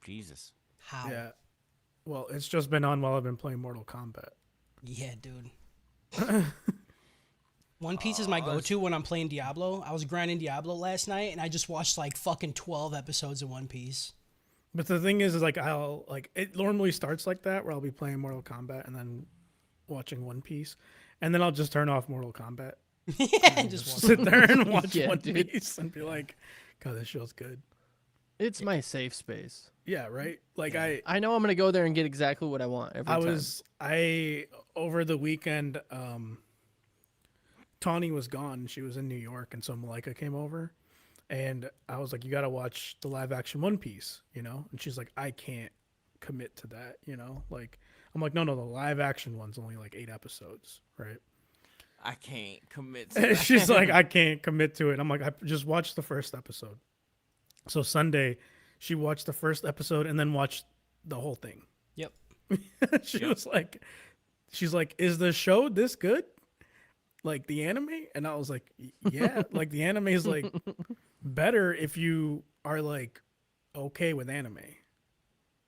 Jesus. How? Yeah. Well, it's just been on while I've been playing Mortal Kombat. Yeah, dude. One Piece is my go-to when I'm playing Diablo. I was grinding Diablo last night, and I just watched like fucking 12 episodes of One Piece. But the thing is like I'll like it normally starts like that where I'll be playing Mortal Kombat and then watching One Piece, and then I'll just turn off Mortal Kombat. Yeah, Just sit there and watch Yeah, One dude. Piece and be like, God, this show's good. It's my safe space. Yeah, right. Like I know I'm gonna go there and get exactly what I want every time. I over the weekend, Tawny was gone. She was in New York, and so Malika came over, and I was like, "You got to watch the live action One Piece," you know. And she's like, "I can't commit to that," you know. Like I'm like, "No, the live action one's only like 8 episodes, right?" I can't commit to that. She's like, "I can't commit to it." I'm like, "I just watched the first episode." So Sunday, she watched the first episode and then watched the whole thing. Yep. Was like, she's like, "Is the show this good? Like the anime?" And I was like, "Yeah, like the anime is like better if you are like okay with anime."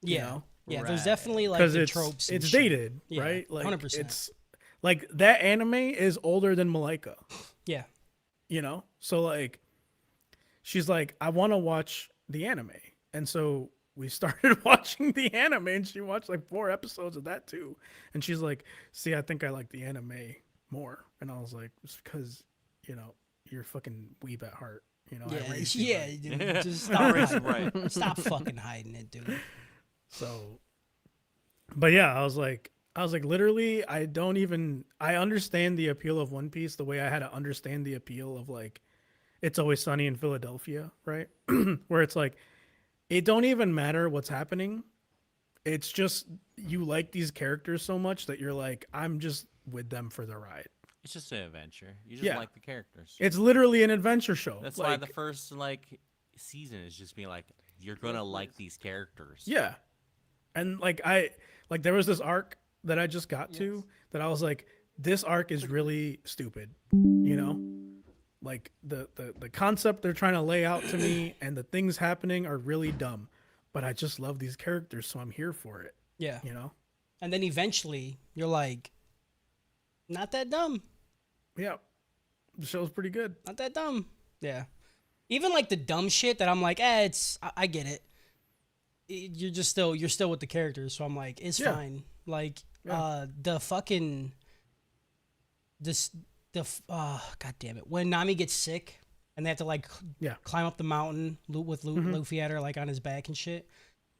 You Yeah. know? Yeah, there's Right. definitely like Because the tropes. and it's shit. dated, Yeah, right? Like 100%. it's like that anime is older than Malika. Yeah. You know? So like she's like, "I want to watch the anime." And so we started watching the anime, and she watched like 4 episodes of that too. And she's like, "See, I think I like the anime more." And I was like, "It's because, you know, you're fucking weeb at heart. You know, I Yeah, raised you yeah, right." dude. Just stop, Right. stop fucking hiding it, dude. So, but yeah, I was like, literally, I understand the appeal of One Piece the way I had to understand the appeal of like, It's Always Sunny in Philadelphia, right? Where it's like, it don't even matter what's happening. It's just, you like these characters so much that you're like, I'm just with them for the ride. It's just an adventure. You just Yeah. like the characters. It's literally an adventure show. That's like, why the first like season is just being like, you're gonna like these characters. Yeah. And like there was this arc that I just got to that I was like, this arc is really stupid, you know? Like the concept they're trying to lay out to me and the things happening are really dumb. But I just love these characters, so I'm here for it, Yeah. you know? And then eventually you're like, not that dumb. Yeah. The show's pretty good. Not that dumb. Yeah. Even like the dumb shit that I'm like, I get it. You're still with the characters, so I'm like, it's Yeah. fine. Like, Yeah. the fucking god damn it, when Nami gets sick and they have to like Yeah. climb up the mountain with Luffy at her like on his back and shit.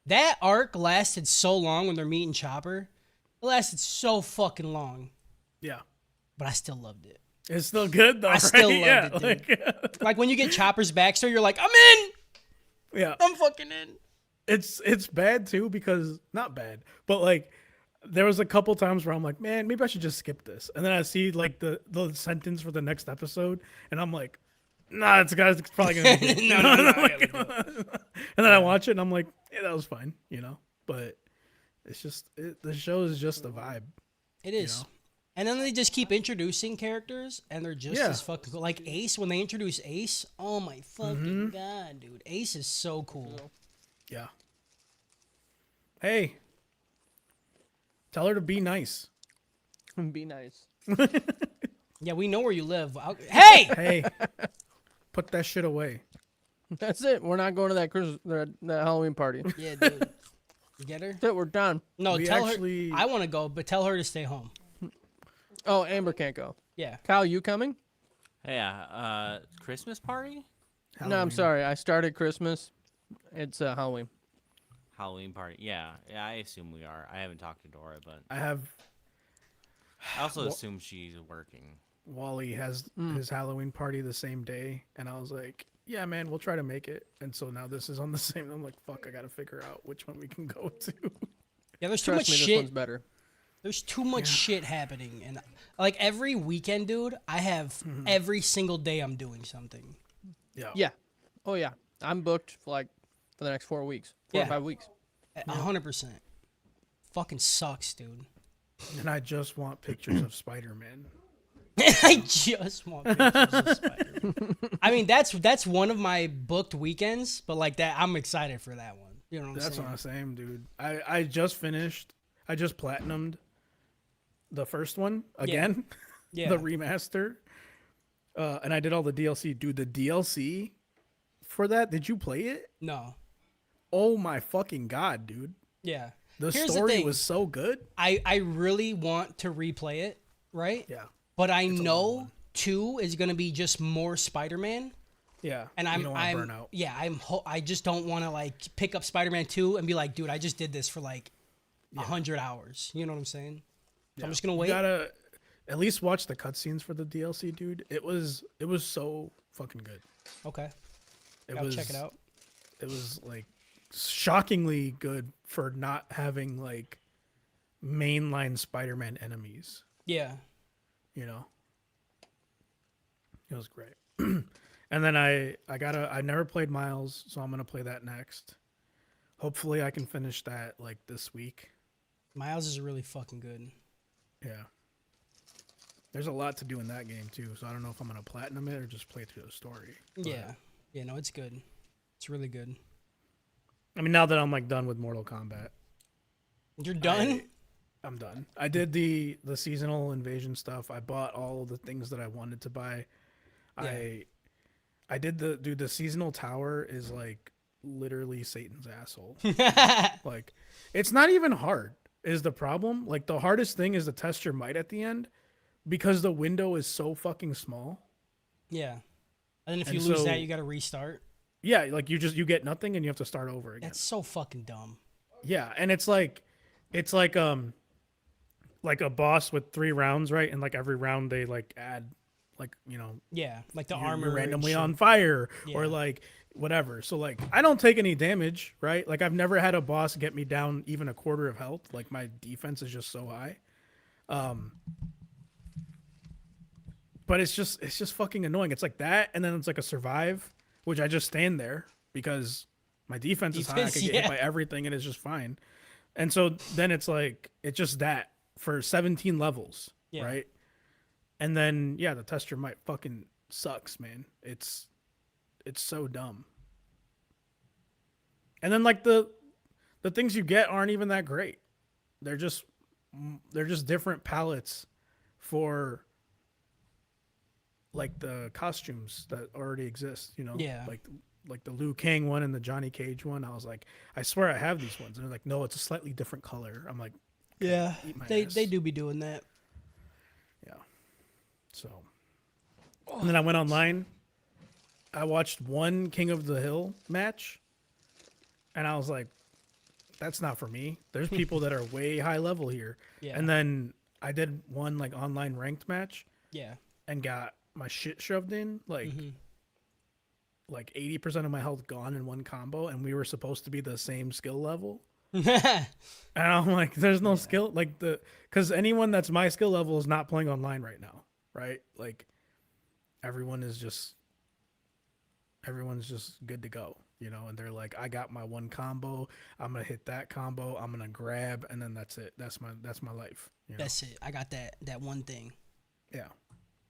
That arc lasted so long when they're meeting Chopper. It lasted so fucking long, Yeah. but I still loved it. It's still good though. I still right? loved Yeah, it, dude. like, Like when you get Chopper's backstory, you're like, I'm in. yeah. I'm fucking in. It's bad too because not bad, but like there was a couple times where I'm like, man, maybe I should just skip this, and then I see like the sentence for the next episode, and I'm like, nah, it's probably gonna be good. No, I gotta do And then I watch it, and I'm like, yeah, that was fine, you know. But it's just the show is just a vibe. It is. know? And then they just keep introducing characters, and they're just Yeah. as fucking cool. Like Ace, when they introduce Ace, oh my fucking god, dude. Ace is so cool. Yeah. Hey, tell her to be nice. Be nice. Yeah, we know where you live. Hey! Hey, put that shit away. That's it. We're not going to that Halloween party. Yeah, dude. You get her? That's it. We're done. No, We tell actually- her. I want to go, but tell her to stay home. Oh, Amber can't go. Yeah. Kyle, you coming? Yeah. Christmas party? No, I'm Halloween. sorry. I started Christmas. It's Halloween. Halloween party. Yeah. Yeah, I assume we are. I haven't talked to Dora, but I have I also assume she's working. Wally has his Halloween party the same day, and I was like, yeah, man, we'll try to make it. And so now this is on the same. I'm like, fuck, I gotta figure out which one we can go to. Yeah, there's too Trust much me, this shit. one's better. There's too much shit happening, and like every weekend, dude, I have every single day I'm doing something. Yeah. Yeah. Oh yeah. I'm booked for the next 4 weeks. 4 Yeah. or 5 weeks. 100%. Fucking sucks, dude. And I just want pictures of Spider-Man. I just want pictures of Spider-Man. I mean, that's one of my booked weekends, but like that, I'm excited for that one. You know what I'm That's saying? what I'm saying, dude. I just finished. I just platinumed the first one again, Yeah. the remaster, and I did all the DLC. Dude, the DLC for that. Did you play it? No. Oh my fucking god, dude! Yeah. The Here's the story thing. was so good. I really want to replay it, right? Yeah, But I a long know one. 2 is gonna be just more Spider-Man. yeah. And you don't want to burn out. yeah, I just don't want to like pick up Spider-Man 2 and be like, dude, I just did this for like 100 hours. You know what I'm saying? So I'm just gonna You wait. gotta at least watch the cutscenes for the DLC, dude. It was so fucking good. Okay, It check it out. It was like shockingly good for not having like mainline Spider-Man enemies. Yeah, You know, it was great. And then I never played Miles, so I'm gonna play that next. Hopefully, I can finish that like this week. Miles is really fucking good. Yeah. There's a lot to do in that game too, so I don't know if I'm gonna platinum it or just play through the story. But, Yeah, no, it's good. It's really good. I mean, now that I'm like done with Mortal Kombat, You're done? I'm done. I did the seasonal invasion stuff. I bought all the things that I wanted to buy. Yeah. I did the seasonal tower is like literally Satan's asshole. Like it's not even hard is the problem. Like the hardest thing is to test your might at the end because the window is so fucking small. Yeah. And then if And you lose so- that, you got to restart. Yeah, like you get nothing and you have to start over again. That's so fucking dumb. Yeah, and it's like a boss with 3 rounds, right? And like every round they like add like, you know, Yeah, like the you're armor and randomly shit. on fire Yeah. or like whatever. So like I don't take any damage, right? Like I've never had a boss get me down even a quarter of health. Like my defense is just so high. But it's just fucking annoying. It's like that and then it's like a survive, which I just stand there because my defense is high. I Defense, can get yeah. hit by everything and it's just fine. And so then it's like it's just that for 17 levels, Yeah. right? And then yeah, the tester might fucking sucks, man. It's so dumb. And then like the things you get aren't even that great. They're just different palettes for like the costumes that already exist, you know? Yeah. Like the Liu Kang one and the Johnny Cage one. I was like, I swear I have these ones. And they're like, no, it's a slightly different color. I'm like, Yeah, eat my they ass. do be doing that. Yeah. So, and then I went online. I watched one King of the Hill match, and I was like, "That's not for me." There's people that are way high level here. Yeah. And then I did one like online ranked match Yeah. and got my shit shoved in, Mm-hmm. like 80% of my health gone in one combo, and we were supposed to be the same skill level. Mm-hmm. And I'm like, there's no skill because anyone that's my skill level is not playing online right now, right? Like everyone's just good to go, you know, and they're like, I got my one combo, I'm gonna hit that combo, I'm gonna grab, and then that's it. That's my life. You know? That's it. I got that one thing. Yeah.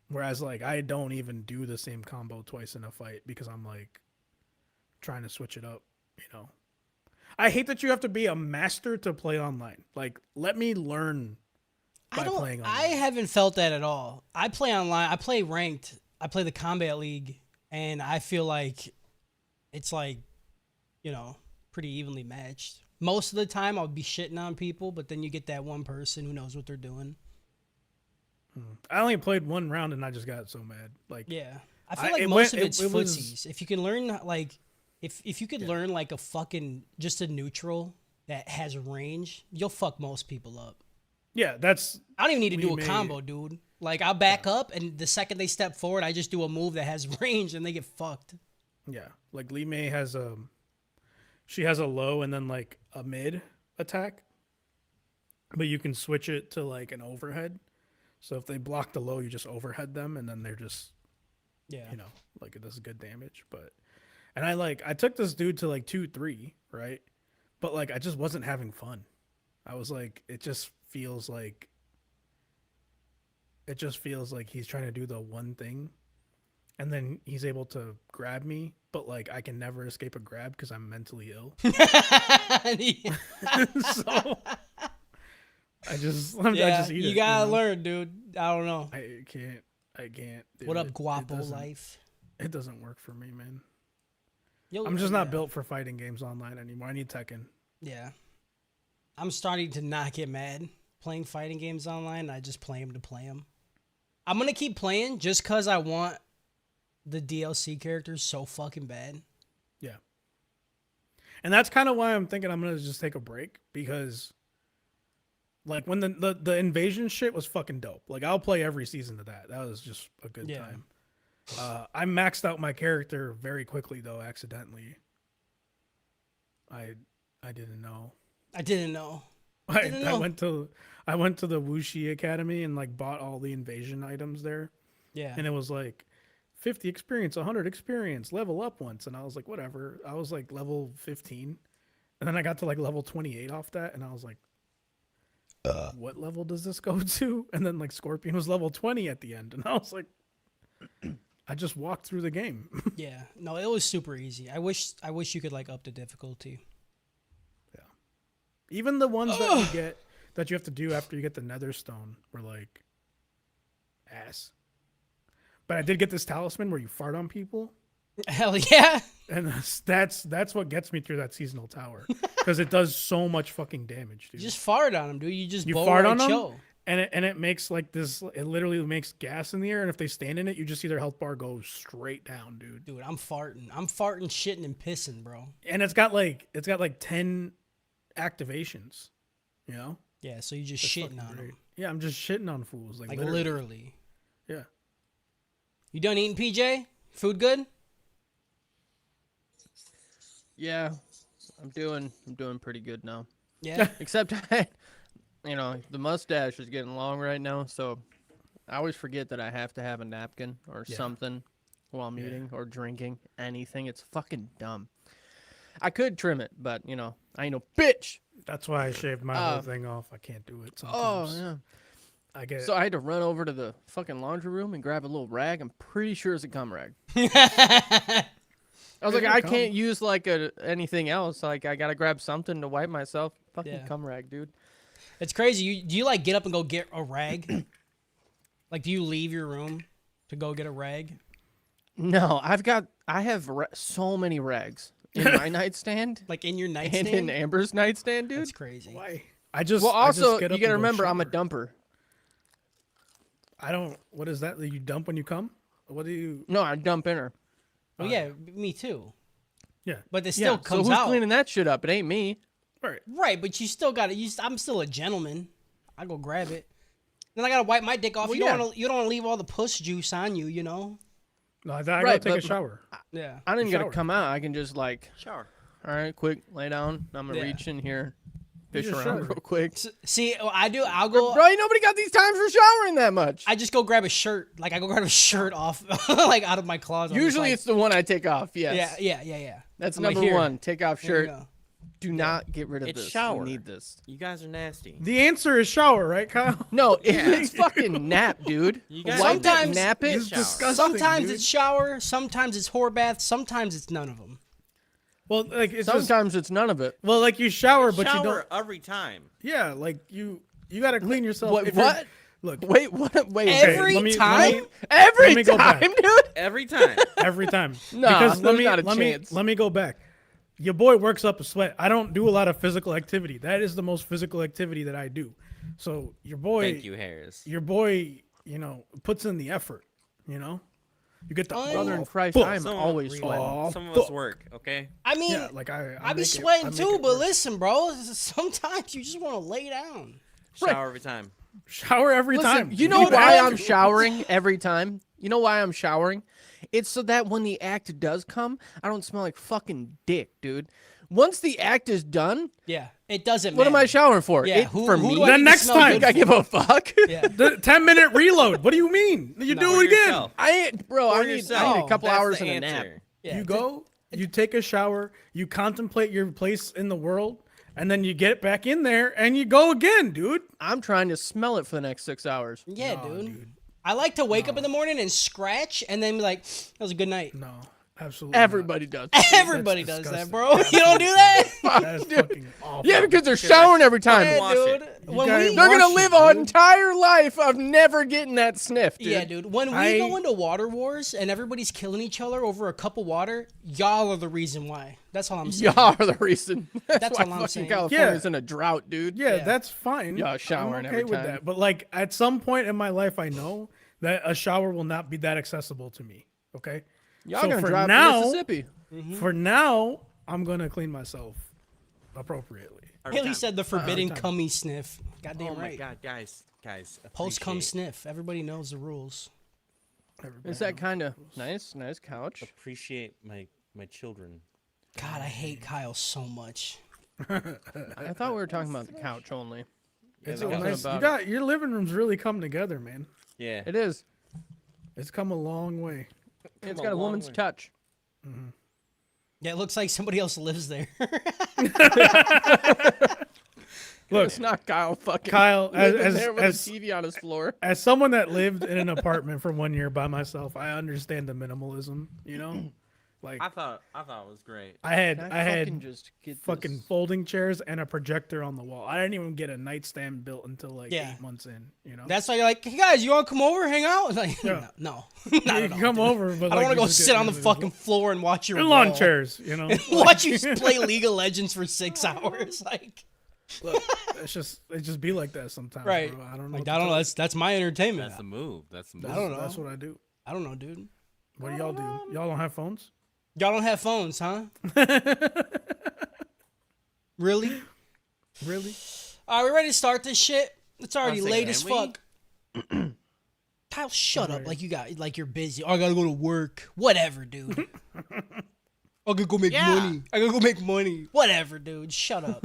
Whereas like I don't even do the same combo twice in a fight because I'm like trying to switch it up, you know. I hate that you have to be a master to play online. Like, let me learn by playing online. I haven't felt that at all. I play online. I play ranked. I play the Combat League, and I feel like it's like, you know, pretty evenly matched. Most of the time, I'll be shitting on people, but then you get that one person who knows what they're doing. I only played one round and I just got so mad. Like, Yeah, I feel I- like it most went- of it's it was- footsies. If you can learn like, if you could learn like a fucking just a neutral that has range, you'll fuck most people up. yeah, that's I don't even need to do a We may- combo, dude. Like I'll back up, and the second they step forward, I just do a move that has range, and they get fucked. yeah. Like Lee May has she has a low and then like a mid attack, but you can switch it to like an overhead. So if they block the low, you just overhead them, and then they're just Yeah, you know, like it does good damage. But and I took this dude to like 2-3, right? But like I just wasn't having fun. I was like, it just feels like he's trying to do the one thing, and then he's able to grab me, but like I can never escape a grab because I'm mentally ill. So I just eat you it, gotta know? learn, dude. I don't know. I can't. Do What it. up, Guapo doesn't- life? It doesn't work for me, man. You'll I'm just learn, not yeah. built for fighting games online anymore. I need Tekken. Yeah. I'm starting to not get mad playing fighting games online. I just play them to play them. I'm going to keep playing just because I want the DLC characters so fucking bad. Yeah. And that's kind of why I'm thinking I'm going to just take a break, because like when the invasion shit was fucking dope. Like I'll play every season of that. That was just a good time. I maxed out my character very quickly though, accidentally. I didn't know. I didn't know. I went to the Wuxi Academy and like bought all the invasion items there. Yeah. And it was like 50 experience, 100 experience, level up once. And I was like, whatever. I was like level 15. And then I got to like level 28 off that. And I was like, what level does this go to? And then like Scorpion was level 20 at the end. And I was like, I just walked through the game. Yeah. No, it was super easy. I wish you could like up the difficulty. Even the ones that you get, that you have to do after you get the Nether Stone, were like ass. But I did get this talisman where you fart on people. Hell yeah. And that's what gets me through that seasonal tower, because it does so much fucking damage, dude. You just fart on them, dude. You just You bow fart right on them, chill. and it makes like this. It literally makes gas in the air, and if they stand in it, you just see their health bar go straight down, dude. Dude, I'm farting, shitting, and pissing, bro. And it's got like 10 activations, you know. Yeah, so you just It's shitting fucking on great. them. Yeah, I'm just shitting on fools, Like literally. Yeah. You done eating, PJ? Food good? Yeah, I'm doing pretty good now. Yeah. Except, the mustache is getting long right now, so I always forget that I have to have a napkin or something while I'm eating or drinking anything. It's fucking dumb. I could trim it, but I ain't no bitch. That's why I shaved my whole thing off. I can't do it sometimes. Oh yeah. I So I had to run over to the fucking laundry room and grab a little rag. I'm pretty sure it's a cum rag. I was like, I can't use like anything else. Like I gotta grab something to wipe myself. Fucking cum rag, dude. It's crazy. Do you like get up and go get a rag? Like, do you leave your room to go get a rag? No, I have so many rags in my nightstand. Like in your nightstand? And in Amber's nightstand, dude. That's crazy. Why? Well, also, you gotta remember, I'm a dumper. I don't. What is that you dump when you come? What do you? No, I dump in her. Oh, yeah, me too. Yeah. But it still So comes who's out. cleaning that shit up? It ain't me. Right. Right, but you still got to. I'm still a gentleman. I go grab it. Then I gotta wipe my dick off. Well, You don't want to leave all the puss juice on you. You know. No, I gotta Right, take a but- shower. Yeah. I didn't gotta Shower. come out. I can just like, Shower. all right, quick, lay down. I'm gonna Yeah. reach in here, fish just around shower. real quick. See, I do. I'll go. Bro, ain't nobody got these times for showering that much. I just go grab a shirt. Like I go grab a shirt off, like out of my closet. I'm just Usually like, it's the one I take off. Yes. yeah. That's I'm like, number here. one. Take off There you shirt. go. Do not get rid of It's this. shower. You need this. You guys are nasty. The answer is shower, right, Kyle? No, it's fucking nap, dude. You guys Wipe that Sometimes- nap it. It's disgusting. Sometimes dude. it's shower. Sometimes it's whore bath. Sometimes it's none of them. Well, like it's just, Sometimes it's none of it. well, like you shower, but you Shower don't. every time. Yeah, like you gotta clean yourself. What? If you're- What? Look, Wait, what? Wait. Every let me- time? Every let me go time, back. dude. Every time. every time. Nah, because there's not a chance. let me go back. Your boy works up a sweat. I don't do a lot of physical activity. That is the most physical activity that I do. So your boy, Thank you, Harris. your boy, puts in the effort. You get the Brother in oh, Christ, fuck. I'm always sweating. Oh, Some of us fuck. work, okay? I mean, Yeah, like I be make it- sweating I make too, it but worse. listen, bro. Sometimes you just want to lay down. Shower every time. Shower every Listen, time. you know Keep why asking. I'm showering every time? You know why I'm showering? It's so that when the act does come, I don't smell like fucking dick, dude. Once the act is done, Yeah, it doesn't. what am matter. I showering for? Yeah, For who me? do I The need to next smell time. good Think I for? give a fuck? Yeah. The 10-minute reload. What do you mean? You No, do For it again. yourself. I ain't, bro. For I need yourself. a couple That's hours the and a nap. answer. Yeah, You go, you take a shower, you contemplate your place in the world, and then you get back in there and you go again, dude. I'm trying to smell it for the next 6 hours. Yeah, No, dude. I like to wake up in the morning and scratch, and then be like, "That was a good night." No, absolutely. Everybody does. Everybody That's does that, disgusting. bro. You don't do that, That is fucking awful. Yeah, because they're showering every time. yeah, wash dude. it. When gotta we, They're gonna Wash live it, an dude. entire life of never getting that sniff, dude. yeah, dude. When we go into water wars and everybody's killing each other over a cup of water, y'all are the reason why. That's all I'm saying. Y'all are the reason. That's why all I'm fucking saying. California's Yeah. in a drought, dude. Yeah, Yeah. that's fine. Yeah, showering I'm okay every with time. that. But like at some point in my life, I know that a shower will not be that accessible to me. Okay. Y'all So gonna for drive now- to Mississippi. For now, I'm gonna clean myself appropriately. Every Haley time. said the forbidden time. cummy sniff. Goddamn Oh my right. god, guys. Post cum appreciate- sniff. Everybody knows the rules. Is that kind of nice? Nice couch. Appreciate my children. God, I hate Kyle so much. I thought we were talking about the couch only. It's that a was nice. about You got your living room's really come together, man. Yeah. It is. It's come a long way. It's a got a long woman's way. touch. Yeah, it looks like somebody else lives there. Look, It's not Kyle fucking Kyle, living as there with as a TV on his floor. as someone that lived in an apartment for 1 year by myself, I understand the minimalism. You know, like I thought it was great. I had Can I had fucking just get fucking this? folding chairs and a projector on the wall. I didn't even get a nightstand built until like Yeah. 8 months in. You know, That's why you're like, hey guys, you want to come over, hang out? Like, Yeah. no, you not at can all, come dude. over, but I don't like, want to you go just sit get on the one of fucking those floor and watch your lawn wall. chairs. You know, Watch you play League of Legends for 6 hours, like. Look, it just be like that sometimes. Right. Bro. I don't know. Like what I to don't know. tell That's my entertainment. That's the move. That's the move. you. I don't know. That's what I do. I don't know, dude. What do y'all do? Y'all don't have phones? Y'all don't have phones, huh? Really? Really? All right, we ready to start this shit? It's already I'll say, late as can we? fuck. Kyle, shut up. Like you're busy. Oh, I gotta go to work. Whatever, dude. I gotta go make money. I gotta go make money. Whatever, dude. Shut up.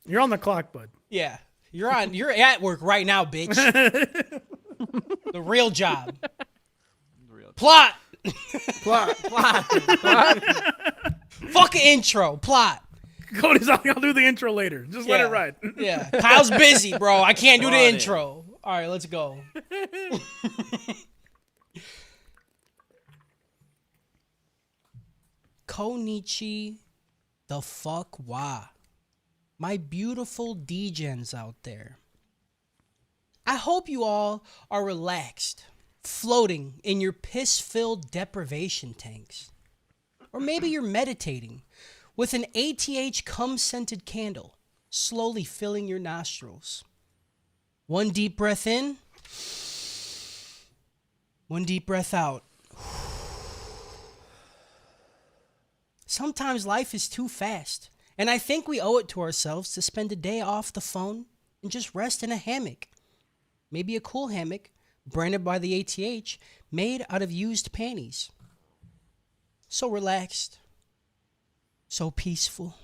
You're on the clock, bud. Yeah. You're at work right now, bitch. The real job. Plot. Plot. Fuck an intro. Plot. Cody's like, I'll do the intro later. Just let Yeah. it ride. Yeah. Kyle's busy, bro. I can't do the Brought it. intro. All right, let's go. Konichi the fuck wa. My beautiful degens out there. I hope you all are relaxed, floating in your piss-filled deprivation tanks. Or maybe you're meditating with an ATH cum-scented candle slowly filling your nostrils. One deep breath in, one deep breath out. Sometimes life is too fast, and I think we owe it to ourselves to spend a day off the phone and just rest in a hammock. Maybe a cool hammock, branded by the ATH, made out of used panties. So relaxed, so peaceful.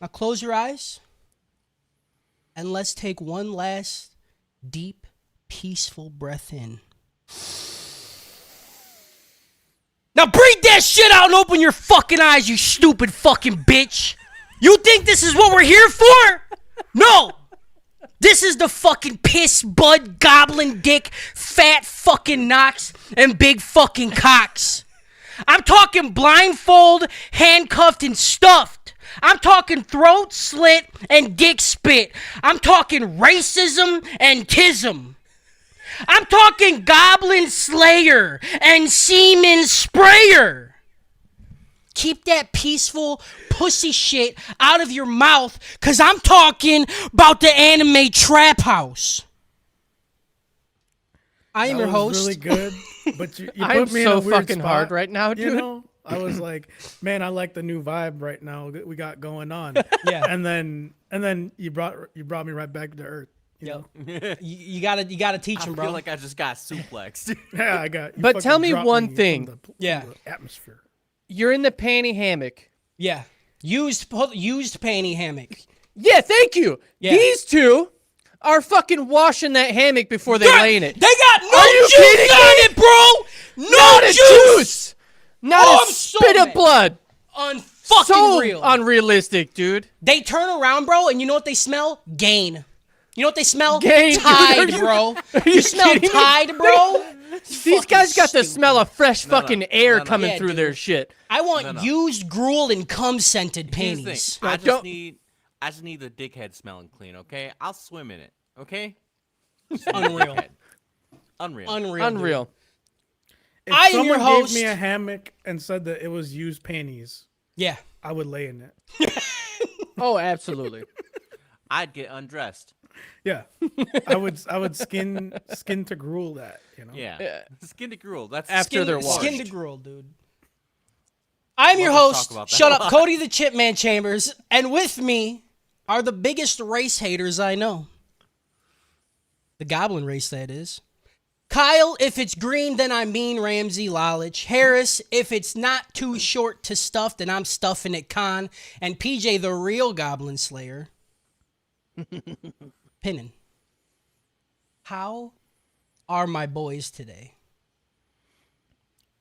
Now close your eyes, and let's take one last deep, peaceful breath in. Now breathe that shit out and open your fucking eyes, you stupid fucking bitch. You think this is what we're here for? No. This is the fucking piss bud goblin dick fat fucking knocks and big fucking cocks. I'm talking blindfold, handcuffed and stuffed. I'm talking throat slit and dick spit. I'm talking racism and tism. I'm talking goblin slayer and semen sprayer. Keep that peaceful pussy shit out of your mouth, cause I'm talking about the anime trap house. I am That your was host. really good, but you I'm put me in so a weird fucking spot, hard right now, You dude. know, I was like, man, I like the new vibe right now that we got going on. Yeah. And then you brought me right back to earth. You Yep. know? You gotta teach I him, feel bro. like I just got suplexed. Yeah, I got. You But fucking tell me dropped one from thing. from Yeah. the atmosphere. You're in the panty hammock. Yeah. Used panty hammock. Yeah, thank you. Yeah. These two are fucking washing that hammock before they lay in it. They got no Are you juice kidding on me? it, bro. No Not a juice. Not Oh, a I'm so spit mad. of blood. Unfucking So real. unrealistic, dude. They turn around, bro, and you know what they smell? Gain. You know what they smell? Gay, dude. Tide, bro. You smell kidding me? Tide, bro? These guys got the stupid. smell of fresh No, no. fucking air No, no. coming Yeah, through dude. their shit. I want No. used gruel and cum scented Here's the panties. thing. I don't- just need the dickhead smelling clean. Okay, I'll swim in it. Okay. Unreal. Dickhead. Unreal. Unreal. Unreal. Dude. If I am someone your host. gave me a hammock and said that it was used panties, Yeah. I would lay in it. Oh, absolutely. I'd get undressed. Yeah, I would skin to gruel that. You know. Yeah. Yeah. Skin to gruel. That's After they're washed. Skin to gruel, dude. I'm your We'll talk host. about that Shut a up, lot. Cody the Chipman Chambers, and with me are the biggest race haters I know. The Goblin race, that is. Kyle, if it's green, then I mean Ramsey Lalich. Harris, if it's not too short to stuff, then I'm stuffing it Khan. And PJ, the real Goblin Slayer. Pinnin. How are my boys today?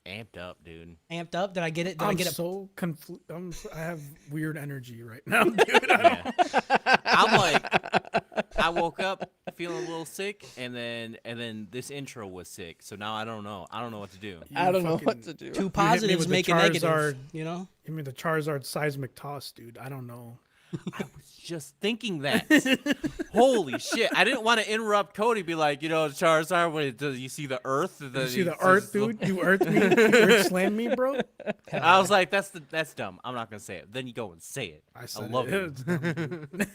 amped up, dude. Amped up? Did I get it? Did I I'm get it? so I have weird energy right now, dude. I don't- Yeah. I'm like, I woke up feeling a little sick, and then this intro was sick. So now I don't know. I don't know what to do. I don't know what fucking- to do. Two me positives with the make a negative. Charizard. You know? Give me the Charizard seismic toss, dude. I don't know. I was just thinking that. Holy shit! I didn't want to interrupt Cody. Be like, Charizard. When do you see the Earth? You see the Earth, dude? You Earth me? You Earth slam me, bro? I was like, that's dumb. I'm not gonna say it. Then you go and say it. I said love it. it. It's dumb, dude.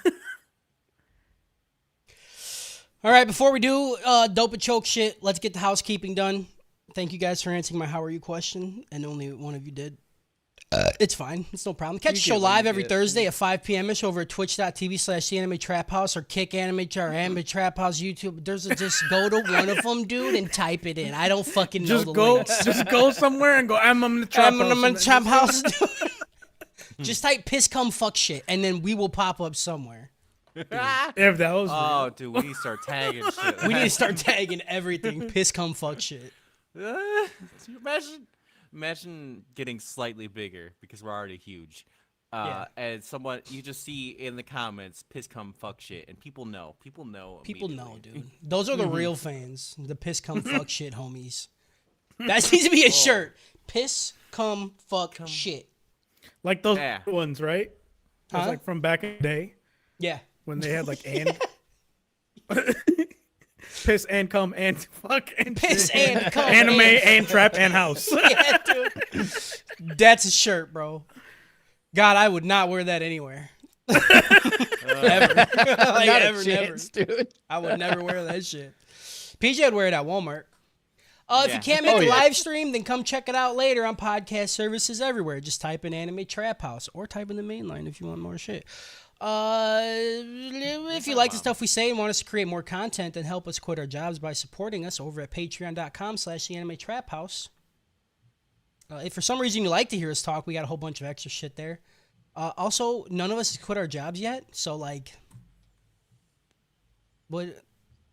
All right, before we do dope and choke shit, let's get the housekeeping done. Thank you guys for answering my how are you question, and only one of you did. It's fine. It's no problem. Catch the You show get what live you every get. Thursday at 5 p.m.ish over at twitch.tv/the Trap House or Kick Anime or Anime Trap House YouTube. Just go to one of them, dude, and type it in. I don't fucking know Just the go, links. just go somewhere and go. I'm in the trap. I'm house," in and the then Trap just- House. Just type piss cum fuck shit, and then we will pop up somewhere. If that was Oh, real. dude, we need to start tagging shit. We need to start tagging everything piss cum fuck shit. Imagine getting slightly bigger because we're already huge. Yeah. And someone you just see in the comments, piss come fuck shit, and people know. People know. People know, immediately. dude. Those are the real fans. The piss cum fuck shit homies. That needs to be a shirt. Piss cum fuck shit. Like those Yeah. ones, right? It's Huh? like from back in the day Yeah. when they had like and piss and cum and fuck and Piss shit. and cum. anime and- and trap and house. Yeah, dude. That's a shirt, bro. God, I would not wear that anywhere. Ever. Like, Not ever, a never. chance, dude. I would never wear that shit. PJ would wear it at Walmart. If you Yeah. can't make Oh, a yeah. live stream, then come check it out later on podcast services everywhere. Just type in Anime Trap House or type in the main line if you want more shit. If you like the stuff we say and want us to create more content, then help us quit our jobs by supporting us over at patreon.com/the Anime Trap House. If for some reason you like to hear us talk, we got a whole bunch of extra shit there. Also, none of us has quit our jobs yet, so like, what,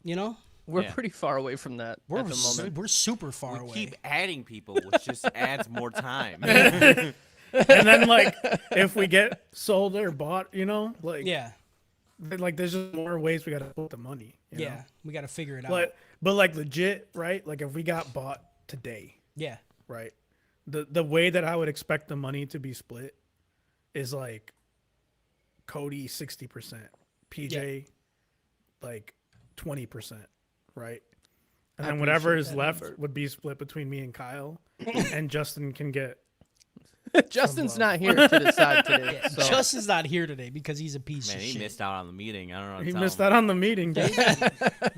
you know, We're Yeah. pretty far away from that at the moment. we're super far We away. keep adding people, which just adds more time. And then like if we get sold or bought, like Yeah, like there's just more ways we gotta put the money. you yeah, know? we got to figure it out. But like legit, right? Like if we got bought today, Yeah, right? The way that I would expect the money to be split is like Cody 60%, PJ like 20%, right? And then whatever is left would be split between me and Kyle, and Justin can get. Justin's not here to decide today. So. Justin's not here today because he's a piece Man, of he shit. missed out on the meeting. I don't know. What to He tell missed him. out on the meeting, dude.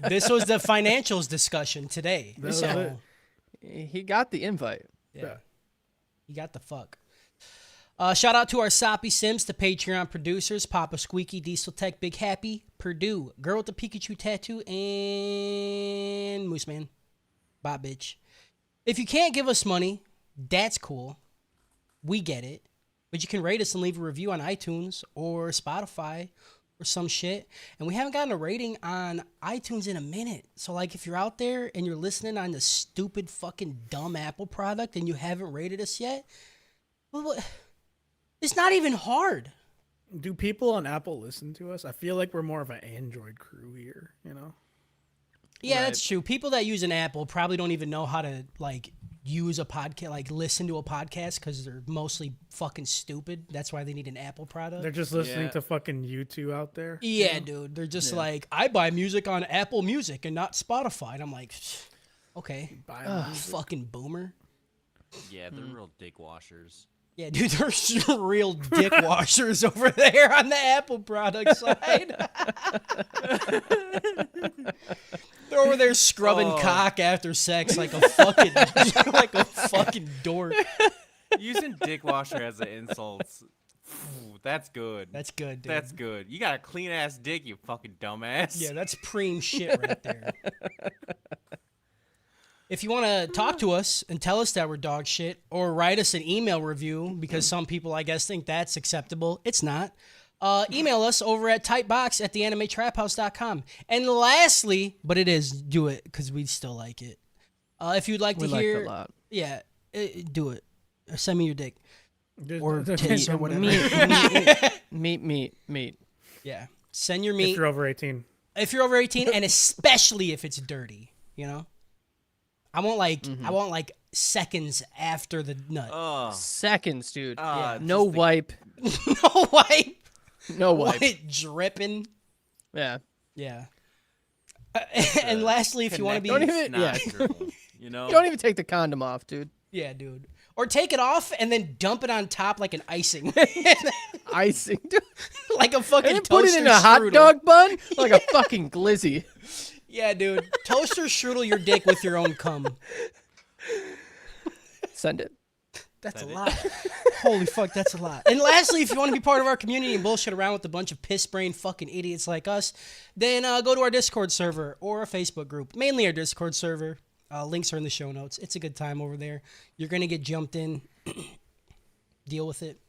This was the financials discussion today. That was So it. He got the invite. yeah, you got the fuck. Shout out to our Soppy Sims, the Patreon producers, Papa Squeaky, Diesel Tech, Big Happy, Purdue, Girl with the Pikachu Tattoo, and Moose Man. Bye, bitch. If you can't give us money, that's cool. We get it. But you can rate us and leave a review on iTunes or Spotify or some shit. And we haven't gotten a rating on iTunes in a minute. So, like, if you're out there and you're listening on the stupid fucking dumb Apple product and you haven't rated us yet, well, it's not even hard. Do people on Apple listen to us? I feel like we're more of an Android crew here, you know? Yeah, Right. that's true. People that use an Apple probably don't even know how to like use a podcast, like listen to a podcast, because they're mostly fucking stupid. That's why they need an Apple product. They're just listening Yeah. to fucking U2 out there. Yeah, dude. They're just like, I buy music on Apple Music and not Spotify. And I'm like, okay, Buy fucking boomer. Yeah, they're real dick washers. Yeah, dude, there's real dick washers over there on the Apple product side. They're over there scrubbing cock after sex like a fucking like a fucking dork. Using dick washer as an insult. That's good. That's good, dude. That's good. You got a clean ass dick, you fucking dumbass. Yeah, that's preem shit right there. If you want to talk to us and tell us that we're dog shit, or write us an email review, because some people, I guess, think that's acceptable. It's not. Email us over at tightbox@theanimetraphouse.com. And lastly, but it is, do it, because we still like it. If you'd like We to like hear... it a lot. Yeah, do it. Or send me your dick. Or titties or whatever. Meat. Yeah. Send your if meat you're over 18. if you're over 18, and especially if it's dirty, you know? I want like seconds after the nut. Oh, Seconds, dude. Yeah. No just the- wipe. No wipe. No wipe. What, dripping. Yeah. Yeah. And lastly, if you want to be, Don't even- yeah. You know? Don't even take the condom off, dude. yeah, dude, or take it off and then dump it on top like an icing, Icing, dude. like a fucking And then put it in toaster a hot strudel. dog bun like a fucking glizzy. Yeah, dude, toaster strudel your dick with your own cum. Send it. That's a lot. Holy fuck, that's a lot. And lastly, if you want to be part of our community and bullshit around with a bunch of piss brain fucking idiots like us, then go to our Discord server or our Facebook group. Mainly our Discord server. Links are in the show notes. It's a good time over there. You're going to get jumped in. Deal with it.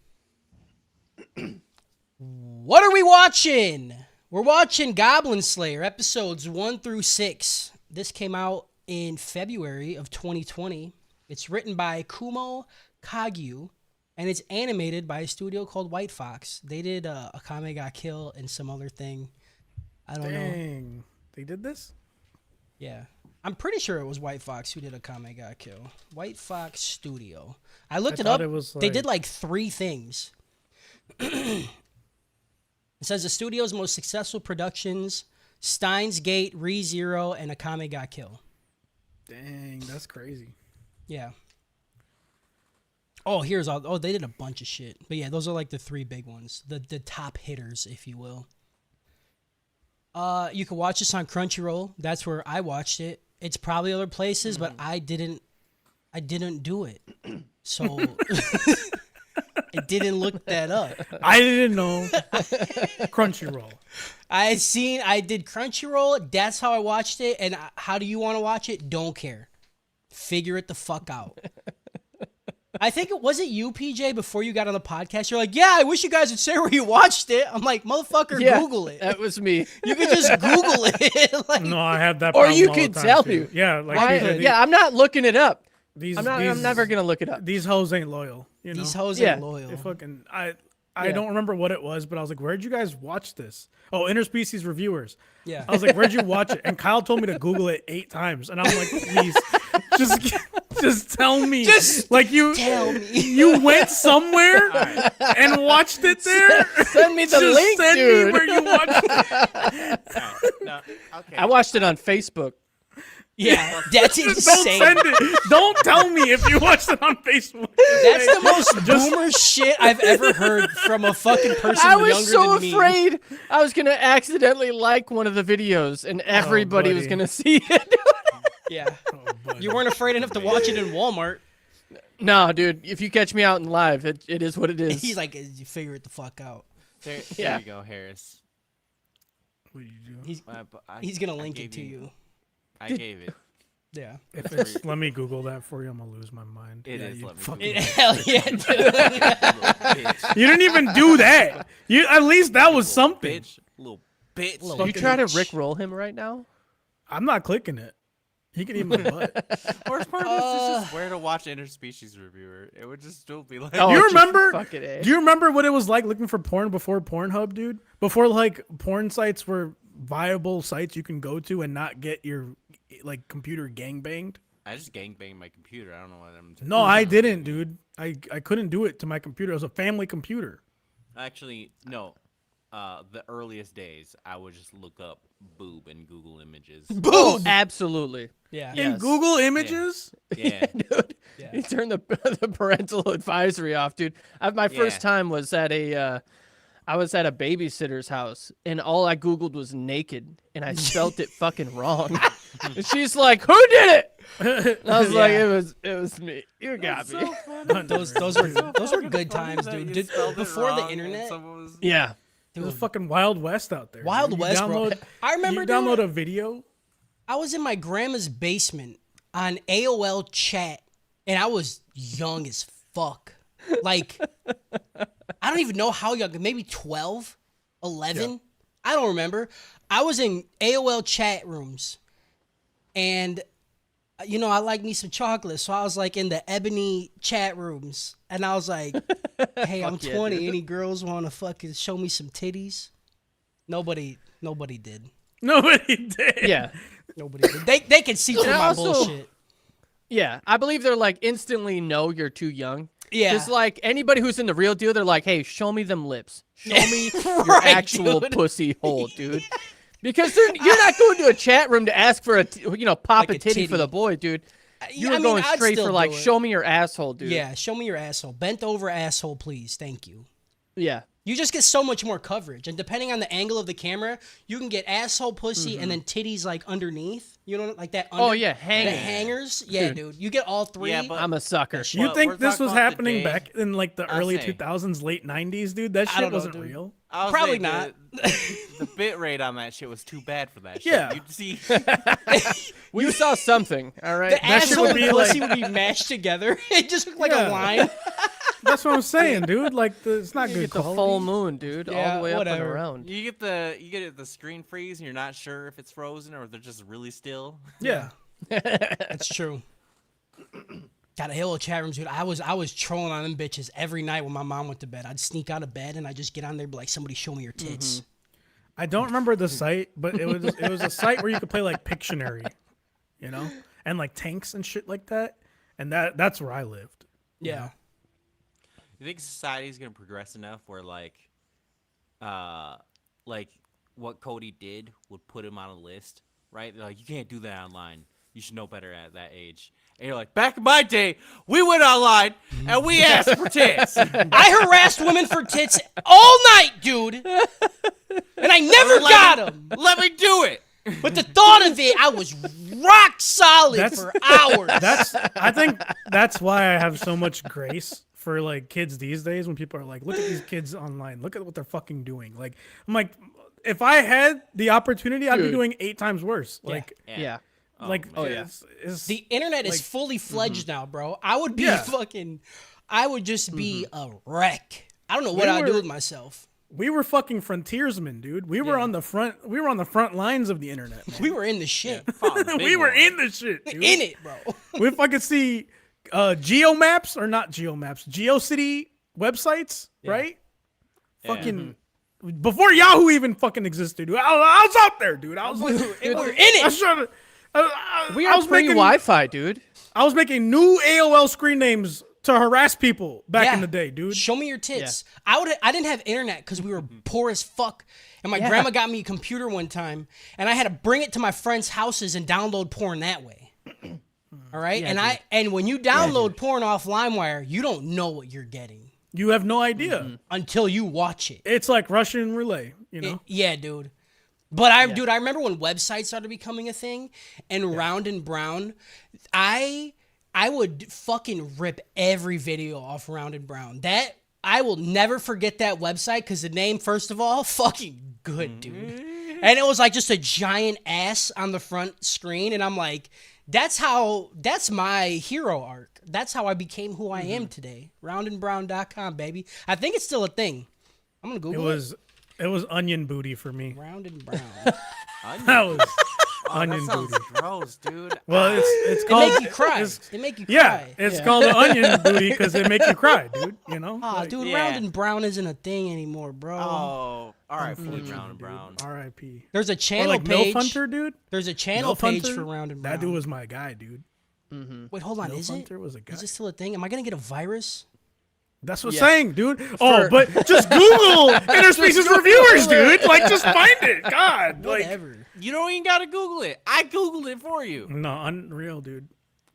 What are we watching? We're watching Goblin Slayer, episodes 1 through 6. This came out in February of 2020. It's written by Kumo Kagyu, and it's animated by a studio called White Fox. They did Akame ga Kill and some other thing. I don't know. Dang. They did this? Yeah. I'm pretty sure it was White Fox who did Akame ga Kill. White Fox Studio. I looked it thought up. it was They did like- like 3 things. It says the studio's most successful productions: Steins Gate, ReZero, and Akame ga Kill. Dang, that's crazy. Yeah. Oh, here's all. Oh, they did a bunch of shit. But yeah, those are like the 3 big ones, the top hitters, if you will. You can watch this on Crunchyroll. That's where I watched it. It's probably other places, but I didn't do it. So it didn't look that up. I didn't know. Crunchyroll. I did Crunchyroll. That's how I watched it. And how do you want to watch it? Don't care. Figure it the fuck out. I think it was you, PJ, before you got on the podcast. You're like, yeah, I wish you guys would say where you watched it. I'm like, motherfucker, Yeah, Google it. That was me. You could just Google it. Like, No, I have that Or problem you all could the time, tell too. me. Yeah, like I'm not looking it up. these, I'm never gonna look it up. These hoes ain't loyal. You know? these hoes Yeah. ain't loyal. They fucking I Yeah. don't remember what it was, but I was like, "Where'd you guys watch this?" Oh, Interspecies Reviewers. Yeah. I was like, "Where'd you watch it?" And Kyle told me to Google it 8 times, and I'm like, "Please, just tell me." Just like you tell me. you went somewhere and watched it there. Send me the Just link, send dude. me where you watched it. No, okay. I watched it on Facebook. Yeah, that's Don't insane. send it. Don't tell me if you watched it on Facebook. That's the most boomer shit I've ever heard from a fucking person I younger was so than me. afraid I was gonna accidentally like one of the videos and everybody was buddy. gonna see it. Yeah. Oh, buddy. You weren't afraid enough to watch it in Walmart. No, dude. If you catch me out in live, it is what it is. He's like, you figure it the fuck out. There Yeah. you go, Harris. What did you do? He's gonna link I it to gave you. I gave it. Yeah. If it's, let me Google that for you. I'm gonna lose my mind. It Yeah, is. you Let me fucking- Hell yeah, dude. Little bitch. You didn't even do that. You at least that was Little something. Bitch. Little bitch. Little you try to bitch. Rick roll him right now? I'm not clicking it. He could eat my butt. Worst part is just where to watch interspecies reviewer. It would just still be like, Oh, Do you just remember? fucking A. Do you remember what it was like looking for porn before Pornhub, dude? Before like porn sites were viable sites you can go to and not get your like computer gangbanged. I just gangbanged my computer. I don't know what I'm. No, I didn't, dude. I couldn't do it to my computer. It was a family computer. Actually, no. The earliest days, I would just look up boob in Google Images. Oh, absolutely. Yeah. Yes. In Google Images? Yeah. Dude, Yeah. you turn the parental advisory off, dude. My first Yeah. time was at I was at a babysitter's house, and all I Googled was naked, and I spelt it fucking wrong. And she's like, "Who did it?" And I was like, Yeah. "It was me. You got me." Those were good times, dude. Before the internet, Yeah. It was fucking Wild West out there. Wild dude. You West, bro. download- I remember you download dude, a video. I was in my grandma's basement on AOL chat, and I was young as fuck. Like, I don't even know how young, maybe 12, 11. Yeah. I don't remember. I was in AOL chat rooms, and, you know, I like me some chocolate, so I was like in the ebony chat rooms, and I was like, hey, I'm Fuck yeah, 20. dude. Any girls want to fucking show me some titties? Nobody did. Nobody did. Yeah. Nobody did. They can see through And my also- bullshit. Yeah. I believe they're like instantly know you're too young. Yeah. Just like anybody who's in the real deal, they're like, "Hey, show me them lips. Show me your Right, actual dude. pussy hole, dude." Because you're not going to a chat room to ask for pop Like a a titty for titty. the boy, dude. You were I mean, going I'd straight still for like, do it. "Show me your asshole, dude." Yeah, show me your asshole. Bent over asshole, please. Thank you. Yeah. You just get so much more coverage. And depending on the angle of the camera, you can get asshole, pussy, and then titties like underneath. You know, like that. Oh, yeah, The hanging. hangers. Yeah, dude. You get all three. Yeah, but- I'm a sucker. You Well, think we're this talking was about the happening day. back in like the I'll early say. 2000s, late 90s, dude? That I shit don't know, wasn't dude. real. I was Probably saying not. The bit rate on that shit was too bad for that shit. Yeah. You'd see. We saw something, all right? the That shit asshole would and be pussy like- would be mashed together. It just looked like Yeah. a line. That's what I'm saying, dude. Like, it's not You good get the quality. full moon, dude, all Yeah, the way up and whatever. around. You get the screen freeze, and you're not sure if it's frozen or if they're just really still. Yeah. That's true. Got a hill of chat rooms, dude. I was trolling on them bitches every night when my mom went to bed. I'd sneak out of bed and I'd just get on there and be like, somebody show me your tits. I don't remember the site, but it was a site where you could play like Pictionary, you know, and like tanks and shit like that. And that's where I lived. Yeah. You think society's gonna progress enough where like what Cody did would put him on a list, right? They're like, you can't do that online. You should know better at that age. And you're like, back in my day, we went online and we asked for tits. I harassed women for tits all night, dude. And I never got them. Let me do it. But the thought of it, I was rock solid for hours. I think that's why I have so much grace for like kids these days when people are like, look at these kids online. Look at what they're fucking doing. Like, I'm like, if I had the opportunity, I'd be Dude. doing 8 times worse. Like, Yeah. Oh, yeah. it's- The internet is like- fully fledged now, bro. I would be Yeah. I would just be a wreck. I don't know what We I'd do were- with myself. we were fucking frontiersmen, dude. We were on the front lines of the internet. Man. We were in the shit. We were in the shit, dude. In it, bro. We fucking see geomaps or not geomaps, GeoCity websites, right? Fucking before Yahoo even fucking existed, dude. I was out there, dude. I was like, We were in I was it. trying to. We I are was making pre-Wi-Fi, dude. I was making new AOL screen names to harass people back Yeah. in the day, dude. Show me your tits. I didn't have internet because we were poor as fuck. And my Yeah. grandma got me a computer one time, and I had to bring it to my friends' houses and download porn that way. All right, Yeah, and when you download porn off LimeWire, you don't know what you're getting You have no idea. until you watch it. It's like Russian roulette, you know. Yeah, dude. But I remember when websites started becoming a thing, and Round and Brown, I would fucking rip every video off Round and Brown. That I will never forget that website because the name, first of all, fucking good, dude. And it was like just a giant ass on the front screen, and I'm like, that's my hero arc. That's how I became who I am today. Roundandbrown.com, baby. I think it's still a thing. I'm gonna Google it. It was onion booty for me. Round and Brown. That was Oh, onion that sounds booty. gross, dude. Well, it's It called. make you cry. it's- It make you Yeah, cry. it's Yeah. called the onion booty because it make you cry, dude. You know. Ah, Like, dude, Yeah. round and brown isn't a thing anymore, bro. Oh, all right, unfortunately, Brown and dude. Brown. R.I.P. There's a Or channel like page. Milf Hunter, dude. There's a channel Milf page Hunter? for round and brown. That dude was my guy, dude. Wait, hold on. Milf Is it? Hunter was a guy. Is this still a thing? Am I gonna get a virus? That's what I'm Yeah. saying, dude. Oh, but just Google interspecies reviewers, dude. Like, just find it. God, like, Whatever. You don't even gotta Google it. I Googled it for you. no, unreal, dude.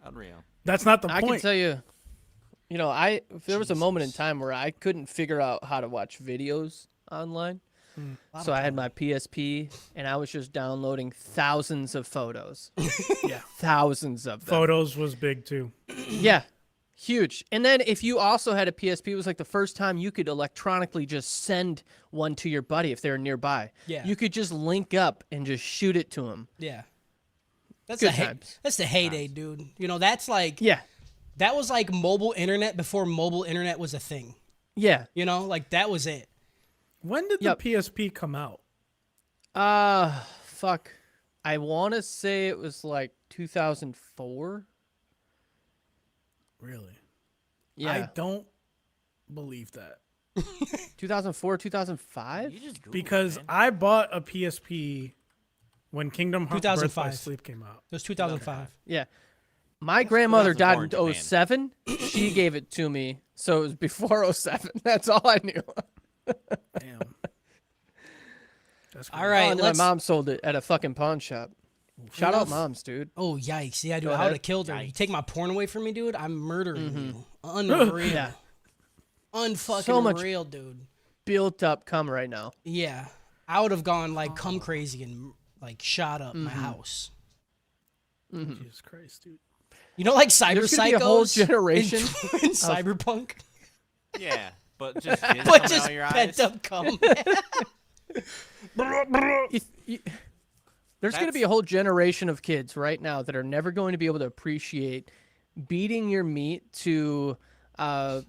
Unreal. That's not the I can point. tell you, if there was a moment in time where I couldn't figure out how to watch videos online, so I had my PSP and I was just downloading thousands of photos. Yeah. Thousands of them. Photos was big too. Yeah. Huge. And then if you also had a PSP, it was like the first time you could electronically just send one to your buddy if they were nearby. Yeah. You could just link up and just shoot it to them. Yeah. That's Good the times. that's the heyday, dude. You know, that's like Yeah. that was like mobile internet before mobile internet was a thing. Yeah. You know, like that was it. When did Yep. the PSP come out? Fuck. I want to say it was like 2004. Really? Yeah. I don't believe that 2004, 2005? You just Googled because it, man. I bought a PSP when Kingdom Hearts Birth by 2005. Sleep came out. It was 2005. Yeah. My grandmother died in 2004 in 07. She gave it to me. So it was before 07. That's all I knew. Damn. That's All crazy. right, Oh, and then let's. my mom sold it at a fucking pawn shop. Shout out enough. moms, dude. Oh yikes! Yeah, dude, Go I would have ahead. killed her. You take my porn away from me, dude. I'm murdering Mm-hmm. you. Unreal. Yeah. Unfucking So much- real, dude. Built up cum right now. Yeah, I would have gone like come crazy and like shot up my house. Jesus Christ, dude. You know, like cyber There's gonna be a whole psychos generation in cyberpunk, Yeah, but just jizz but coming just out your pent eyes. up cum. There's going to be a whole generation of kids right now that are never going to be able to appreciate beating your meat to the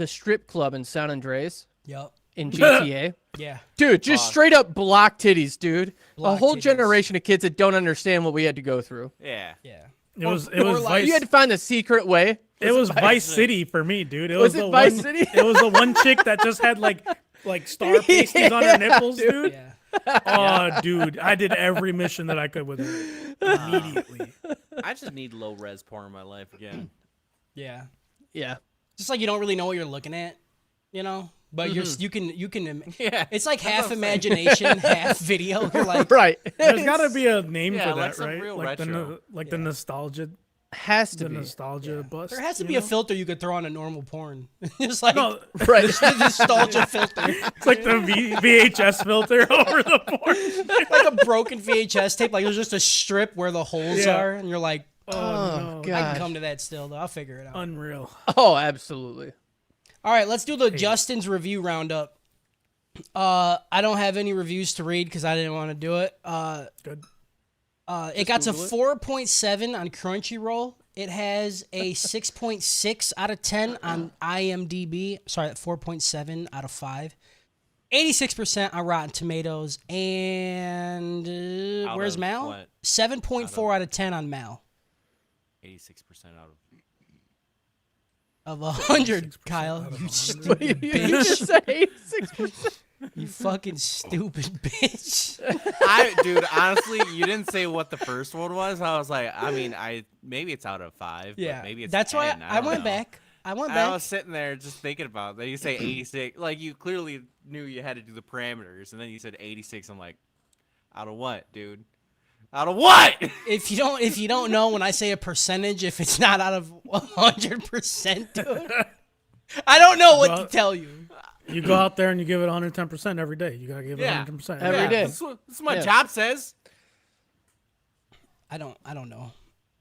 strip club in San Andreas Yep. in GTA. Yeah. Dude, just straight up block titties, dude. A Block whole titties. generation of kids that don't understand what we had to go through. Yeah. Yeah. It was or Vice. like- You had to find the secret way. It was Vice City for me, dude. It Was was it the Vice one, City? It was the one chick that just had like star pasties on her nipples, dude. Yeah. Oh, dude, I did every mission that I could with her immediately. I just need low res porn in my life again. Yeah. Yeah. Just like you don't really know what you're looking at, you know, but you can Yeah. It's like That's half what I'm saying. imagination, half video. You're like, Right. There's got to be a name Yeah, for like that, some right? real Like retro. the nostalgia, Has to the be. nostalgia bus. there has to you be a know? filter you could throw on a normal porn. Just like No, Right. the nostalgia filter, it's like the VHS filter over the porn. like a broken VHS tape. Like there's just a strip where the holes Yeah. are, and you're like, Oh, no, God. I can come to that still. Though I'll figure it out. unreal. Oh, absolutely. All right, let's do the Justin's review roundup. I don't have any reviews to read because I didn't want to do it. Good. It got to Google it. 4.7 on Crunchyroll. It has a 6.6 out of 10 on IMDb. Sorry, 4.7 out of 5. 86% on Rotten Tomatoes. And Out where's of Mal? what? 7.4 out of 10 on Mal. 86% out of. Of 100, 86% Kyle. out of You 100. stupid You bitch. just said 86%. You fucking stupid bitch. Dude, honestly, you didn't say what the first one was. I was like, I mean, maybe it's out of 5. Yeah, But maybe it's that's 10. why I don't went know. back. I went I back. was sitting there just thinking about that. You say 86, like you clearly knew you had to do the parameters, and then you said 86. I'm like, out of what, dude? Out of what? If you don't know when I say a percentage, if it's not out of 100%, dude, I don't know what to Well- tell you. You go out there and you give it 110% every day. You gotta give it Yeah. 100% Every day. That's what my Yeah. job says. I don't know.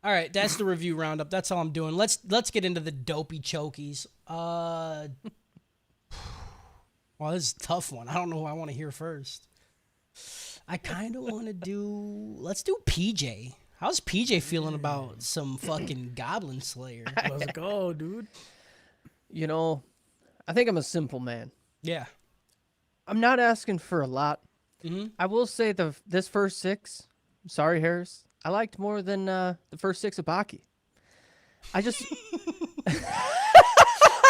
All right, that's the review roundup. That's all I'm doing. Let's get into the dopey chokies. Well, this is a tough one. I don't know who I want to hear first. I kind of want to do. Let's do PJ. How's PJ feeling about some fucking Goblin Slayer? Let's go, dude. You know, I think I'm a simple man. Yeah. I'm not asking for a lot. Mhm. I will say this first 6 Sorry, Harris. I liked more than the first 6 of Baki. I just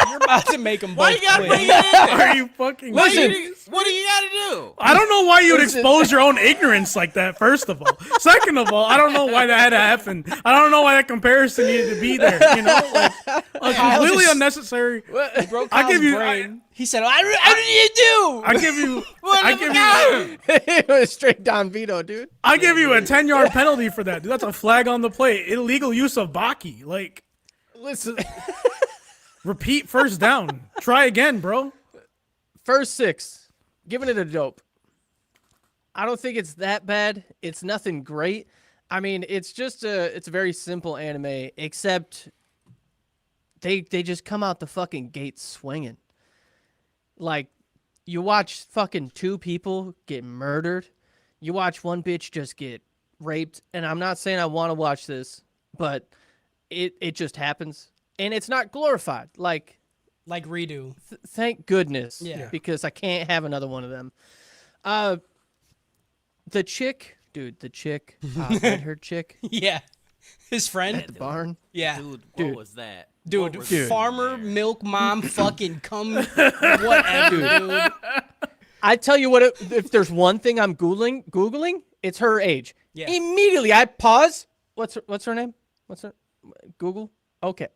You're about to make them Why both you gotta quit. bring it in there? Are you fucking Listen. What do you gotta do? I don't know why you would Listen. expose your own ignorance like that, first of all. Second of all, I don't know why that had to happen. I don't know why that comparison needed to be there, you know? Like completely just- unnecessary. Broke I give Kyle's you- brain. He said, "What did you do?" I give you it was straight Don Vito, dude. I give you a 10-yard penalty for that. Dude, that's a flag on the play. Illegal use of Baki. Like, Listen, repeat first down. Try again, bro. first 6, giving it a dope. I don't think it's that bad. It's nothing great. I mean, it's a very simple anime, except they just come out the fucking gate swinging. Like, you watch fucking 2 people get murdered. You watch one bitch just get raped. And I'm not saying I want to watch this, but it just happens. And it's not glorified. Like redo. thank goodness. Yeah. Because I can't have another one of them. The chick, red-haired chick Yeah, his friend. at the barn. Yeah, Dude, Dude. what was that? dude, What was going farmer, there? milk, mom, fucking come, whatever, dude. I tell you what, if there's one thing I'm googling, it's her age. Yeah. Immediately, I pause. What's her name? What's her Google? Okay.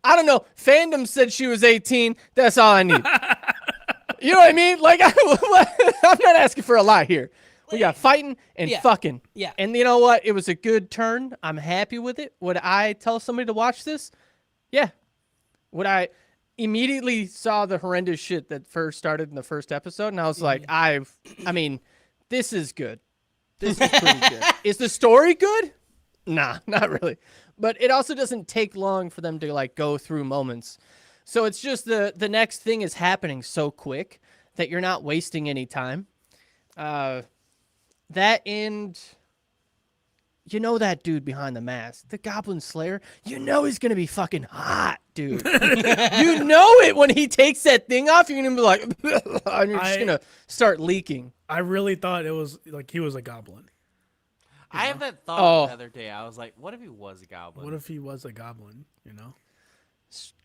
I don't know. Fandom said she was 18. That's all I need. You know what I mean? Like, I'm not asking for a lot here. We got fighting and Yeah. fucking. Yeah. And you know what? It was a good turn. I'm happy with it. Would I tell somebody to watch this? Yeah. Would I immediately saw the horrendous shit that first started in the first episode, and I was like, I mean, this is good. This is pretty good. Is the story good? Nah, not really. But it also doesn't take long for them to like go through moments. So it's just the next thing is happening so quick that you're not wasting any time. That and you know that dude behind the mask, the Goblin Slayer, you know he's gonna be fucking hot, dude. You know it when he takes that thing off, you're gonna be like and you're just gonna start leaking. I really thought it was like he was a goblin. I have that thought Oh. the other day. I was like, what if he was a goblin? What if he was a goblin, you know?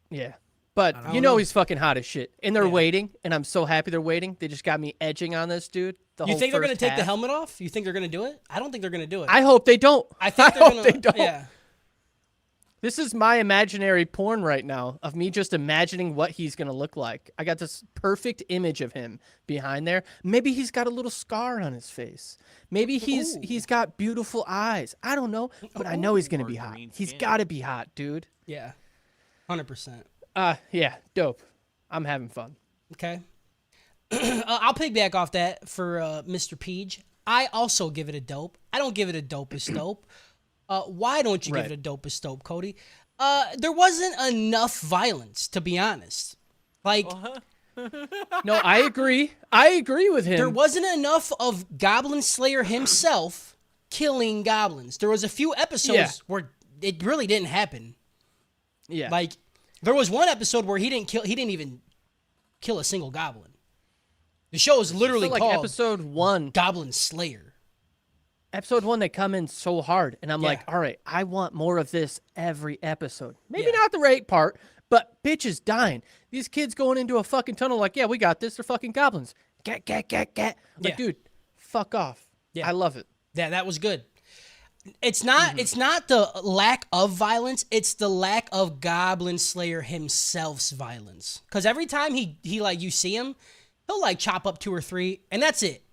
Yeah. But don't you know know. he's fucking hot as shit. And they're Yeah. waiting, and I'm so happy they're waiting. They just got me edging on this dude. You think they're gonna take the half. helmet off? You think they're gonna do it? I don't think they're gonna do it. I hope they don't. I think they're hope gonna. they don't. Yeah. This is my imaginary porn right now of me just imagining what he's going to look like. I got this perfect image of him behind there. Maybe he's got a little scar on his face. Maybe he's got beautiful eyes. I don't know, but I know he's going to Or be hot. green He's skin. got to be hot, dude. Yeah. 100%. Yeah, dope. I'm having fun. Okay. I'll piggyback off that for Mr. Peach. I also give it a dope. I don't give it a dopest dope. Why don't you give Right. it a dopest dope, Cody? There wasn't enough violence, to be honest. Like, No, I agree. I agree with him. there wasn't enough of Goblin Slayer himself killing goblins. There was a few episodes Yeah. where it really didn't happen. yeah. Like, there was one episode where he didn't even kill a single goblin. The show is literally so like called episode 1. Goblin Slayer. Episode 1, they come in so hard, and I'm Yeah. like, all right, I want more of this every episode. Maybe Yeah. not the rape part, but bitches dying. These kids going into a fucking tunnel like, yeah, we got this. They're fucking goblins. Get. Like, Yeah. dude, fuck off. Yeah. I love it. That was good. It's not the lack of violence, it's the lack of Goblin Slayer himself's violence. Cuz every time he like you see him, he'll like chop up 2 or 3 and that's it.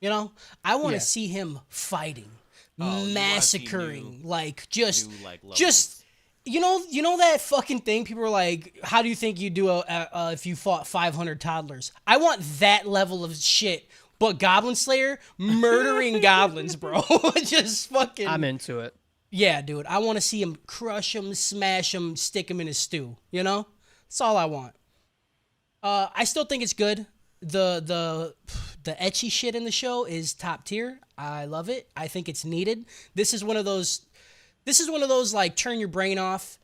You know? I want to Yeah. see him fighting, you wanna see massacring, like just new, like, just you know that fucking thing people are like, how do you think you do if you fought 500 toddlers? I want that level of shit. But Goblin Slayer murdering goblins, bro. Just fucking. I'm into it. Yeah, dude. I want to see him crush him, smash him, stick him in his stew. You know? That's all I want. I still think it's good. The ecchi shit in the show is top tier. I love it. I think it's needed. This is one of those like turn your brain off,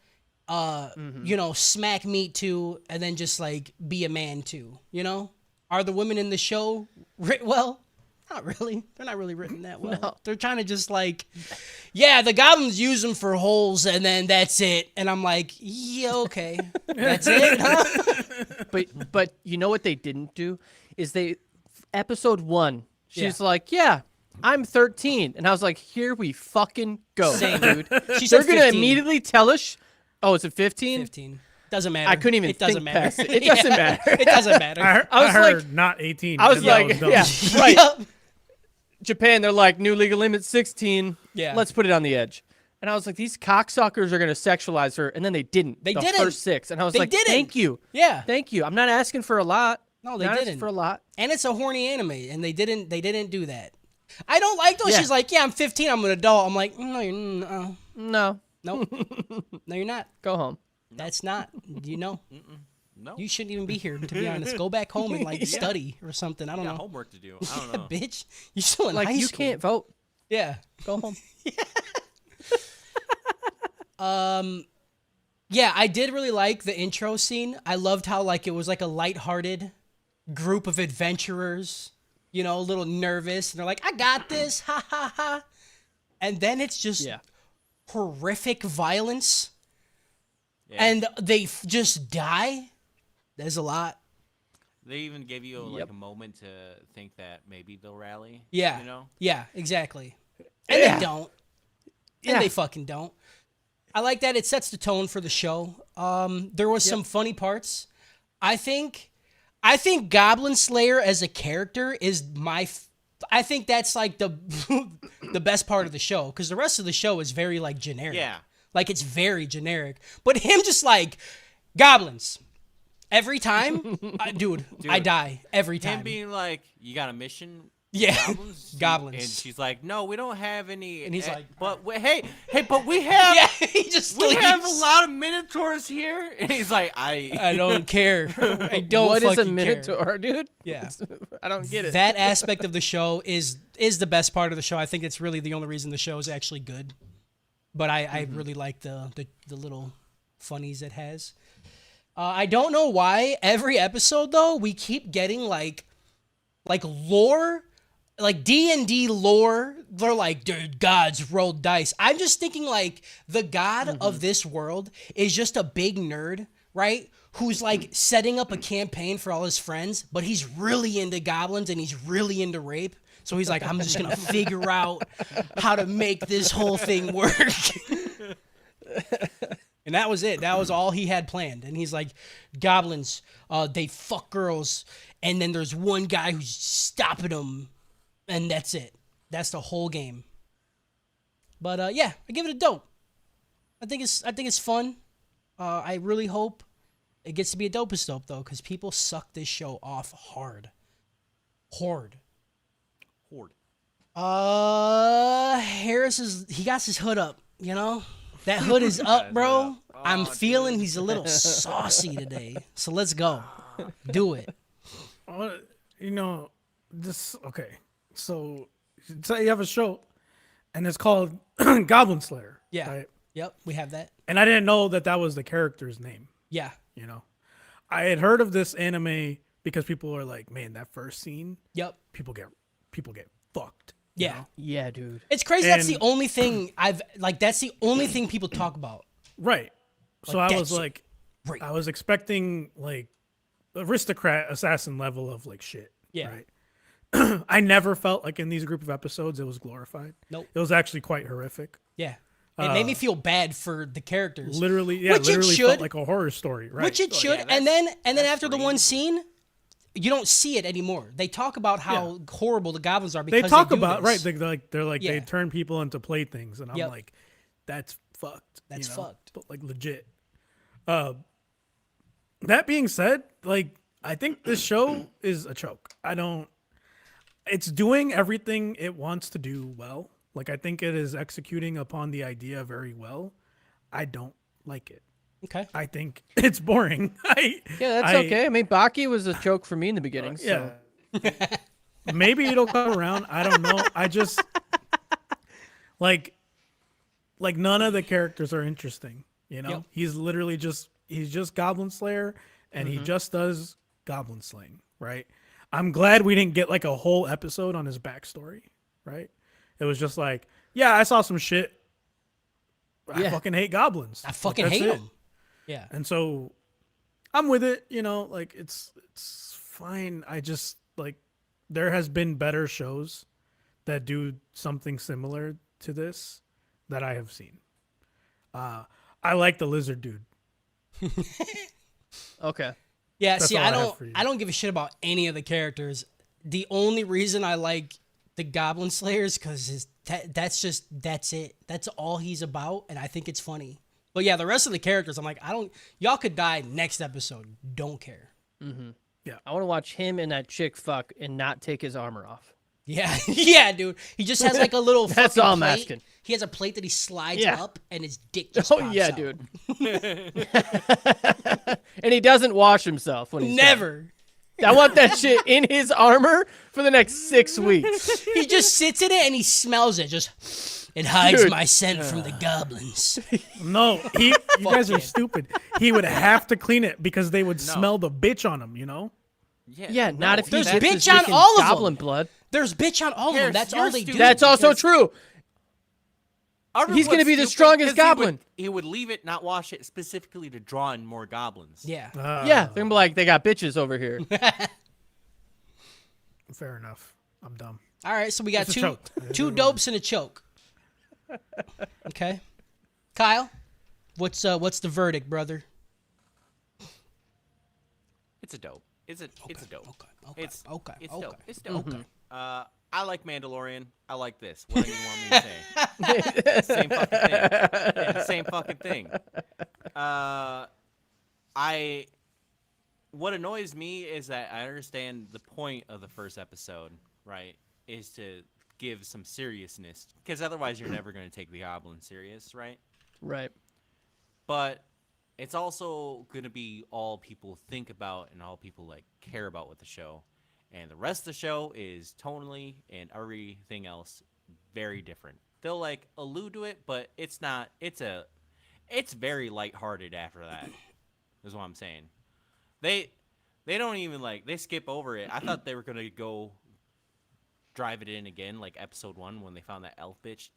you know, smack meat too, and then just like be a man too, you know? Are the women in the show writ well? Not really. They're not really written that well. No. They're trying to just like, yeah, the goblins use them for holes, and then that's it. And I'm like, yeah, okay, that's it, huh? But you know what they didn't do is episode 1. She's Yeah. like, yeah, I'm 13, and I was like, here we fucking go, Same. dude. She They're said gonna 15. immediately tell us. Oh, is it 15? 15. Doesn't matter. I couldn't even It doesn't think matter. past it. It doesn't matter. It doesn't matter. I was heard like- not 18. I was and that like, dumb. yeah, right. Yup. Japan, they're like, new legal limit 16. Yeah. Let's put it on the edge. And I was like, these cocksuckers are gonna sexualize her, and then they didn't. They the didn't. First 6, and I was They like, didn't. thank you, Yeah. thank you. I'm not asking for a lot. No, they Not asking didn't. for a lot. And it's a horny anime, and they didn't do that. I don't like those. Yeah. She's like, yeah, I'm 15. I'm an adult. I'm like, no, you're no, No, nope. No, you're not. go home. That's not. You know. No. You shouldn't even be here, to be honest. Go back home and like study or something. I don't You got know. homework to do. I don't Yeah, know. bitch. You're still in Like high you school. can't vote. Yeah. Go home. Yeah, I did really like the intro scene. I loved how like it was like a lighthearted group of adventurers, you know, a little nervous, and they're like, "I got this." Ha ha ha. And then it's just Yeah. horrific violence. Yeah. And they just die. There's a lot. They even gave you like Yep. a moment to think that maybe they'll rally. Yeah. You know? Yeah, exactly. And Yeah. they don't. Yeah. And they fucking don't. I like that. It sets the tone for the show. There was some funny parts. I think Goblin Slayer as a character is I think that's like the the best part of the show, because the rest of the show is very like generic. Yeah. Like it's very generic. But him just like goblins every time, dude, I die every time. Him being like, you got a mission? Yeah. Goblins? Goblins. And she's like, no, we don't have any. And he's like, but hey, but we have. Yeah, he just We have a leaves. lot of minotaurs here, and he's like, I don't care. I don't What is a fucking care. minotaur, dude? Yeah. I don't get it. That aspect of the show is the best part of the show. I think it's really the only reason the show is actually good. But I really like the little funnies it has. I don't know why every episode though we keep getting like lore, like D&D lore. They're like, dude, gods rolled dice. I'm just thinking like the god of this world is just a big nerd, right? Who's like setting up a campaign for all his friends, but he's really into goblins and he's really into rape. So he's like, I'm just gonna figure out how to make this whole thing work. And that was it. That was all he had planned. And he's like, goblins, they fuck girls, and then there's one guy who's stopping them, and that's it. That's the whole game. But yeah, I give it a dope. I think it's fun. I really hope it gets to be a dopest dope though, because people suck this show off hard. Horde. Harris he got his hood up, you know? That hood is up, bro. I'm feeling he's a little saucy today. So let's go. Do it. You know, okay. So say you have a show, and it's called Goblin Slayer. Yeah. Right? Yep, we have that. And I didn't know that was the character's name. Yeah. You know, I had heard of this anime because people are like, man, that first scene, Yep. people get fucked. you Yeah. know? Yeah, dude. It's crazy. That's the And- only thing that's the only thing people talk about. Right. So Like, I was that's like, great. I was expecting like aristocrat assassin level of like shit. Yeah. Right. I never felt like in these group of episodes it was glorified. Nope. It was actually quite horrific. Yeah. It made me feel bad for the characters. Literally, yeah, Which it literally should. felt like a horror story. Right. Which it Oh, should. yeah, and then that's after the one crazy. scene, you don't see it anymore. They talk about how horrible the goblins are they because talk do about this. right. They're like Yeah. they turn people into playthings, and I'm Yep. like, that's fucked. That's you know? fucked. But like legit. That being said, like I think this show is a choke. It's doing everything it wants to do well. Like I think it is executing upon the idea very well. I don't like it. Okay. I think it's boring. Yeah, that's okay. I mean, Baki was a joke for me in the beginning. So. Yeah. Maybe it'll come around. I don't know. I just like none of the characters are interesting. You know, Yep. he's just Goblin Slayer, and he just does goblin slaying. Right. I'm glad we didn't get like a whole episode on his backstory, right? It was just like, yeah, I saw some shit. I Yeah. fucking hate goblins. I Like, fucking that's hate it. him. Yeah. And so I'm with it, like it's fine. I just like there has been better shows that do something similar to this that I have seen. I like the lizard dude. Okay. Yeah, That's see, all I I have don't for you. I don't give a shit about any of the characters. The only reason I like the Goblin Slayer is because that's it. That's all he's about, and I think it's funny. But yeah, the rest of the characters, I'm like, y'all could die next episode. Don't care. I want to watch him and that chick fuck and not take his armor off. Yeah, yeah, dude. He just has like a little That's fucking all I'm plate. asking. He has a plate that he slides Yeah. up, and his dick just Oh pops yeah, out. dude. And he doesn't wash himself when he's done. Never. I want that shit in his armor for the next 6 weeks. He just sits in it and he smells it. It hides Dude. my scent from the goblins. No, you guys are it. stupid. He would have to clean it because they would smell the bitch on him, Yeah, not if he There's dips bitch his on dick in all of them. goblin blood. There's bitch on all of them. Harris, That's you're all they do. stupid. That's also true. Armor He's gonna was be the stupid strongest 'cause goblin. He would leave it, not wash it, specifically to draw in more goblins. Yeah. Yeah, they're gonna be like, they got bitches over here. Fair enough. I'm dumb. All right, so we got It's a two choke. two dopes and a choke. Okay. Kyle, what's the verdict, brother? It's a dope. It's a dope. Okay. It's okay. It's okay. dope. It's dope. Okay. I like Mandalorian. I like this. What do you want me to say? Same fucking thing. Yeah, same fucking thing. What annoys me is that I understand the point of the first episode, right? Is to give some seriousness, because otherwise you're never going to take the goblin serious, right? Right. But it's also going to be all people think about and all people like care about with the show. And the rest of the show is tonally and everything else very different. They'll like allude to it, but it's not. It's very lighthearted after that. Is what I'm saying. They don't even like, they skip over it. I thought they were gonna go drive it in again, like episode 1 when they found that elf bitch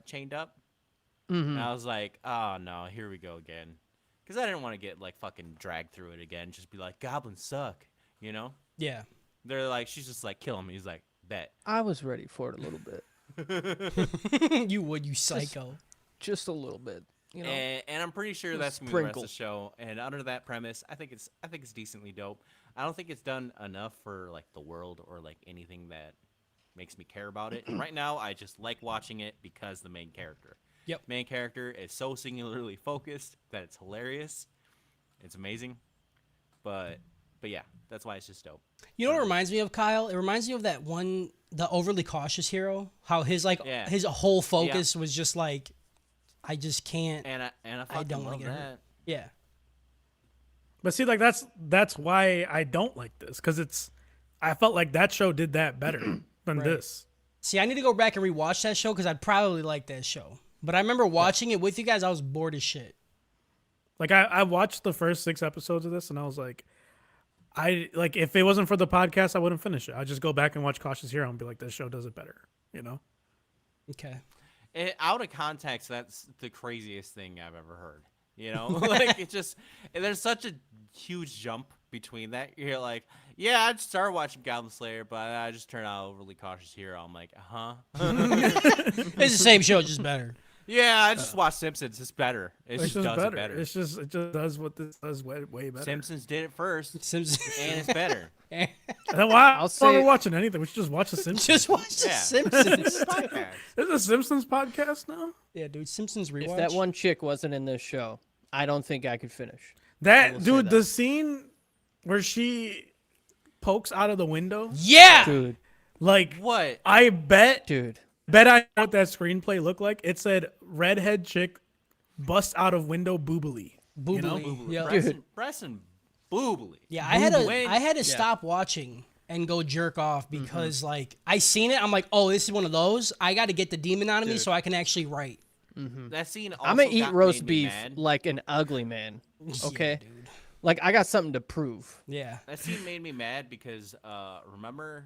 chained up. And I was like, oh no, here we go again. Because I didn't want to get like fucking dragged through it again. Just be like, goblins suck, Yeah. They're like, she's just like, kill him. He's like, bet. I was ready for it a little bit. You would, you psycho. Just a little bit. You know. And I'm pretty sure that's gonna be the rest of the show. And under that premise, I think it's decently dope. I don't think it's done enough for like the world or like anything that makes me care about it. Right now, I just like watching it because the main character. Yep. Main character is so singularly focused that it's hilarious. It's amazing. But yeah, that's why it's just dope. You know what it reminds me of, Kyle? It reminds me of that one, the overly cautious hero. How his his whole focus was just like, I just can't. And I fucking don't wanna love get hurt. that. Yeah. But see, like that's why I don't like this, because I felt like that show did that better than Right. this. See, I need to go back and rewatch that show because I'd probably like that show. But I remember watching it with you guys. I was bored as shit. Like I watched the first 6 episodes of this, and I was like, if it wasn't for the podcast, I wouldn't finish it. I'd just go back and watch Cautious Hero and be like, this show does it better, Okay. Out of context, that's the craziest thing I've ever heard. Like it just, there's such a huge jump between that. You're like, yeah, I started watching Goblin Slayer, but I just turned out Overly Cautious Hero. I'm like, huh? It's the same show, just better. Yeah, I just watched Simpsons. It's better. It It's just just does better. it better. It just does what this does way better. Simpsons did it first, Simpsons. and it's better. And then why? I'll I'll say- we're watching anything. We should just watch the Simpsons. Just watch The Yeah. Simpsons. Podcast. There's a Simpsons podcast now. Yeah, dude. Simpsons rewatch. If that one chick wasn't in this show, I don't think I could finish. I That will say dude, that. the scene where she pokes out of the window, Yeah. Dude. like What? I bet Dude. I know what that screenplay looked like. It said redhead chick busts out of window boobily. You know? Boobily. Yeah. Breast and boobily. Yeah, I had to When- I had to stop watching and go jerk off because like I seen it. I'm like, oh, this is one of those. I got to get the demon out of me Dude. so I can actually write. That scene. I'm gonna also eat got roast made me beef mad. like an ugly man. Okay? Yeah, dude. Like I got something to prove. Yeah. That scene made me mad because remember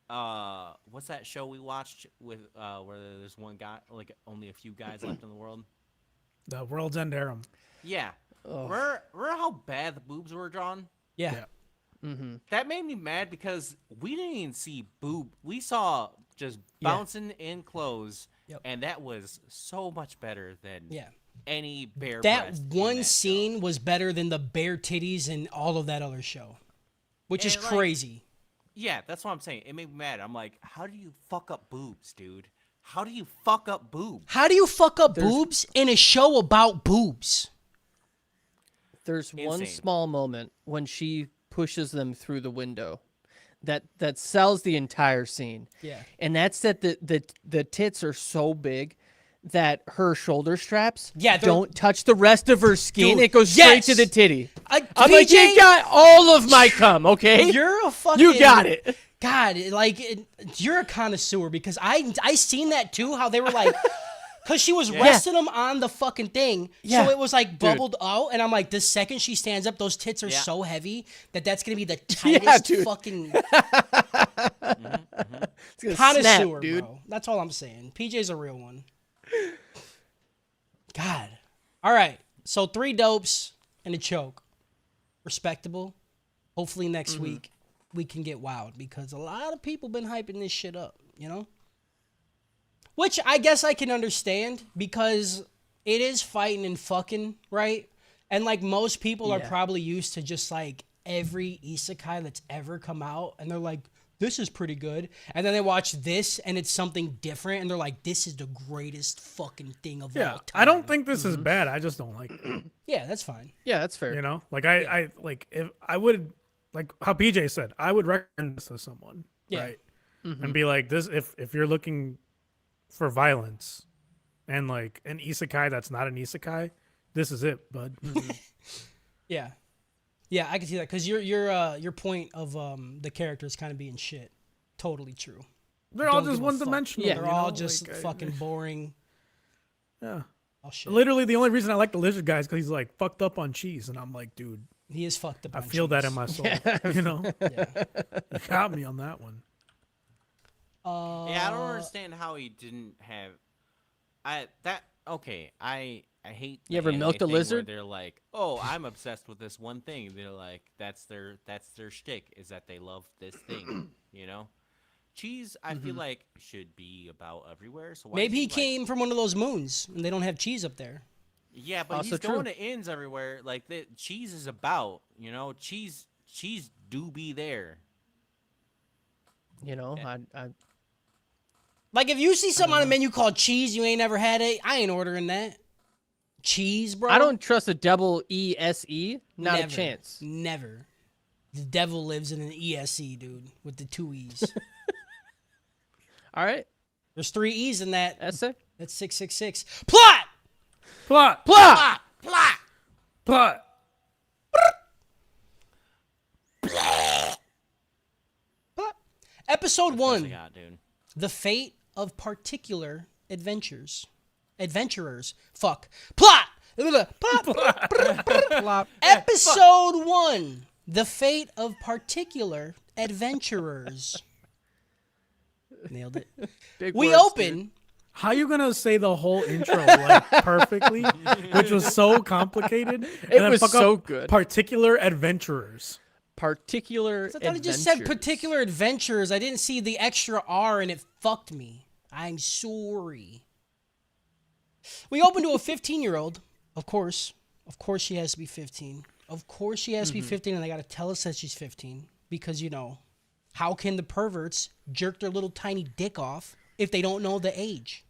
what's that show we watched with where there's one guy, like only a few guys left in the world? The World's End harem. Yeah. Oh. Remember how bad the boobs were drawn? Yeah. Yeah. Mm-hmm. That made me mad because we didn't even see boob. We saw just bouncing in clothes, Yep. and that was so much better than Yeah. any bare That breast in one that scene show. was better than the bare titties and all of that other show, which is And, like, crazy. Yeah, that's what I'm saying. It made me mad. I'm like, how do you fuck up boobs, dude? How do you fuck up boobs? How do you fuck up boobs in a show about boobs? There's one Insane. small moment when she pushes them through the window that sells the entire scene. Yeah. And that's that the tits are so big that her shoulder straps Yeah, they're- don't touch the rest of her skin. Dude, it goes straight to yes! the titty. I'm PJ, like, you got all of my cum, okay? You're a fucking. You got it. God, you're a connoisseur because I seen that too. How they were like, because she was resting them on the fucking thing, Yeah. so it was like bubbled out, and I'm like, the second she stands up, those tits are Yeah. so heavy that's gonna be the tightest dude. fucking It's gonna connoisseur, snap, dude. bro. That's all I'm saying. PJ's a real one. God. All right. So 3 dopes and a choke. Respectable. Hopefully next week we can get wild because a lot of people been hyping this shit up, you know? Which I guess I can understand because it is fighting and fucking, right? And like most people are Yeah. probably used to just like every isekai that's ever come out and they're like, this is pretty good. And then they watch this and it's something different and they're like, this is the greatest fucking thing of Yeah. all time. I don't think this is bad. I just don't like it. Yeah, that's fine. Yeah, that's fair. You know? Like I like if I would like how PJ said, I would recommend this to someone. Yeah. Right. And be like, this if you're looking for violence and like an isekai that's not an isekai, this is it, bud. Yeah. Yeah, I can see that because your point of the characters kind of being shit. Totally true. They're all Don't just give a one fuck. dimensional. Yeah. They're you all know? just Like, fucking boring. yeah. Oh shit. Literally the only reason I like the lizard guy is because he's like fucked up on cheese, and I'm like, dude, He is fucked up. I on feel that cheese. in my soul. You know, Yeah. you got me on that one. Yeah, I don't understand how he didn't have. I hate. You ever the milked anime a thing where lizard? They're like, oh, I'm obsessed with this one thing. They're like, that's their shtick is that they love this thing. You know, cheese. I feel like should be about everywhere. So why Maybe is he like- came from one of those moons and they don't have cheese up there. Yeah, but Also he's true. going to inns everywhere. Like the cheese is about. You know, cheese do be there. You know, Yeah. I Like if you see something on a menu called cheese, you ain't never had it. I ain't ordering that. Cheese, bro. I don't trust a double ESE. Not Never. a chance. Never. The devil lives in an ESE, dude, with the 2 E's. All right, There's 3 E's in that. essay. That's 666. Plot! Plot, Plot. plot. Plot. Episode That's what 1. they got, dude. The fate of particular adventurers. Fuck. Plot. Plot. Episode 1. The fate of particular adventurers. Nailed it. Big We words, open. How you gonna say the whole intro like perfectly, which was so complicated? It then was fuck so up good. Particular adventurers. Particular. I thought it just said adventures. particular adventures. I didn't see the extra R and it fucked me. I'm sorry. We open to a 15-year-old. Of course. Of course she has to be 15. Of course she has to be 15 and they got to tell us that she's 15 because, you know, how can the perverts jerk their little tiny dick off if they don't know the age?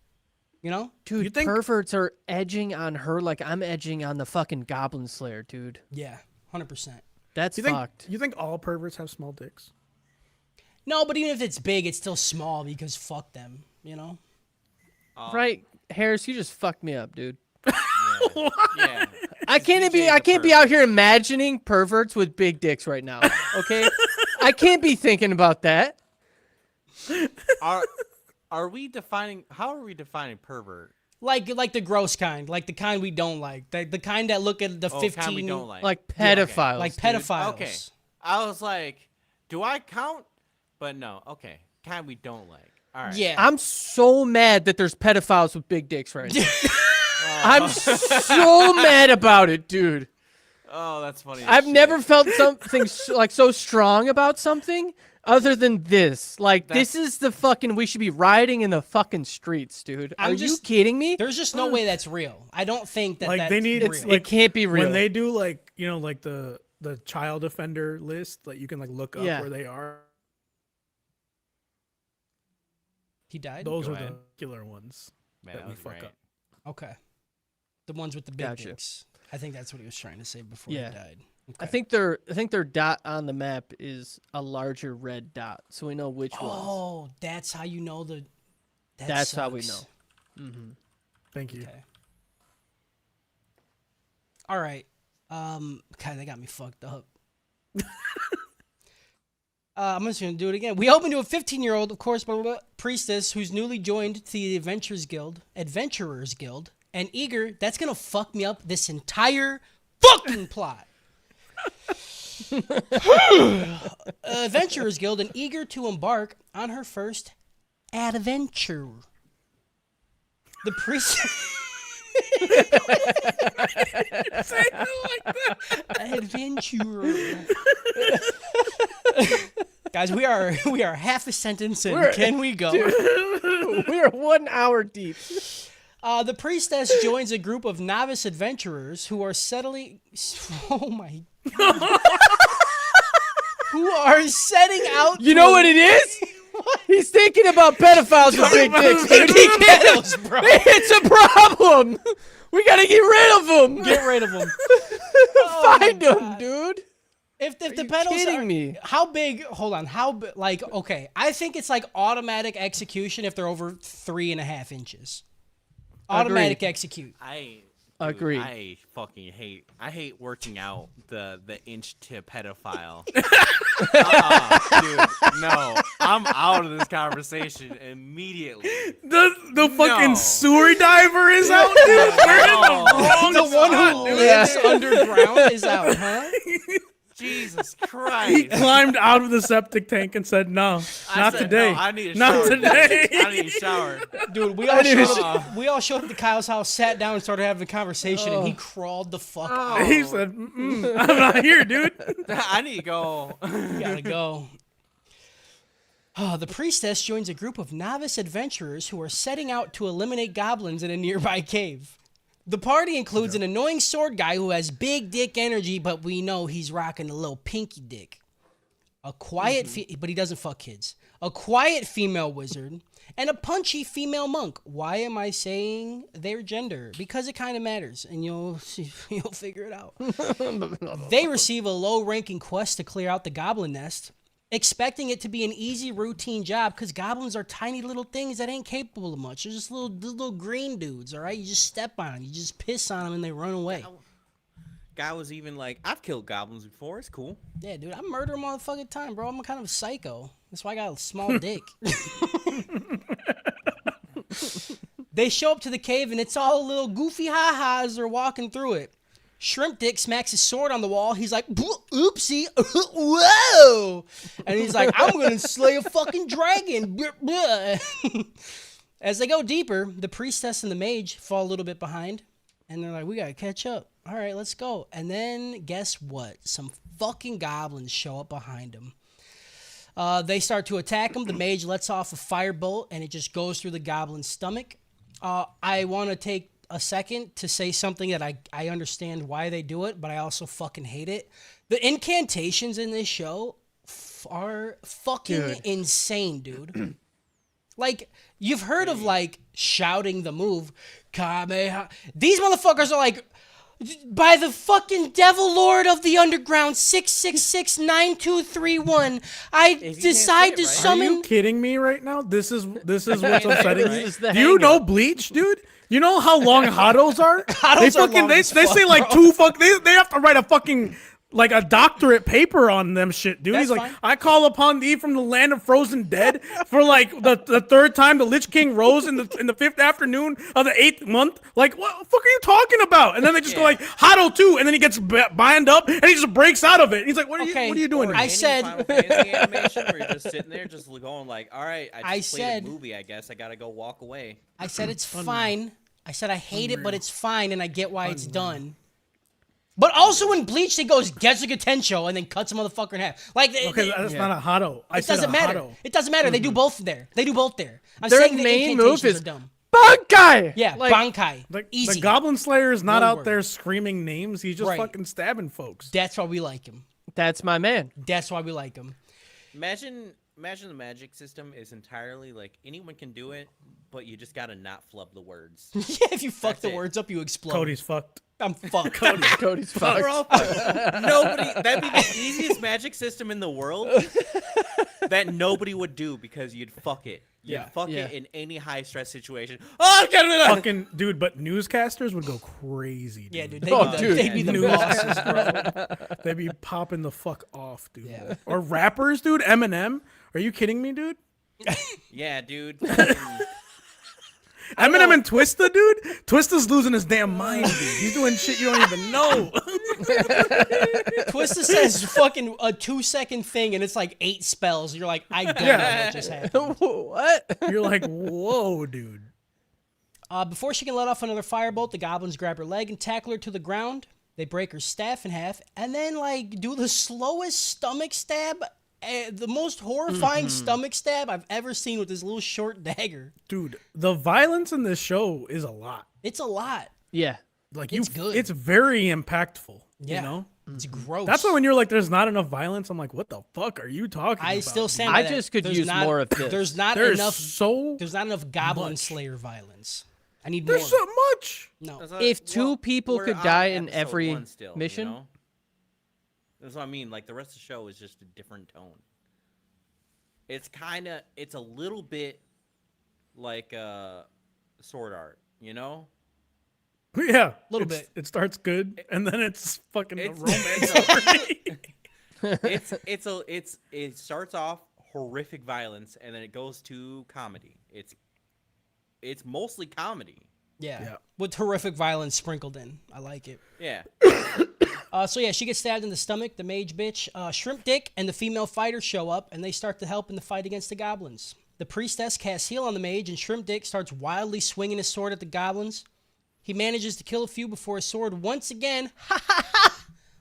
You know? Dude, You think- perverts are edging on her like I'm edging on the fucking Goblin Slayer, dude. Yeah, 100%. That's You think fucked. you think all perverts have small dicks? No, but even if it's big, it's still small because fuck them, you know? Right, Harris, you just fucked me up, dude. Yeah. Yeah. I can't be. DJ's I a can't be pervert. out here imagining perverts with big dicks right now. Okay, I can't be thinking about that. Are we defining? How are we defining pervert? Like the gross kind, like the kind we don't like, the kind that look at the 15, kind we don't Like pedophiles. like dude. pedophiles. Okay. I was like, do I count? But no. Okay. Kind we don't like. All right. Yeah, I'm so mad that there's pedophiles with big dicks right now. I'm so mad about it, dude. Oh, that's funny. as I've shit. never felt something like so strong about something other than this. Like this is the fucking we should be rioting in the fucking streets, dude. Are you kidding me? There's just no way that's real. I don't think that Like that's they need real. like It can't be real. when they do like like the child offender list that you can like look up Yeah. where they are. He died. Those Go are ahead. the killer ones Man, that that we was fuck great. up. Okay, the ones with the big Gotcha. dicks. I think that's what he was trying to say before Yeah. he died. I Okay. think their dot on the map is a larger red dot, so we know which ones. Oh, that's how you know the. That That's how we sucks. know. Mm-hmm. Thank you. Okay. All right. God, they got me fucked up. I'm just gonna do it again. We open to a 15-year-old, of course, priestess who's newly joined to the Adventurers Guild, and eager. That's gonna fuck me up this entire fucking plot. Adventurers Guild and eager to embark on her first adventure. The priest. Adventurer. Guys, we are half a sentence in. Can we go? We are 1 hour deep. The priestess joins a group of novice adventurers who are settling. Oh my God. Who are setting out. You know what it is? He's thinking about pedophiles with big dicks. Dude. He can't. bro. It's a problem. We gotta get rid of them. Get rid of them. Find them, dude. If the you pedals kidding are, me? How big? Hold on. How big? Like, okay, I think it's like automatic execution if they're over 3.5 inches. Automatic Agreed. execute. Agreed. I fucking hate working out the inch to pedophile. Dude, no, I'm out of this conversation immediately. The fucking No. sewer diver is out, dude. We're in the wrong The one spot, who dude. lives underground is out, huh? Jesus He Christ! climbed out of the septic tank and said, "No, I not said, today. No, I need a Not shower. today." I need a shower. Dude, we all showed up to Kyle's house, sat down, and started having a conversation, and he crawled the fuck out. He said, "I'm not here, dude." I need to go. We gotta go. The priestess joins a group of novice adventurers who are setting out to eliminate goblins in a nearby cave. The party includes an annoying sword guy who has big dick energy, but we know he's rocking a little pinky dick. A quiet, but he doesn't fuck kids. A quiet female wizard and a punchy female monk. Why am I saying their gender? Because it kind of matters, and you'll figure it out. They receive a low-ranking quest to clear out the goblin nest, expecting it to be an easy routine job because goblins are tiny little things that ain't capable of much. They're just little green dudes, all right? You just step on them. You just piss on them and they run away. Guy was even like, I've killed goblins before. It's cool. Yeah, dude, I murder them all the fucking time, bro. I'm kind of a psycho. That's why I got a small dick. They show up to the cave and it's all a little goofy ha-ha as they're walking through it. Shrimp Dick smacks his sword on the wall. He's like, oopsie, whoa. And he's like, I'm going to slay a fucking dragon. As they go deeper, the priestess and the mage fall a little bit behind. And they're like, we got to catch up. All right, let's go. And then guess what? Some fucking goblins show up behind them. They start to attack him. The mage lets off a firebolt and it just goes through the goblin's stomach. I want to take a second to say something that I understand why they do it, but I also fucking hate it. The incantations in this show are fucking insane, dude. Like, you've heard of, like, shouting the move. Kameha. These motherfuckers are like, by the fucking devil lord of the underground, 6669231, I decide to Are summon... you kidding me right now? This is what's upsetting me. This is the Do you hang-up. know Bleach, dude? You know how long huddles are? Huddles are long they as say fuck, like bro. they have to write a fucking like a doctorate paper on them shit, dude. That's He's like, fine. I call upon thee from the land of frozen dead for like the third time the Lich King rose in the fifth afternoon of the 8th month. Like, what the fuck are you talking about? And then they just go like, Hado too, and then he gets bind up and he just breaks out of it. And he's like, what are you doing? Or I any said- Final Fantasy animation where you're just sitting there, just going like, "All right, I just played said- a movie. I guess I gotta go walk away." I said it's fine. I said I hate it, but it's fine, and I get why it's done. But also in Bleach, it goes Getsuga Tensho and then cuts a motherfucker in half. Like, Okay, that's not a Hado. I it said doesn't a matter. Hado. It doesn't matter. They do both there. They do both there. I'm Their saying the main move incantations is are dumb. Bankai. Yeah, like, Bankai. The Easy. Goblin Slayer is not One out word. there screaming names. He's just Right. fucking stabbing folks. That's why we like him. That's my man. That's why we like him. Imagine the magic system is entirely like anyone can do it, but you just gotta not flub the words. Yeah, if you fuck That's the it. words up, you explode. Cody's fucked. I'm fucked. Cody's fucked. We're all fucked. Nobody. That'd be the easiest magic system in the world that nobody would do because you'd fuck it. You'd fuck Yeah. it in any high stress situation. Oh, get it out. Fucking dude, but newscasters would go crazy. Dude. Yeah, dude. Oh, dude. They'd be the News- bosses, bro. They'd be popping the fuck off, dude. Yeah. Or rappers, dude. Eminem. Are you kidding me, dude? Yeah, dude. Eminem and Twista, dude. Twista's losing his damn mind, dude. He's doing shit you don't even know. Twista says fucking a 2-second thing and it's like 8 spells. You're like, I don't know what just happened. What? You're like, whoa, dude. Before she can let off another firebolt, the goblins grab her leg and tackle her to the ground. They break her staff in half and then like do the slowest stomach stab, the most horrifying stomach stab I've ever seen with this little short dagger. Dude, the violence in this show is a lot. It's a lot. Yeah. Like It's good. It's very impactful. Yeah. You know? It's gross. That's why when you're like, there's not enough violence, I'm like, what the fuck are you talking about? I still dude? stand I by that. just could There's use not- more of this. There's not There's enough. so There's not enough Goblin much. Slayer violence. I need more. there's so much. No. If two people we're could on die in episode every 1 still, mission? You know? That's what I mean. Like the rest of the show is just a different tone. It's a little bit like Sword Art, you know? Yeah, Little it's- bit. It starts good, and then it's fucking It's- romance. It starts off horrific violence and then it goes to comedy. It's mostly comedy. Yeah. Yeah. With horrific violence sprinkled in. I like it. Yeah. So yeah, she gets stabbed in the stomach. The mage bitch, Shrimp Dick, and the female fighter show up, and they start to help in the fight against the goblins. The priestess casts heal on the mage, and Shrimp Dick starts wildly swinging his sword at the goblins. He manages to kill a few before his sword once again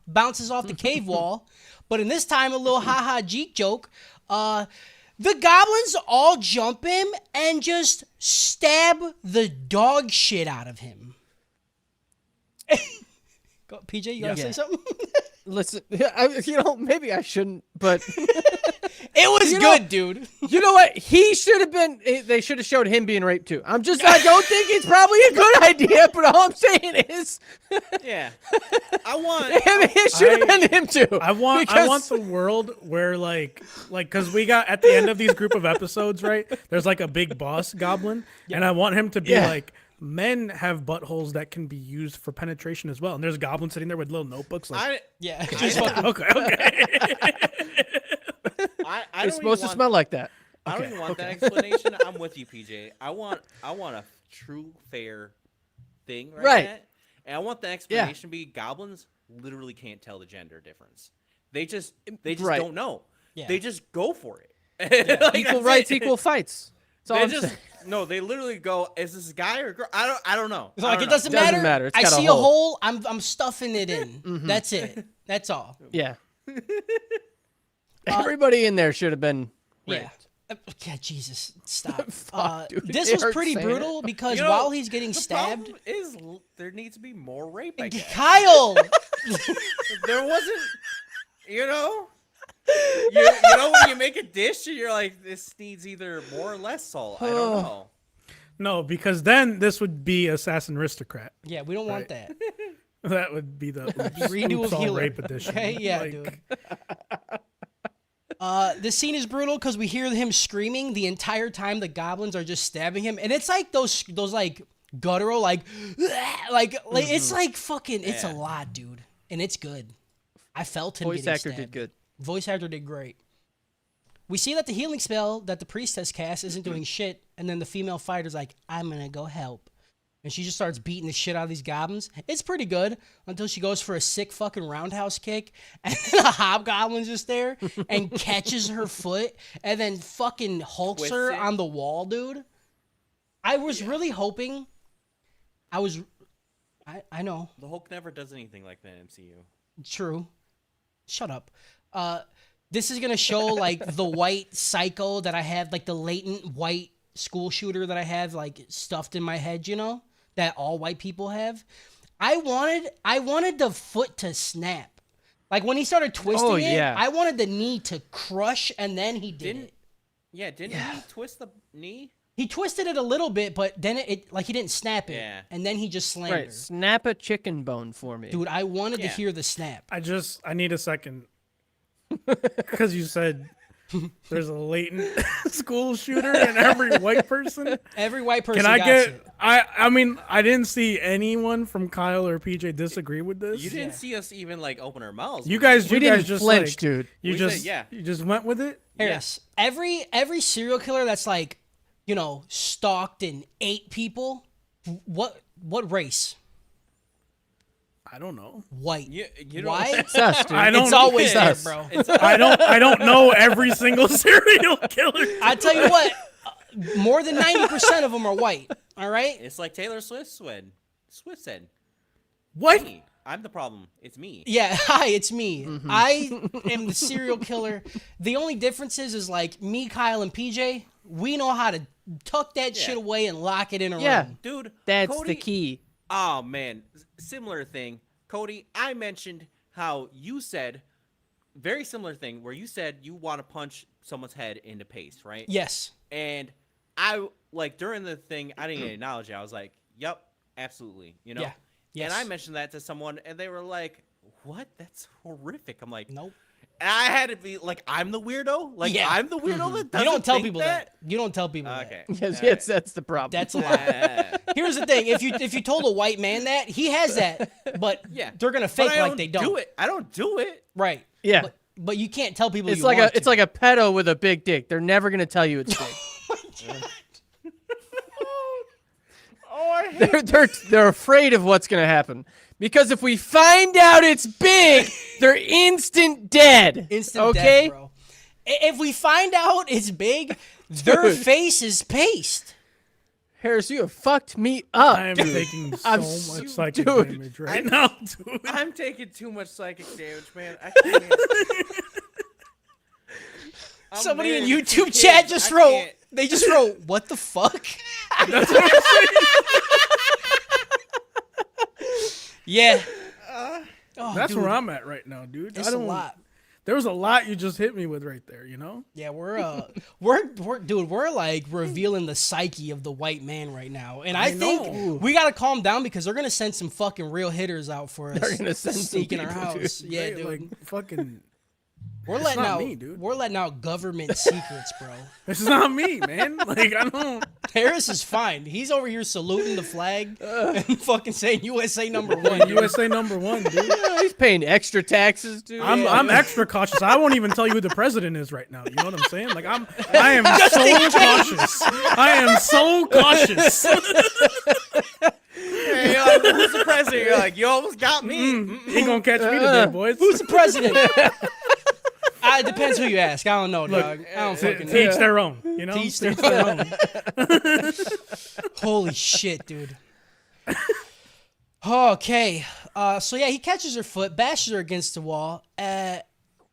bounces off the cave wall. But in this time, a little ha-ha jeek joke. The goblins all jump him and just stab the dog shit out of him. Go, PJ, you gotta say Yeah. something? Listen, maybe I shouldn't, but It was You know- good, dude. you know what? He should have been. They should have showed him being raped too. I don't think it's probably a good idea, but all I'm saying is, Yeah. I want it should have been him too. I want because- the world where like because we got at the end of these group of episodes, right? There's like a big boss goblin, and I want him to be Yeah. like, men have buttholes that can be used for penetration as well. And there's a goblin sitting there with little notebooks. Like, Yeah. Just fucking, okay. I It's don't supposed even to want, smell like that. I don't even want that explanation. I'm with you, PJ. I want a true fair thing Right. now. And I want the explanation to be goblins literally can't tell the gender difference. They just Right. don't know. Yeah. They just go for it. Like, Equal that's rights, it. equal fights. That's all They I'm just saying. no. They literally go. Is this a guy or a girl? I don't know. like, it know. doesn't Doesn't matter. matter. It's I got a see hole. a hole. I'm stuffing it in. That's it. That's all. Yeah. Everybody in there should have been Yeah. raped. Yeah, Jesus, stop. Fuck, dude. This It was hurts pretty saying brutal because You know, while he's getting The stabbed, problem is there needs to be more rape. I guess. Kyle. There wasn't. You know. You know when you make a dish and you're like, this needs either more or less salt. I don't know. No, because then this would be Assassin Aristocrat. Yeah, we don't want that. That would be the Redo Oops, of all Healer. rape edition. Okay, yeah, Like, dude. This scene is brutal because we hear him screaming the entire time the goblins are just stabbing him, and it's like those like guttural like it's like fucking it's a Yeah. lot, dude, and it's good. I felt him. Voice getting actor did stabbed. good. Voice actor did great. We see that the healing spell that the priestess casts isn't doing shit, and then the female fighter's like, I'm gonna go help. And she just starts beating the shit out of these goblins. It's pretty good until she goes for a sick fucking roundhouse kick, and then a hobgoblin's just there and catches her foot, and then fucking hulks Twists her it. on the wall, dude. I was really hoping. I know. The Hulk never does anything like that in MCU. True. Shut up. This is gonna show like the white psycho that I have, like the latent white school shooter that I have, like stuffed in my head. You know that all white people have. I wanted the foot to snap. Like when he started twisting it, yeah. I wanted the knee to crush, and then he did it. Didn't he twist the knee? He twisted it a little bit, but then it like he didn't snap it, Yeah. and then he just slammed Right, her. snap a chicken bone for me. Dude, I wanted to Yeah. hear the snap. I need a second. Because you said there's a latent school shooter in every white person. Every white person. Can I got get? you. I mean, I didn't see anyone from Kyle or PJ disagree with this. You didn't see us even like open our mouths. You guys didn't just flinch, like, dude. You We just said, yeah. you just went with it. Harris, every serial killer that's like, stalked and ate people, what race? I don't know. White. You don't- White? Sus, dude. I don't. It's always Yeah. there, bro. I don't know every single serial killer. I tell you what, more than 90% of them are white. All right. It's like Taylor Swift said. What? Me. I'm the problem. It's me. Yeah. Hi, it's me. I am the serial killer. The only difference is like me, Kyle, and PJ. We know how to tuck that shit away and lock it in a Yeah. room. Dude, That's Cody, the key. Oh man, similar thing. Cody, I mentioned how you said very similar thing where you said you want to punch someone's head into paste, right? Yes. And I like during the thing, I didn't acknowledge it. I was like, "Yep, absolutely." You know. Yeah. Yes. And I mentioned that to someone, and they were like, "What? That's horrific." I'm like, Nope. And I had to be like, "I'm the weirdo." Like, Yeah. I'm the weirdo that doesn't You don't tell think people that. You don't tell people that. Okay. Yes, that's the problem. That's a lie. Here's the thing: if you told a white man that, he has that, but Yeah. they're gonna But fake I like they don't. do it. I don't do it. Right. Yeah. But you can't tell people. It's you like want it's to. like a pedo with a big dick. They're never gonna tell you it's big. Oh, I hate they're afraid of what's gonna happen because if we find out it's big, they're instant dead. instant okay? death, bro. If we find out it's big, their Dude. face is paste. Harris, you have fucked me up. I am taking so I'm much so- psychic dude, damage right now, dude. I'm taking too much psychic damage, man. I can't. I'm Somebody in married with YouTube 2 chat kids. just I wrote. can't. They just wrote, "What the fuck?" That's what I'm saying. Yeah. Oh, That's dude, where I'm at right now, dude. It's I a don't. lot. There was a lot you just hit me with right there. You know. Yeah, we're like revealing the psyche of the white man right now, and I think know. we gotta calm down because they're gonna send some fucking real hitters out for us. They're gonna send some sneak in our people, house. dude. Yeah, They, dude. Like fucking. we're it's letting not out. me, dude. We're letting out government secrets, bro. This is not me, man. Like I don't. Harris is fine. He's over here saluting the flag and fucking saying USA #1. USA #1, dude. Yeah, he's paying extra taxes, dude. I'm extra cautious. I won't even tell you who the president is right now. You know what I'm saying? Like I am so cautious. I am so cautious. Hey, you're like, who's the president? You're like, you almost got me. Ain't gonna catch me today, boys. Who's the president? It depends who you ask. I don't know, dog. I don't fucking To each know. their own. You know. To each their own. Holy shit, dude. Okay. So yeah, he catches her foot, bashes her against the wall, and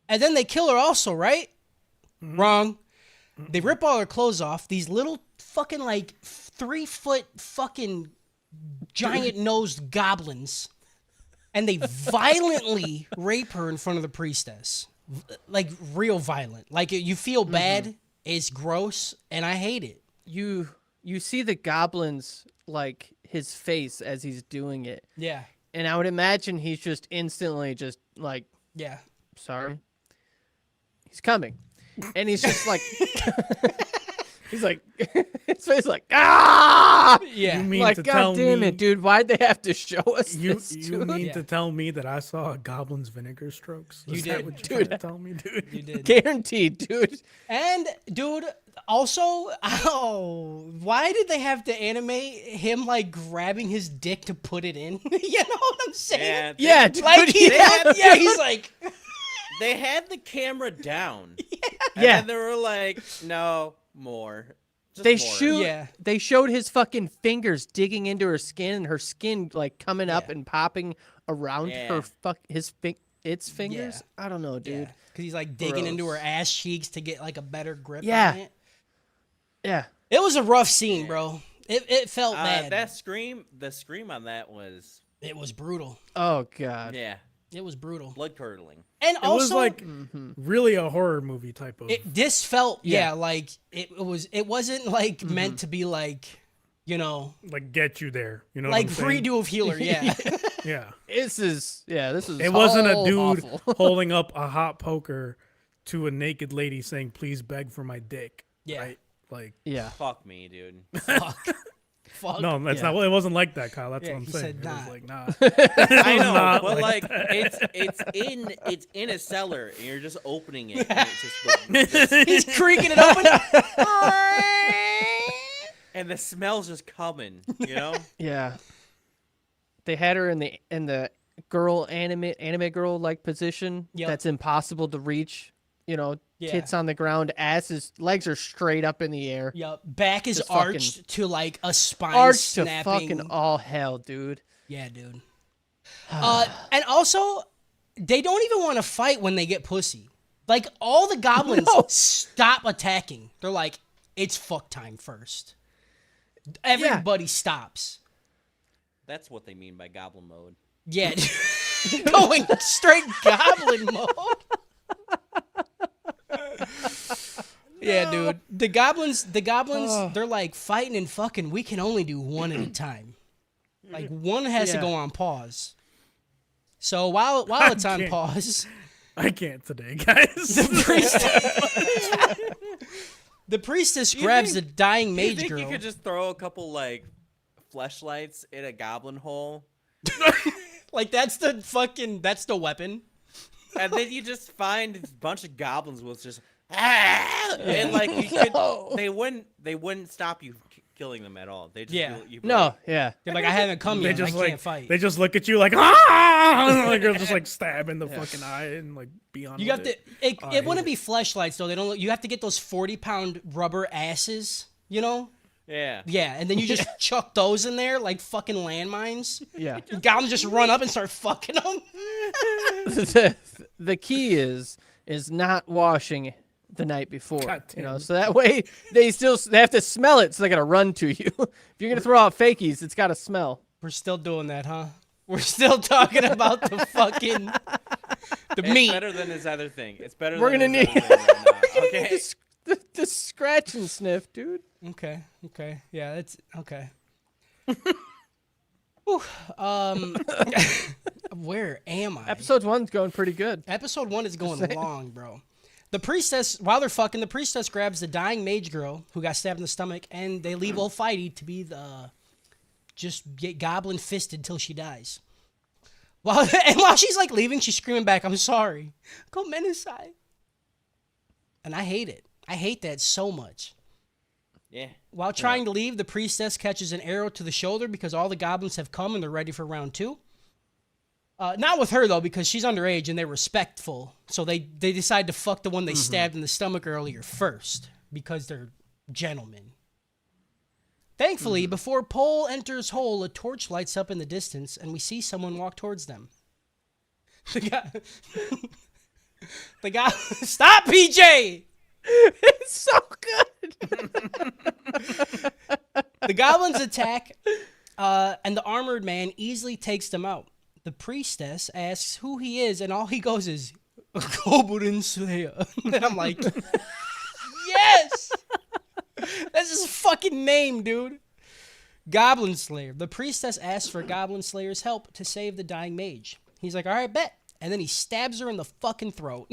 then they kill her also, right? Wrong. They rip all her clothes off. These little fucking like 3-foot fucking giant nosed goblins, and they violently rape her in front of the priestess. Like real violent. Like you feel bad. It's gross, and I hate it. You see the goblins like his face as he's doing it, Yeah. and I would imagine he's just instantly just like, Yeah. sorry, he's coming, and he's just like, He's like, his face like, ah! Yeah. You mean Like, to God tell damn me it, dude. Why'd they have to show us you this, you dude? mean Yeah. to tell me that I saw a goblin's vinegar strokes? You Is did. that what you're trying to Dude. tell me, dude? You did. Guaranteed, dude. And dude, also, why did they have to animate him like grabbing his dick to put it in? You know what I'm saying? Yeah, dude. Like yeah. he's like, They had the camera down. And Yeah. then they were like, no, more. Just They more. shoot. Yeah. They showed his fucking fingers digging into her skin, and her skin like coming up Yeah. and popping around Yeah. her its fingers. I don't know, dude. because he's like digging into her Gross. ass cheeks to get like a better grip Yeah. on it. Yeah. It was a rough scene, bro. It felt bad. The scream on that was, It was brutal. Oh god. yeah, It was brutal. blood curdling. And It also, was like Mm-hmm. really a horror movie type of. this felt Yeah. like it wasn't like meant to be like, you know, like get you there. You know, like what I'm saying? redo of Healer. Yeah. Yeah, This is it wasn't a all dude awful. holding up a hot poker to a naked lady saying, "Please beg for my dick." Yeah. Right? Like, Yeah. Fuck me, dude. Fuck. Fuck. no, that's Yeah. not. It wasn't like that, Kyle. That's Yeah, what I'm he saying. said It was nah. like, nah. I know, not but like like it's in a cellar, and you're just opening it. And, it's just He's creaking it open. and the smell's just coming. You know? Yeah. They had her in the girl anime girl like position. Yep. That's impossible to reach. You know, Yeah. tits on the ground, legs are straight up in the air. Yup. Back is Just fucking- arched to like a spine Arched to snapping. fucking all hell, dude. Yeah, dude. And also, they don't even want to fight when they get pussy. Like all the goblins No. stop attacking. They're like, it's fuck time first. Everybody stops. That's what they mean by goblin mode. Yeah, going straight goblin mode. Yeah, dude. The goblins, they're like fighting and fucking. We can only do one at a time. Like one has to Yeah. go on pause. So while it's on can't. pause, I can't today, guys. the priestess grabs the dying You mage think girl. you could just throw a couple like fleshlights in a goblin hole, Like that's the weapon. and then you just find a bunch of goblins with just and like you could, No. they wouldn't stop you killing them at all. They just Yeah. you'd be No, like, yeah. They're like, I haven't come They yet. I just can't like fight. they just look at you like ah, like they're just like stabbing the fucking eye and like beyond. You have to. It hate wouldn't be fleshlights though. They don't. You have to get those 40-pound rubber asses. You know. yeah. Yeah, and then you just chuck those in there like fucking landmines. Yeah. The goblins just run up and start fucking them. the key is not washing the night before. God You know, damn. so that way they have to smell it, so they gotta run to you. If you're gonna throw out fakies, it's gotta smell. We're still doing that, huh? We're still talking about the fucking the It's meat. better than his other thing. It's better. We're than gonna his need- other thing right now. Okay. The scratch and sniff, dude. Okay. Yeah, that's okay. Whew, where am I? Episode 1's going pretty good. Episode 1 is going long, bro. The priestess, while they're fucking, the priestess grabs the dying mage girl who got stabbed in the stomach, and they leave old Fighty to be just get goblin fisted till she dies. While she's like leaving, she's screaming back, "I'm sorry, go Menesai." And I hate it. I hate that so much. Yeah. While trying to leave, the priestess catches an arrow to the shoulder because all the goblins have come and they're ready for round 2. Not with her, though, because she's underage and they're respectful. So they decide to fuck the one they stabbed in the stomach earlier first because they're gentlemen. Thankfully, before Pole enters hole, a torch lights up in the distance and we see someone walk towards them. The guy, stop, PJ! It's so good. The goblins attack, and the armored man easily takes them out. The priestess asks who he is, and all he goes is, Goblin Slayer. And I'm like, yes! That's his fucking name, dude. Goblin Slayer. The priestess asks for Goblin Slayer's help to save the dying mage. He's like, all right, bet. And then he stabs her in the fucking throat.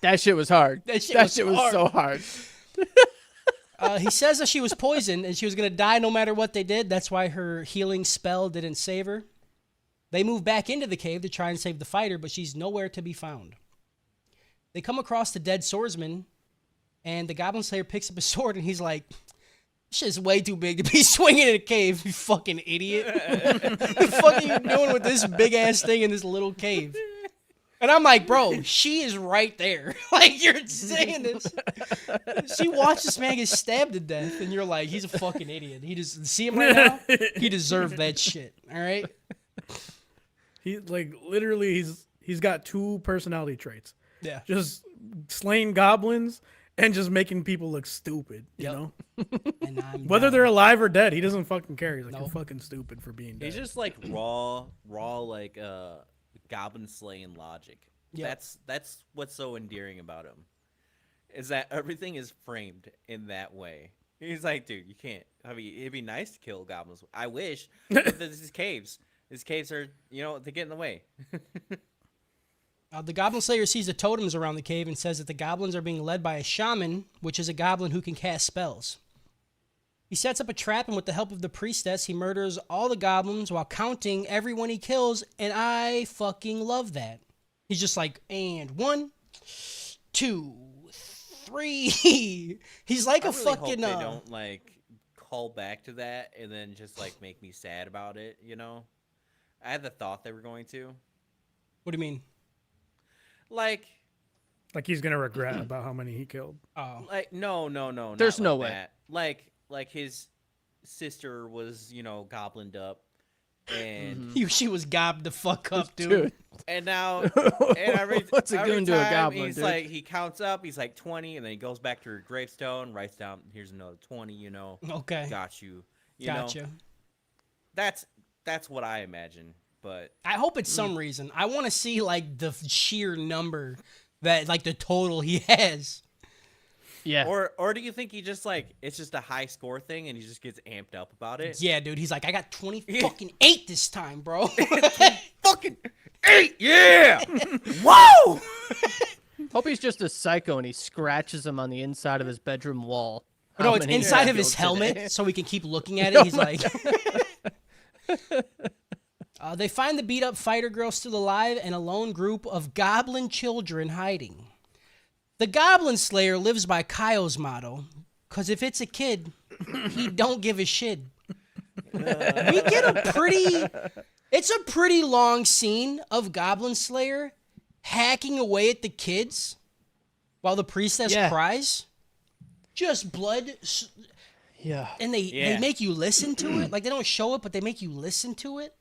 That shit was hard. That shit was was hard. so hard. He says that she was poisoned and she was going to die no matter what they did. That's why her healing spell didn't save her. They move back into the cave to try and save the fighter, but she's nowhere to be found. They come across the dead swordsman, and the Goblin Slayer picks up a sword, and he's like, "This shit's way too big to be swinging in a cave, you fucking idiot. What the fuck are you doing with this big-ass thing in this little cave?" And I'm like, bro, she is right there. Like, you're saying this. She watched this man get stabbed to death, and you're like, he's a fucking idiot. He just, see him right now? He deserved that shit, all right? He, like, literally, he's got 2 personality traits. Yeah. Just slaying goblins and just making people look stupid, you Yep. know? And I'm Whether down. they're alive or dead, he doesn't fucking care. He's like, No. you're fucking stupid for being dead. He's just like raw, like goblin slaying logic. Yep. That's what's so endearing about him, is that everything is framed in that way. He's like, dude, you can't. I mean, it'd be nice to kill goblins. I wish. But this is caves. These caves are, they get in the way. The Goblin Slayer sees the totems around the cave and says that the goblins are being led by a shaman, which is a goblin who can cast spells. He sets up a trap, and with the help of the priestess, he murders all the goblins while counting everyone he kills, and I fucking love that. He's just like, and 1, 2, 3. He's like I a really fucking. hope they don't like call back to that and then just like make me sad about it. I had the thought they were going to. What do you mean? Like Like, he's going to regret about how many he killed. Oh, no, There's not no like way. that. Like his sister was, goblined up, and she was gobbed the fuck up, dude. and now and every What's it every doing to a time goblin, he's dude? like he counts up, he's like 20, and then he goes back to her gravestone, writes down, here's another 20. Okay, Got you. gotcha. That's what I imagine, but I hope it's some reason. I want to see like the sheer number that, like the total he has. Yeah. or do you think he just like it's just a high score thing and he just gets amped up about it? Yeah, dude. He's like, I got 20 fucking 8 this time, bro. Fucking 8, yeah. Whoa! Hope he's just a psycho and he scratches him on the inside of his bedroom wall. No, How it's many inside he of his killed helmet, today. so we can keep looking at it. He's like, they find the beat up fighter girl still alive and a lone group of goblin children hiding. The Goblin Slayer lives by Kyle's motto, because if it's a kid, he don't give a shit. We get it's a pretty long scene of Goblin Slayer hacking away at the kids while the priestess Yeah. cries. Just blood. Yeah. And they Yeah. make you listen to it. Like, they don't show it, but they make you listen to it.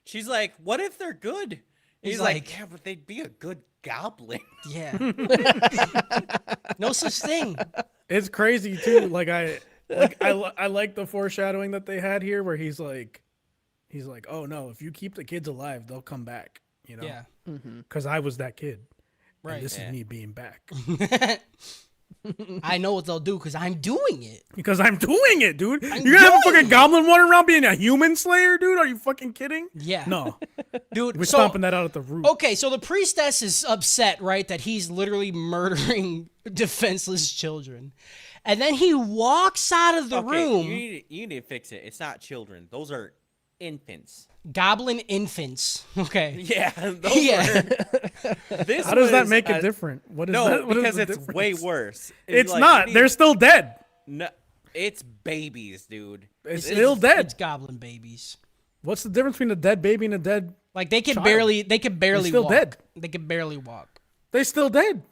She's like, what if they're good? He's like- like, yeah, but they'd be a good goblin. Yeah. No such thing. It's crazy, too. I like the foreshadowing that they had here where he's like, oh, no, if you keep the kids alive, they'll come back, Yeah. Because I was that kid. Right. And this Yeah. is me being back. I know what they'll do because I'm doing it. Because I'm doing it, dude. I'm You're gonna have a doing fucking it. goblin running around being a human slayer, dude? Are you fucking kidding? Yeah. No. Dude, We're so, stomping that out at the root. okay, so the priestess is upset, right, that he's literally murdering defenseless children. And then he walks out of the room. You need to fix it. It's not children. Those are infants. Goblin infants. Okay. Yeah. Those Yeah. This How does that was make it a- different? What is No, that? What is because the it's difference? way worse. It's like, not. you They're need- still dead. No, it's babies, dude. It's still dead. It's goblin babies. What's the difference between a dead baby and a dead? Like they can Child. barely still walk. dead. They can barely walk. They still dead.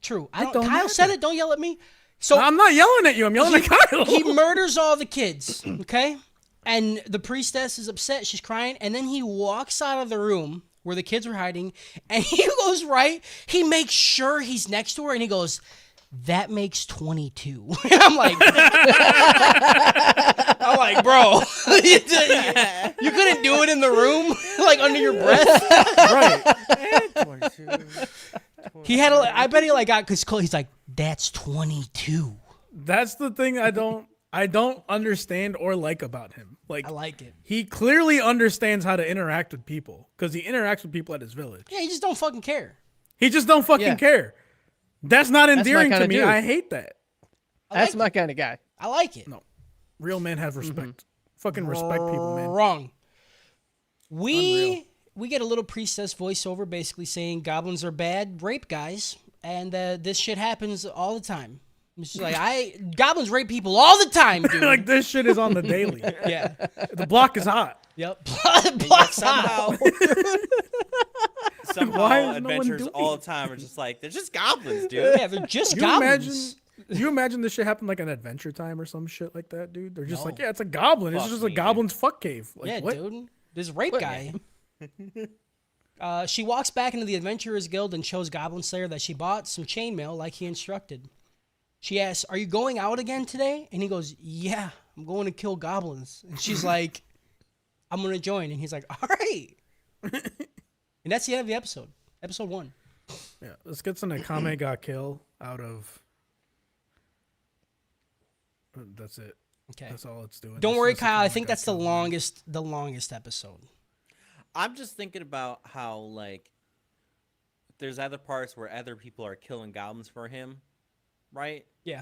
True. It don't Kyle said matter. it. Don't yell at me. So I'm not yelling at you. I'm yelling at Kyle. he murders all the kids, okay? And the priestess is upset. She's crying. And then he walks out of the room where the kids were hiding. And he goes right. He makes sure he's next to her. And he goes, that makes 22. And I'm like, bro, you couldn't do it in the room, like under your breath. Right. He had, I bet he like got, because he's like, that's 22. That's the thing I don't understand or like about him. Like, I like it. he clearly understands how to interact with people because he interacts with people at his village. Yeah, you just don't fucking care. He just don't fucking Yeah. care. That's not my endearing to kinda me. dude. I hate that. That's like my it. kind of guy. I like it. No. Real men have respect. Fucking respect people, man. Wrong. We get a little priestess voiceover basically saying goblins are bad rape guys, and this shit happens all the time. It's just like goblins rape people all the time, dude. Like this shit is on the daily. Yeah. The block is hot. Yep. And yet Block's hot. somehow Why is no one adventures doing all the time are just like they're just goblins, dude. Yeah, they're just You goblins. you imagine this shit happened like an Adventure Time or some shit like that, dude? They're just No. like, yeah, it's a goblin. It's Fuck just me, a dude. goblin's fuck cave. Like, Yeah, what? dude. This rape What, guy. She walks back into the Adventurers Guild and shows Goblin Slayer that she bought some chainmail like he instructed. She asks, "Are you going out again today?" And he goes, "Yeah, I'm going to kill goblins." And she's like, "I'm going to join." And he's like, "All right." And that's the end of the episode. Episode 1. Yeah, let's get some Akame ga kill out of. That's it. Okay. That's all it's doing. Don't It's worry, just Kyle. I Akame think ga that's the kill. longest episode. I'm just thinking about how like there's other parts where other people are killing goblins for him, right? Yeah.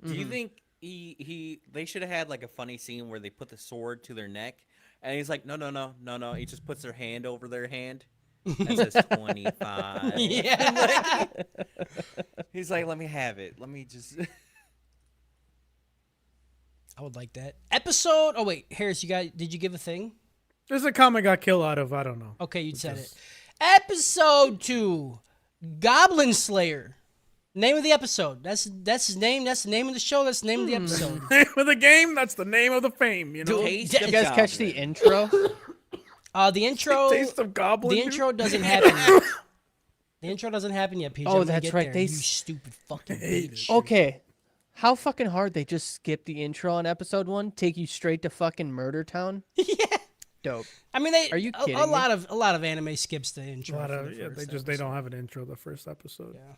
Do you think they should have had like a funny scene where they put the sword to their neck and he's like, no. He just puts their hand over their hand. That says 25. Yeah. He's like, let me have it. Let me just. I would like that. Episode. Oh, wait. Harris, did you give a thing? There's a Akame ga kill out of, I don't know. Okay, you said it. Episode 2, Goblin Slayer. Name of the episode. That's his name. That's the name of the show. That's the name of the episode. Name of the game, that's the name of the fame, you know? Taste Did of You guys catch the Goblin. intro? The intro. Taste of Goblin. The dude. intro doesn't happen yet. The intro doesn't happen yet, PJ. Oh, I'm gonna that's get right, there, they you s- stupid fucking hate bitch. it. Okay. How fucking hard they just skip the intro on episode 1, take you straight to fucking Murder Town? Yeah. Dope. I mean, Are you kidding a me? lot of anime skips the A intro. lot for of, the yeah, first they episode. don't have an intro the first episode. Yeah.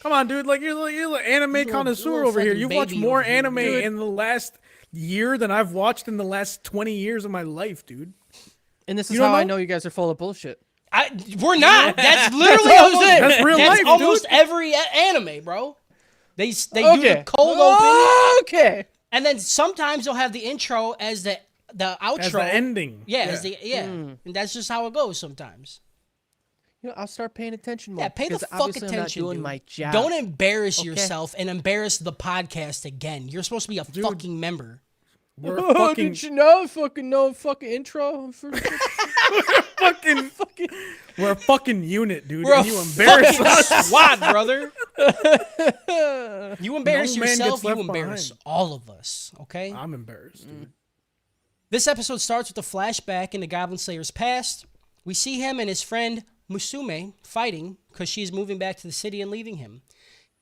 Come on, dude. Like you're an anime Little- connoisseur little over here. fucking You've watched baby more over here, anime dude. in the last year than I've watched in the last 20 years of my life, dude. And this is You don't how I know? know you guys are full of bullshit. We're not. That's literally what I'm almost, saying. That's real life, dude. almost every anime, bro. They do the Okay. cold open, Okay. and then sometimes they'll have the intro as the outro. As the ending. Yeah, and that's just how it goes sometimes. You know, I'll start paying attention more. Yeah, pay the because fuck obviously attention, I'm not doing dude. my job. Don't embarrass Okay. yourself and embarrass the podcast again. You're supposed to be a fucking member. We're Oh, fucking, did you know? Fucking intro. fucking, we're a fucking unit, dude. We're a and you embarrass fucking us. squad, brother. You embarrass No man gets yourself, you left embarrass behind. all of us. Okay. I'm embarrassed, dude. This episode starts with a flashback into Goblin Slayer's past. We see him and his friend Musume fighting because she's moving back to the city and leaving him.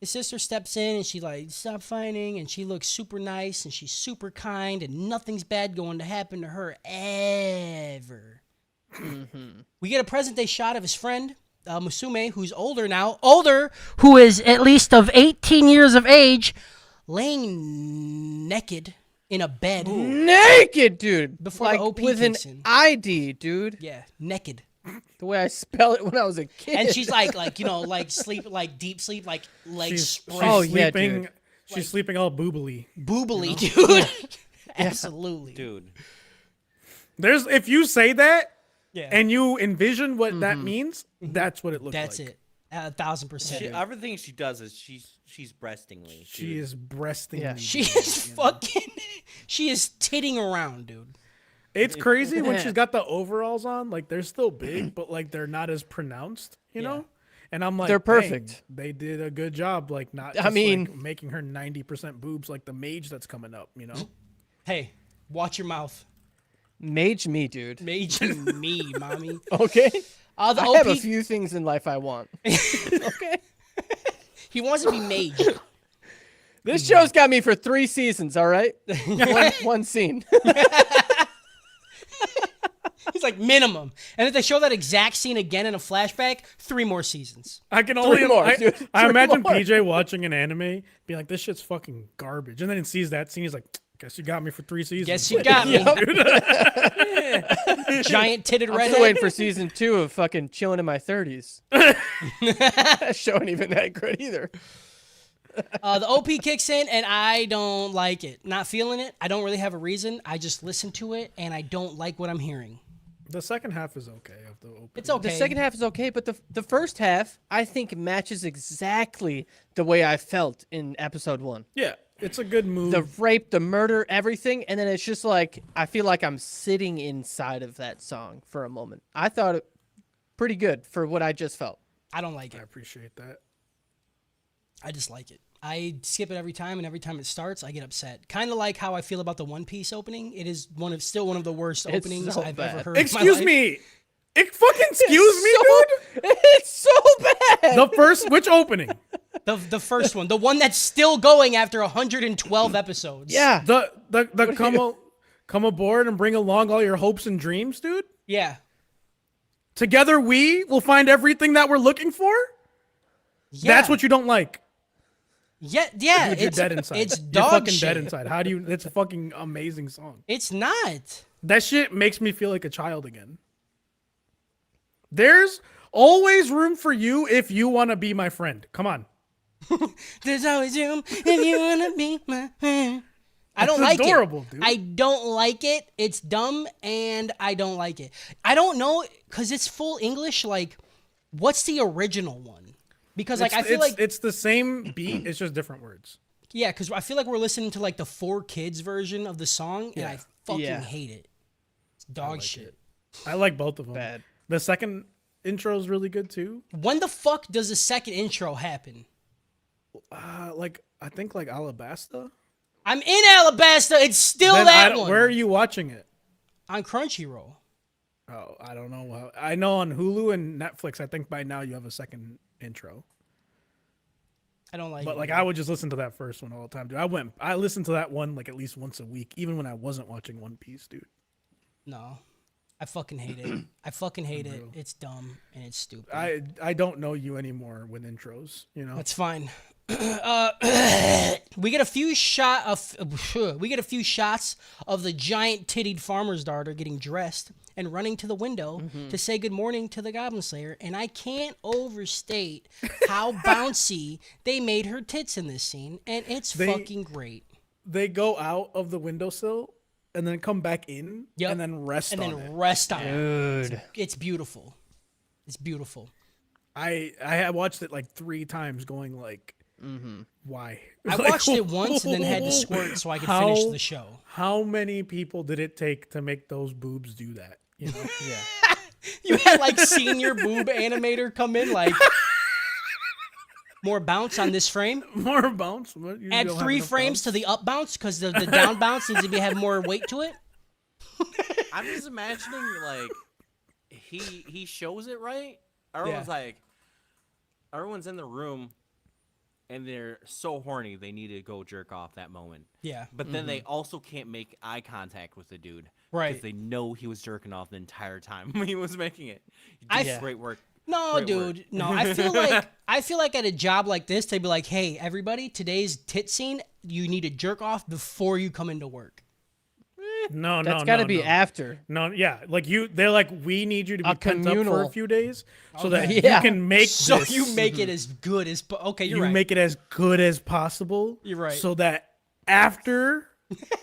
His sister steps in and she like, stop fighting, and she looks super nice and she's super kind and nothing's bad going to happen to her ever. We get a present day shot of his friend Musume, who's older, who is at least of 18 years of age, laying naked in a bed. Naked, dude. Before the like OP with an kicks in. ID, dude. Yeah, naked. The way I spell it when I was a kid. And she's like sleep, like deep sleep, like legs She's spread, Oh, yeah, sleeping. dude. She's sleeping all boobily. boobily, dude. Absolutely, Dude. There's if you say that Yeah, and you envision what that means, that's what it looks that's like. it. 1,000%. Everything she does is she's breasting me. She is breasting. Yeah. me, She dude, is you know? fucking. She is titting around, dude. It's crazy when she's got the overalls on. Like they're still big, but like they're not as pronounced, you know. And I'm like, They're dang, perfect. they did a good job, like not. I Just, mean- like, making her 90% boobs, like the mage that's coming up, you know. Hey, watch your mouth. Mage me, dude. Mage me, mommy. Okay. The I OP, have a few things in life I want. Okay. he wants to be mage. This show's got me for 3 seasons, all right? one scene. He's like minimum. And if they show that exact scene again in a flashback, 3 more seasons. I can only. more, I, dude. I Three imagine more. PJ watching an anime, being like, "This shit's fucking garbage," and then he sees that scene, he's like, "Guess you got me for 3 seasons." Guess you got me. Giant titted I'm still redhead. waiting for season 2 of fucking chilling in my 30s. That show ain't even that good either. The OP kicks in, and I don't like it. Not feeling it. I don't really have a reason. I just listen to it, and I don't like what I'm hearing. The second half is okay of the opening. It's okay. The second half is okay, but the first half I think matches exactly the way I felt in episode 1. Yeah, it's a good move. The rape, the murder, everything, and then it's just like I feel like I'm sitting inside of that song for a moment. I thought it pretty good for what I just felt. I don't like I it. appreciate that. I just like it. I skip it every time, and every time it starts, I get upset. Kind of like how I feel about the One Piece opening. It is still one of the worst It's openings so I've bad. ever heard. in my Excuse life. me. Excuse me, dude. It's so bad. The first, which opening? The first one, the one that's still going after 112 episodes. Yeah. The come aboard and bring along all your hopes and dreams, dude. Yeah. Together we will find everything that we're looking for. Yeah. That's what you don't like. Yeah. Dude, you're It's dead inside. It's You're dog fucking shit. dead inside. How do you? It's a fucking amazing song. It's not. That shit makes me feel like a child again. There's always room for you if you want to be my friend. Come on. There's always room if you wanna be my friend. I don't It's like adorable, it. dude. I don't like it. It's dumb, and I don't like it. I don't know because it's full English. Like, what's the original one? Because like I feel like it's the same beat. It's just different words. yeah, because I feel like we're listening to like the 4Kids version of the song, and I fucking Yeah. hate it. It's dog shit. I like both of them. Bad. The second intro is really good too. When the fuck does the second intro happen? Like I think like Alabasta. I'm in Alabasta. It's still Then that one. Where are you watching it? On Crunchyroll. Oh, I don't know. I know on Hulu and Netflix. I think by now you have a second intro. I don't like But it. like I would just listen to that first one all the time, dude. I listened to that one like at least once a week, even when I wasn't watching One Piece, dude. No. I fucking hate it. I fucking hate it. It's dumb and it's stupid. I don't know you anymore with intros, you know. That's fine. We get a few shots of the giant tittied farmer's daughter getting dressed and running to the window to say good morning to the Goblin Slayer, and I can't overstate how bouncy they made her tits in this scene, and it's fucking great. They go out of the windowsill and then come back in Yep. and then rest And on then it. rest on it. Dude. It's beautiful. It's beautiful. I had watched it like 3 times going like why? I Like, watched it once and then had to squirt so I could finish the show. How many people did it take to make those boobs do that? You know? Yeah. You had like senior boob animator come in like more bounce on this frame. More bounce. What, you Add don't have 3 enough frames bounce? to the up bounce because the down bounce needs to have more weight to it. I'm just imagining like he shows it right. Everyone's in the room, and they're so horny they need to go jerk off that moment. Yeah. But then they also can't make eye contact with the dude, Right. Because they know he was jerking off the entire time when he was making it. I- Just great work. No, Great dude. work. No, I feel like at a job like this, they'd be like, "Hey, everybody, today's tit scene. You need to jerk off before you come into work." No, That's no, got to no, be no. after. No, yeah, like we need you to be A pent up for a communal. few days so that Yeah. you can make So this. you make it as good as okay. You're you right. make it as good as possible. You're right. So that after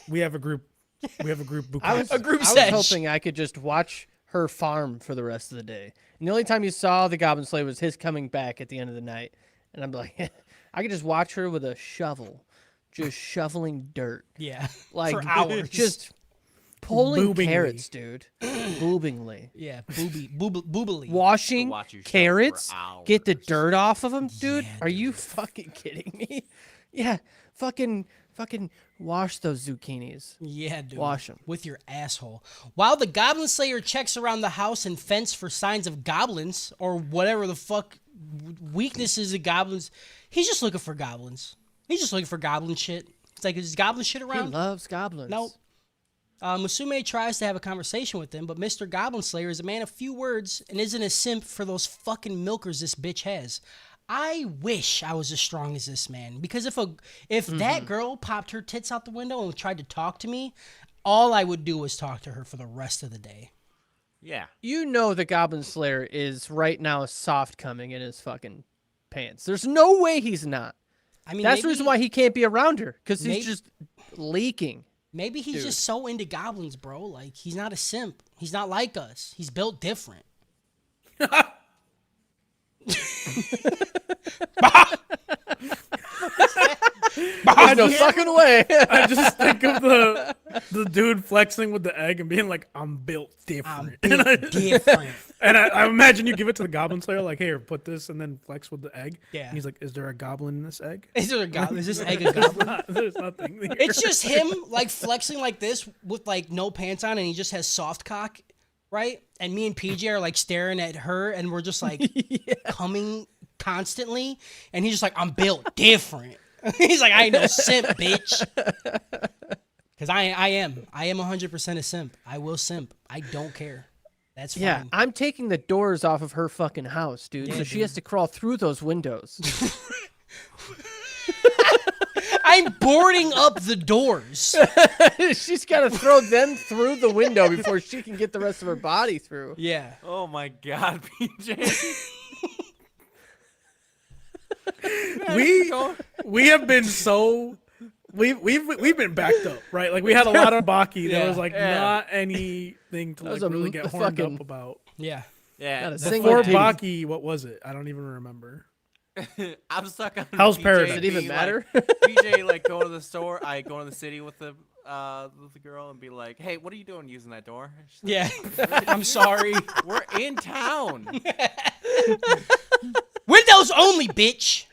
we have a group bouquet. A group I sesh. was hoping I could just watch her farm for the rest of the day. And the only time you saw the Goblin Slayer was his coming back at the end of the night. And I'm like, I could just watch her with a shovel, just shoveling dirt. Yeah. Like, for hours. Just pulling Boobingly. carrots, dude. Boobingly. yeah. Boobily. Washing Watch you shovel for carrots, get the hours. dirt off of them, dude. Yeah, Are you fucking kidding me? Yeah, fucking wash those zucchinis. Yeah, dude. Wash 'em. with your asshole. While the Goblin Slayer checks around the house and fence for signs of goblins or whatever the fuck weaknesses of goblins, he's just looking for goblins. He's just looking for goblin shit. It's like, is goblin shit He around? loves goblins. Nope. Musume tries to have a conversation with him, but Mr. Goblin Slayer is a man of few words and isn't a simp for those fucking milkers this bitch has. I wish I was as strong as this man, because if that girl popped her tits out the window and tried to talk to me, all I would do was talk to her for the rest of the day. Yeah. You know the Goblin Slayer is right now soft coming in his fucking pants. There's no way he's not. I mean, That's the reason why he can't be around her, because maybe- he's just leaking. Maybe he's just so into goblins, bro. Like, he's not a simp. He's not like us. He's built different. There's no fucking way. I just think of the dude flexing with the egg and being like, "I'm built different." I'm built different. And I imagine you give it to the Goblin Slayer, like, "Here, put this," and then flex with the egg. Yeah. And he's like, "Is there a goblin in this egg?" Is there a goblin? Is this egg a goblin? There's nothing. Here. It's just him, like, flexing like this with, like, no pants on, and he just has soft cock, right? And me and PJ are, like, staring at her, and we're just, like, coming constantly. And he's just like, "I'm built different." He's like, "I ain't no simp, bitch." Because I am 100% a simp. I will simp. I don't care. That's fine. Yeah, I'm taking the doors off of her fucking house, dude. So she has to crawl through those windows. I'm boarding up the doors. She's got to throw them through the window before she can get the rest of her body through. Yeah. Oh my God, PJ. we have been so we've been backed up, right? Like we had a lot of Baki. There was like not anything to That was like a really get horned fucking- up about. Yeah. Yeah. Got a that's single Before why Baki, what was it? I don't even remember. I'm stuck on Hell's PJ Paradise. Does it even being matter? Like, PJ like go to the store. I go to the city with the girl and be like, "Hey, what are you doing using that door?" She's like, Yeah. I'm sorry. "We're in town." Windows only, bitch.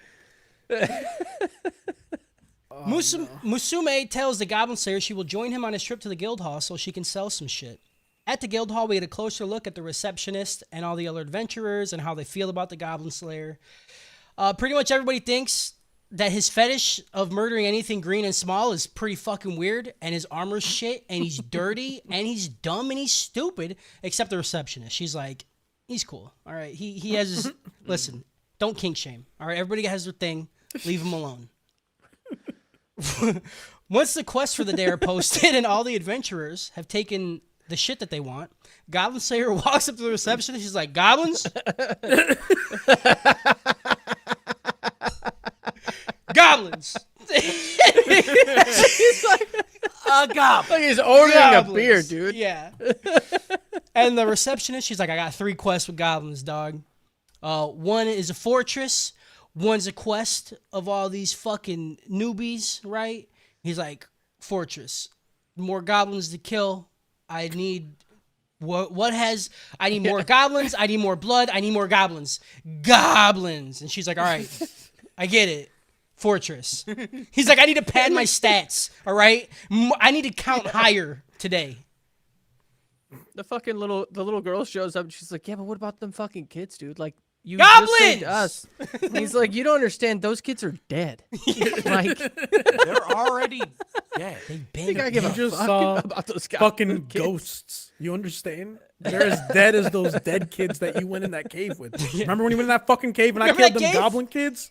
Musume tells the Goblin Slayer she will join him on his trip to the guild hall so she can sell some shit. At the guild hall, we get a closer look at the receptionist and all the other adventurers and how they feel about the Goblin Slayer. Pretty much everybody thinks that his fetish of murdering anything green and small is pretty fucking weird, and his armor's shit, and he's dirty, and he's dumb, and he's stupid, except the receptionist. She's like, he's cool. All right, he has his... Listen, don't kink shame. All right, everybody has their thing. Leave him alone. Once the quests for the day are posted and all the adventurers have taken the shit that they want, Goblin Slayer walks up to the receptionist. She's like, "Goblins? Goblins!" He's like, Gob. like he's ordering Goblins. a beer, dude. Yeah. And the receptionist, she's like, "I got 3 quests with goblins, dog. One is a fortress. One's a quest of all these fucking newbies, right?" He's like, "Fortress. More goblins to kill. I need... I need more goblins. I need more blood. I need more goblins. Goblins." And she's like, "All right, I get it. Fortress." He's like, "I need to pad my stats, all right? I need to count higher today." The little girl shows up and she's like, "Yeah, but what about them fucking kids, dude? Like, you Goblins! just saved us." And he's like, "You don't understand. Those kids are dead. Like, They're already dead. They've think I been give a just fuck saw about those Fucking kids. ghosts. You understand? They're as dead as those dead kids that you went in that cave with. Remember when you went in that fucking cave and Remember I killed that them cave? goblin kids?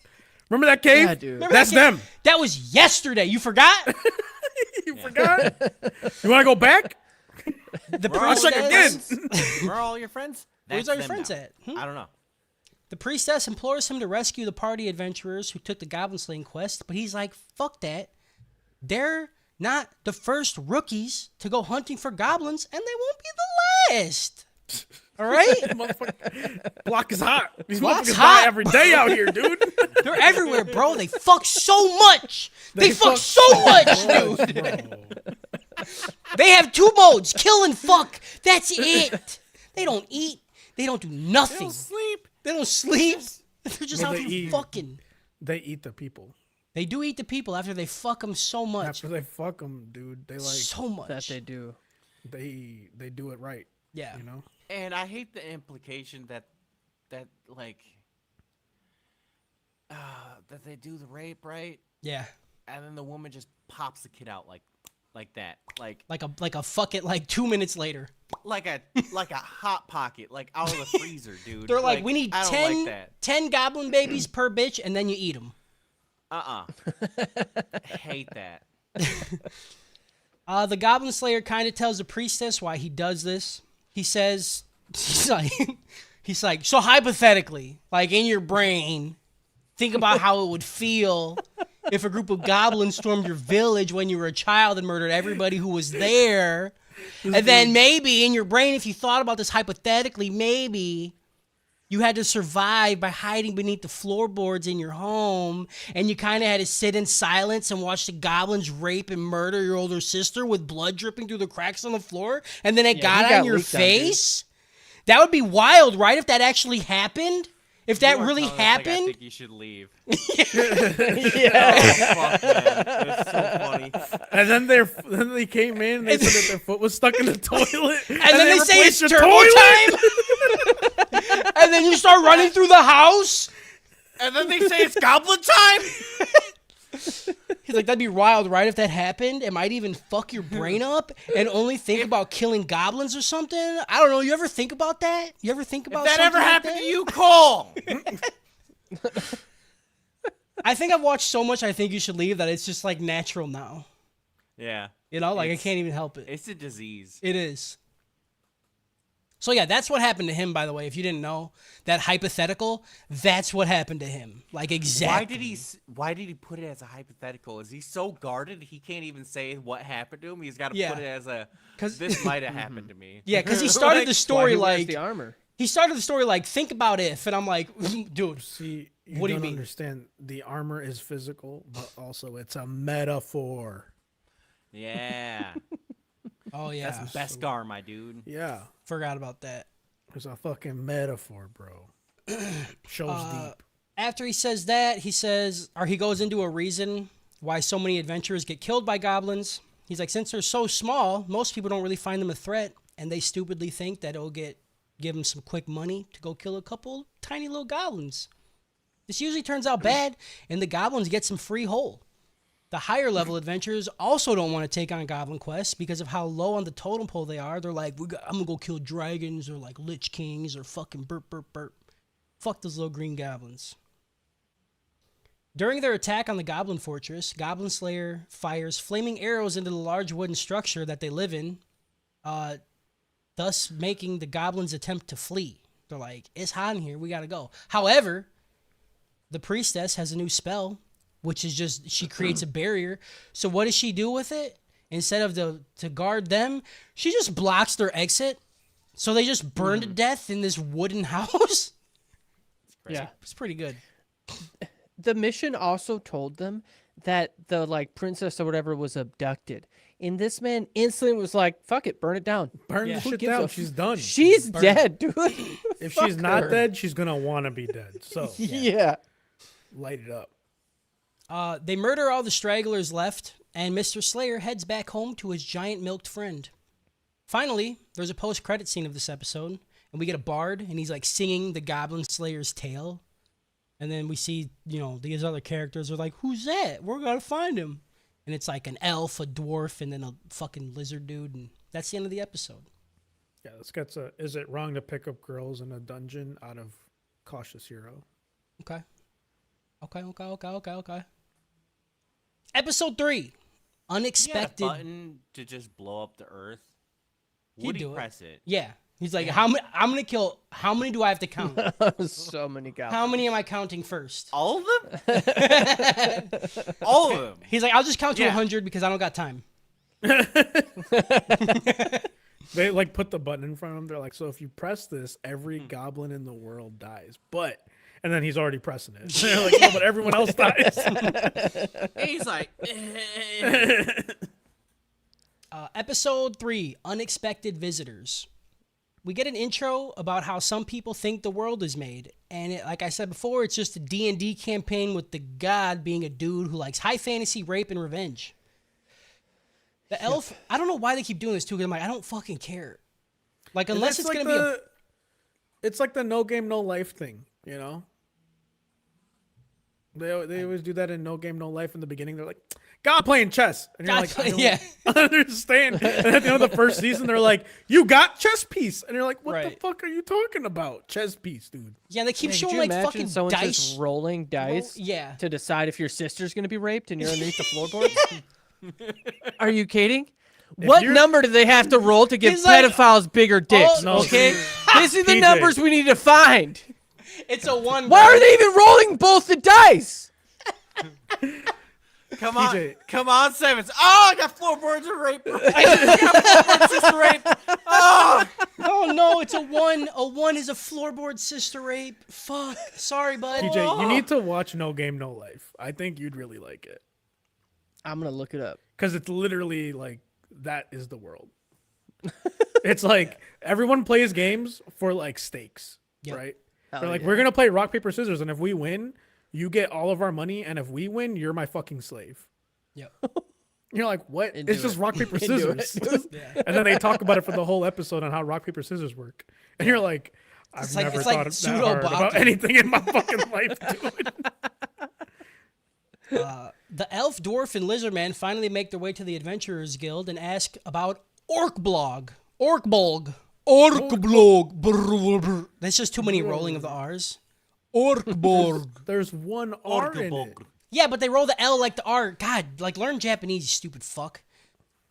Remember that cave? Yeah, dude. Remember That's that kid? them. That was yesterday. You forgot? You forgot? You want to go back? The We're all like priestess, again. Where are all your friends? Where's That's all your them friends now. at? I don't know. The priestess implores him to rescue the party adventurers who took the goblin slaying quest, but he's like, "Fuck that. They're not the first rookies to go hunting for goblins, and they won't be the last." All right? Block is hot. These Block's motherfuckers hot. die every day out here, dude. They're everywhere, bro. They fuck so much. They fuck so much, dude. They have 2 modes, kill and fuck. That's it. They don't eat. They don't do nothing. Sleep. They don't sleep. They're just Well, out they here eat. fucking. They eat the people. They do eat the people after they fuck them so much. After they fuck them, dude, they like So much. That they do. they do it right. Yeah. You know. And I hate the implication that like that they do the rape, right? Yeah. And then the woman just pops the kid out like that. Like Like a fuck it like 2 minutes later. like a hot pocket, like out of the freezer, dude. They're like, "We need I don't 10, like that. 10 goblin babies per bitch, and then you eat them." Hate that. The Goblin Slayer kind of tells the priestess why he does this. He says, he's like, "So hypothetically, like in your brain, think about how it would feel if a group of goblins stormed your village when you were a child and murdered everybody who was there. And then maybe in your brain, if you thought about this hypothetically, maybe you had to survive by hiding beneath the floorboards in your home, and you kind of had to sit in silence and watch the goblins rape and murder your older sister with blood dripping through the cracks on the floor, and then it got on your leaked on, face? That would be wild, right? If that actually happened? If that You are really telling us, like, I happened? think you should leave. Yeah. Oh, fuck, man. It's so funny. And then they came in. They said that their foot was stuck in the toilet. And then they say it's replaced your turbo toilet. time? And then you start running through the house? And then they say it's goblin time. He's like, that'd be wild, right? If that happened, it might even fuck your brain up and only think about killing goblins or something. I don't know. You ever think about that? You ever think about If that something ever like happened that? to you, call. I think I've watched so much I Think You Should Leave that it's just like natural now. Yeah. You know, like I It's- can't even help it. It's a disease. It is. So yeah, that's what happened to him, by the way. If you didn't know, that hypothetical, that's what happened to him. Like exactly. Why did he put it as a hypothetical? Is he so guarded he can't even say what happened to him? He's got to Yeah. put it as a 'Cause- this might have happened to me. Yeah, because he started the Why story he wears like the armor. he started the story like think about if, and I'm like, dude, See, you What do you don't mean? understand. The armor is physical, but also it's a metaphor. Yeah. oh yeah, That's Beskar, my dude. Yeah, forgot about that. it's a fucking metaphor, bro. Shows deep. After he says that, he goes into a reason why so many adventurers get killed by goblins. He's like, since they're so small, most people don't really find them a threat, and they stupidly think that it'll give them some quick money to go kill a couple tiny little goblins. This usually turns out bad, and the goblins get some free hole. The higher level adventurers also don't want to take on goblin quests because of how low on the totem pole they are. They're like, I'm gonna go kill dragons or like lich kings or fucking burp burp burp. Fuck those little green goblins. During their attack on the goblin fortress, Goblin Slayer fires flaming arrows into the large wooden structure that they live in, thus making the goblins attempt to flee. They're like, it's hot in here, we gotta go. However, the priestess has a new spell, which is just, she creates a barrier. So what does she do with it? Instead of to guard them, she just blocks their exit. So they just burn to death in this wooden house. Yeah. It's pretty good. The mission also told them that the like princess or whatever was abducted. And this man instantly was like, fuck it, burn it down. Burn Yeah. the Who shit gives down. a She's done. She's Burn. dead, dude. If Fuck she's not her. dead, she's gonna want to be dead. So Yeah. light it up. They murder all the stragglers left, and Mr. Slayer heads back home to his giant milked friend. Finally, there's a post-credit scene of this episode, and we get a bard, and he's like singing the Goblin Slayer's tale. And then we see, these other characters are like, who's that? We're gonna find him. And it's like an elf, a dwarf, and then a fucking lizard dude, and that's the end of the episode. Yeah, this gets a. Is it wrong to pick up girls in a dungeon out of Cautious Hero? Okay. Episode 3. He had a Unexpected. button to just blow up the earth. Would he do it. press it? Yeah. He's like, how many? I'm gonna kill. How many do I have to count? So many goblins. How many am I counting first? All of them? All of them. He's like, I'll just count to Yeah. 100 because I don't got time. They like put the button in front of them. They're like, so if you press this, every goblin in the world dies. But and then he's already pressing it. They're like, no, but everyone else dies. And he's like, Episode 3, Unexpected Visitors. We get an intro about how some people think the world is made. And like I said before, it's just a D&D campaign with the god being a dude who likes high fantasy, rape, and revenge. The elf, I don't know why they keep doing this too, because I'm like, I don't fucking care. Like, unless it's like going to be a... It's like the no game, no life thing, you know? They always do that in No Game, No Life in the beginning. They're like, God playing chess. And you're God like, play- I don't yeah. understand. And at the end of the first season, they're like, you got chess piece. And you're like, what the Right. fuck are you talking about? Chess piece, dude. Yeah, they keep Yeah, could showing you like imagine fucking someone dice. just rolling dice yeah. to decide if your sister's going to be raped and you're underneath the floorboards? Are you kidding? What you're- number do they have to roll to give He's like, pedophiles bigger dicks? no, okay, this is the PJ. numbers we need to find. It's a 1. Why are they even rolling both the dice? Come on, TJ. come on, Sevens. Oh, I got floorboards and rape. I got floorboards sister rape. Oh, Oh no, it's a 1. A 1 is a floorboard sister rape. Fuck. Sorry, bud. TJ, you need to watch No Game No Life. I think you'd really like it I'm gonna look it up. because it's literally like that is the world. It's like everyone plays games for like stakes, Yep. right? Hell They're like, yeah. we're gonna play rock paper scissors, and if we win, you get all of our money, and if we win, you're my fucking slave. Yep. You're like, what? Into It's just it. rock paper Into it. scissors. Yeah. And then they talk about it for the whole episode on how rock paper scissors work, and you're like, I've It's like- never it's like thought that pseudo hard about boxing. anything in my fucking life, dude. The elf, dwarf, and lizard man finally make their way to the Adventurers Guild and ask about Orkblog. Orkbolg. Orkblog. Brr, brr. That's just too many rolling of the R's. Orkborg. There's one R in it. Yeah, but they roll the L like the R. God, like learn Japanese, you stupid fuck.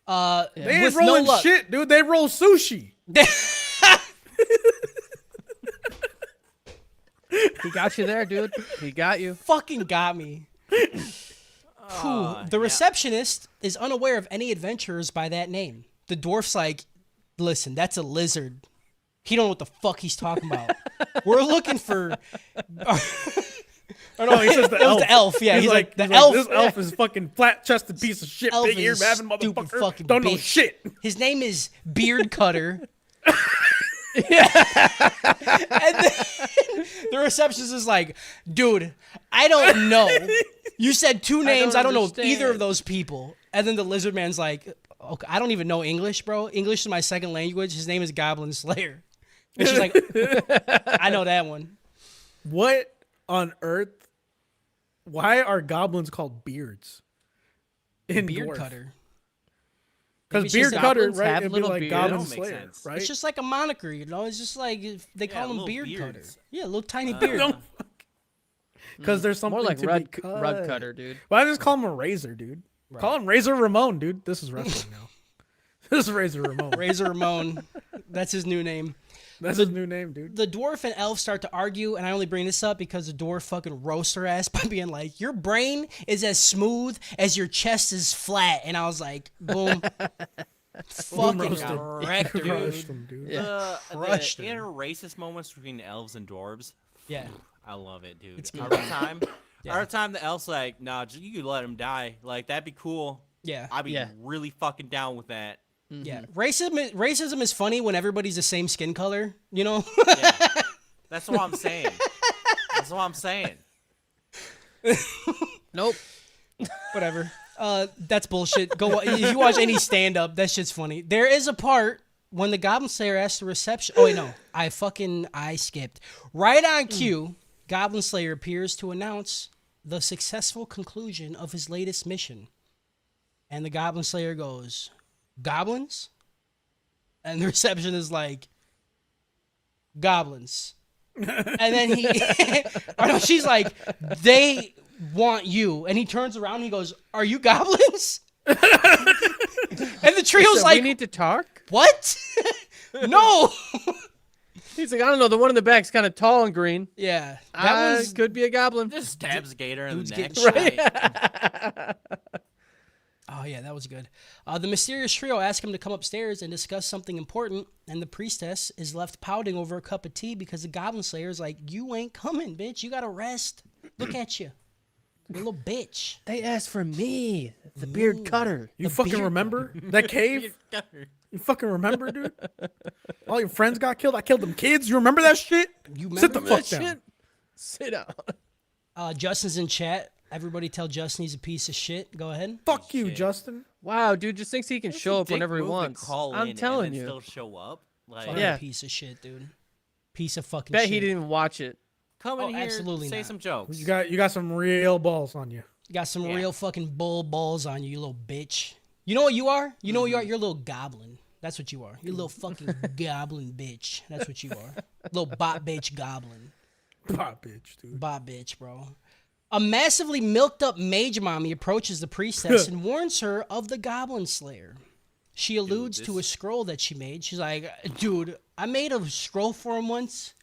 They ain't With rolling no luck. shit, dude. They roll sushi. He got you there, dude. He got you. Fucking got me. Whew. The receptionist is unaware of any adventurers by that name. The dwarf's like, listen, that's a lizard. He don't know what the fuck he's talking about. We're looking for. Oh no, he says the It was elf. the elf, yeah, he's like, the he's elf- This elf is fucking flat-chested piece of shit, Elf big ear is having stupid motherfucker. fucking Don't know bitch. shit. His name is Beard Cutter. And then the receptionist is like, dude, I don't know. You said 2 names. I don't know either understand. of those people. And then the lizard man's like, okay, I don't even know English, bro. English is my second language. His name is Goblin Slayer. And she's like, I know that one. What on earth? Why are goblins called beards? In Beard dwarf? Cutter. Because Maybe it's beard just cutter, goblins right? have It'd be little like beards? Goblin That don't make Slayer, sense. right? It's just like a moniker, you know? It's just like they call him little Beard Cutter. beards. Yeah, little tiny beard. Because there's something More like to rug be rug cut. cutter, dude. Why just call him a razor, dude? Call him Razor Ramon, dude. This is wrestling now. This is Razor Ramon. Razor Ramon. That's his new name. That's his new name, dude. The dwarf and elf start to argue, and I only bring this up because the dwarf fucking roasts her ass by being like, your brain is as smooth as your chest is flat. And I was like, boom. Fucking roasted. wrecked, dude. Crushed him, dude. The Crushed her. inter-racist moments between elves and dwarves. Yeah. I love it, dude. It's good. Every time, Yeah. every time the elf's like, "Nah, you could let him die. Like that'd be cool. Yeah. I'd be Yeah. really fucking down with that." Yeah. Racism is funny when everybody's the same skin color, you know? Yeah. That's what I'm saying. That's what I'm saying. Nope. Whatever. That's bullshit. If you watch any stand up, that shit's funny. There is a part when the Goblin Slayer asks the reception. Oh wait, no, I skipped. Right on cue, Goblin Slayer appears to announce the successful conclusion of his latest mission, and the Goblin Slayer goes, "Goblins," and the reception is like, "Goblins." And then she's like, "They want you," and he turns around and he goes, "Are you goblins?" And the trio's So like, we need to talk. "What?" No. He's like, I don't know. The one in the back's kind of tall and green. Yeah, that was could be a goblin. Just stabs Gator in dude's the neck. getting Right. Oh yeah, that was good. The mysterious trio ask him to come upstairs and discuss something important, and the priestess is left pouting over a cup of tea because the Goblin Slayer's like, "You ain't coming, bitch. You gotta rest. Look at you, you little bitch." They asked for me, the beard cutter. You fucking beard remember that cave? You fucking remember, dude? All your friends got killed. I killed them kids. You remember that shit? You Sit the remember fuck down. Sit down. Justin's in chat. Everybody tell Justin he's a piece of shit. Go ahead. Fuck you, Justin. Wow, dude just thinks he can show up Dick whenever he move to wants. call I'm in telling and then you. still show up. Like, Fucking Yeah. piece of shit, dude. Piece of fucking Bet shit. he didn't even watch it. come in Oh, here, absolutely say not. some jokes. You got some real balls on you. Got some Yeah. real fucking bull balls on you, you little bitch. You know what you are? You know what you are? You're a little goblin. That's what you are. You're a little fucking goblin bitch. That's what you are. Little bot bitch goblin. Pop bitch, dude. Bot bitch, bro. A massively milked up mage mommy approaches the priestess and warns her of the Goblin Slayer. She alludes to a scroll that she made. She's like, dude, I made a scroll for him once.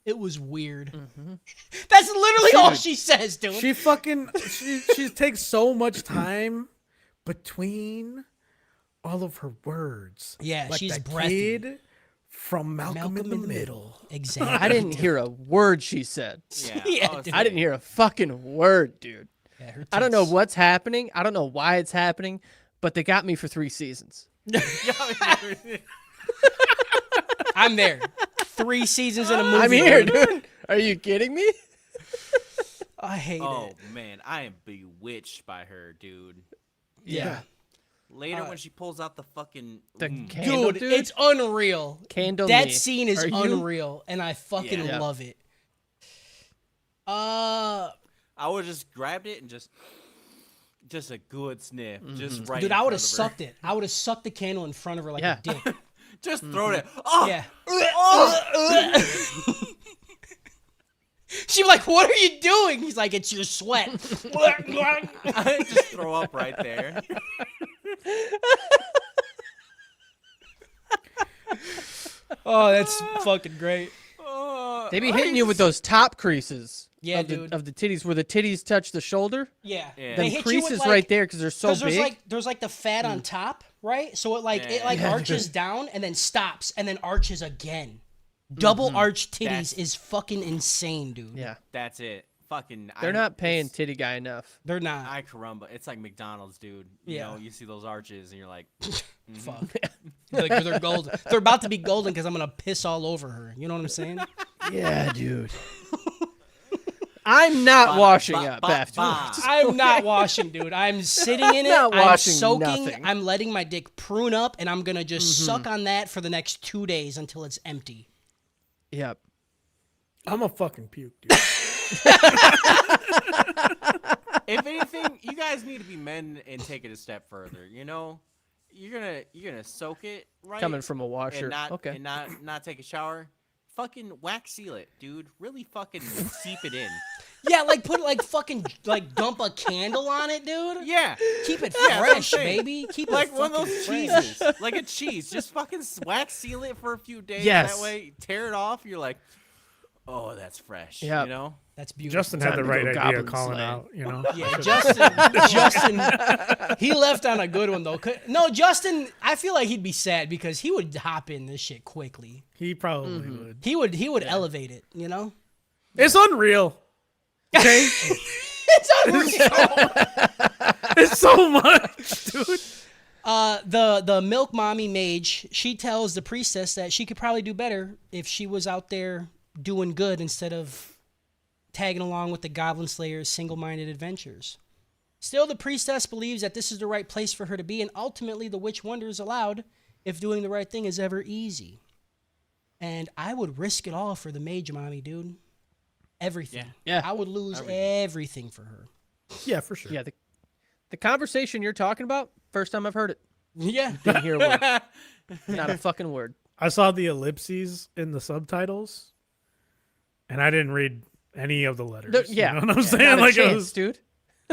It was weird. Mm-hmm. That's literally all she says, dude. She takes so much time between all of her words. Yeah, like she's that breathy. kid from Malcolm in the Middle. Exactly. I didn't hear a word she said. Yeah, Yeah, I was dude. I didn't hear a fucking word, dude. Yeah, her I don't know tits. what's happening. I don't know why it's happening, but they got me for 3 seasons. I'm there. 3 seasons in a movie. I'm here, dude. Are you kidding me? I hate Oh it. man, I am bewitched by her, dude. Yeah. Later when she pulls out the fucking The mm. candle, Dude, it's unreal. Candle That me. scene is Are you- unreal, and I fucking Yeah. love it. I would have just grabbed it and just a good sniff, just right. Dude, in I would have front of her. sucked it. I would have sucked the candle in front of her like Yeah. a dick. Just throw it. Oh, Yeah. oh. She'd be like, "What are you doing?" He's like, "It's your sweat." I just throw up right there. Oh, that's fucking great. They be hitting you with those top creases. Yeah, of dude. of the titties, where the titties touch the shoulder. Yeah. Yeah. They Them hit you creases with, like, right there because they're so 'cause big. there's like the fat on top, right? So it Yeah. arches down and then stops and then arches again. Double arch titties That's- is fucking insane, dude. Yeah, That's it. Fucking. they're not paying it's- titty guy enough. They're not. I caramba. It's like McDonald's, dude. You Yeah. know, you see those arches and you're like, Fuck. Like, they're golden. They're about to be golden because I'm gonna piss all over her. You know what I'm saying? Yeah, dude. I'm not washing ba- up ba- afterwards. ba. I'm not washing, dude. I'm sitting in it. Not I'm washing soaking. nothing. I'm letting my dick prune up, and I'm gonna just suck on that for the next 2 days until it's empty. Yep. I'm a fucking puke, dude. if anything, you guys need to be men and take it a step further. You know, you're gonna soak it right. Coming from a washer. and not Okay. and not take a shower. Fucking wax seal it, dude. Really fucking seep it in. Yeah, like put fucking dump a candle on it, dude. Yeah, Keep it that's what I'm fresh, saying. baby. Keep it like one of fucking those fresh. cheeses, like a cheese. Just fucking wax seal it for a few days. Yes. That way, tear it off. You're like, oh, that's fresh. Yep. You know. That's beautiful. Justin had the Time to right go idea Goblin calling slaying. out, you know. Yeah, Justin, he left on a good one though. No, Justin, I feel like he'd be sad because he would hop in this shit quickly. He probably would. He would elevate it, you know. It's unreal. Okay, It's unreal. it's so much, dude. The milk mommy mage, she tells the priestess that she could probably do better if she was out there doing good instead of tagging along with the Goblin Slayer's single-minded adventures. Still, the priestess believes that this is the right place for her to be, and ultimately the witch wonders aloud if doing the right thing is ever easy. And I would risk it all for the mage mommy, dude. Everything. Yeah. I would lose everything for her. Yeah, for sure. Yeah. The conversation you're talking about, first time I've heard it. Yeah. Didn't hear a word. Not a fucking word. I saw the ellipses in the subtitles, and I didn't read any of the letters. Yeah. You know what I'm Not saying? a Like it chance, was. dude.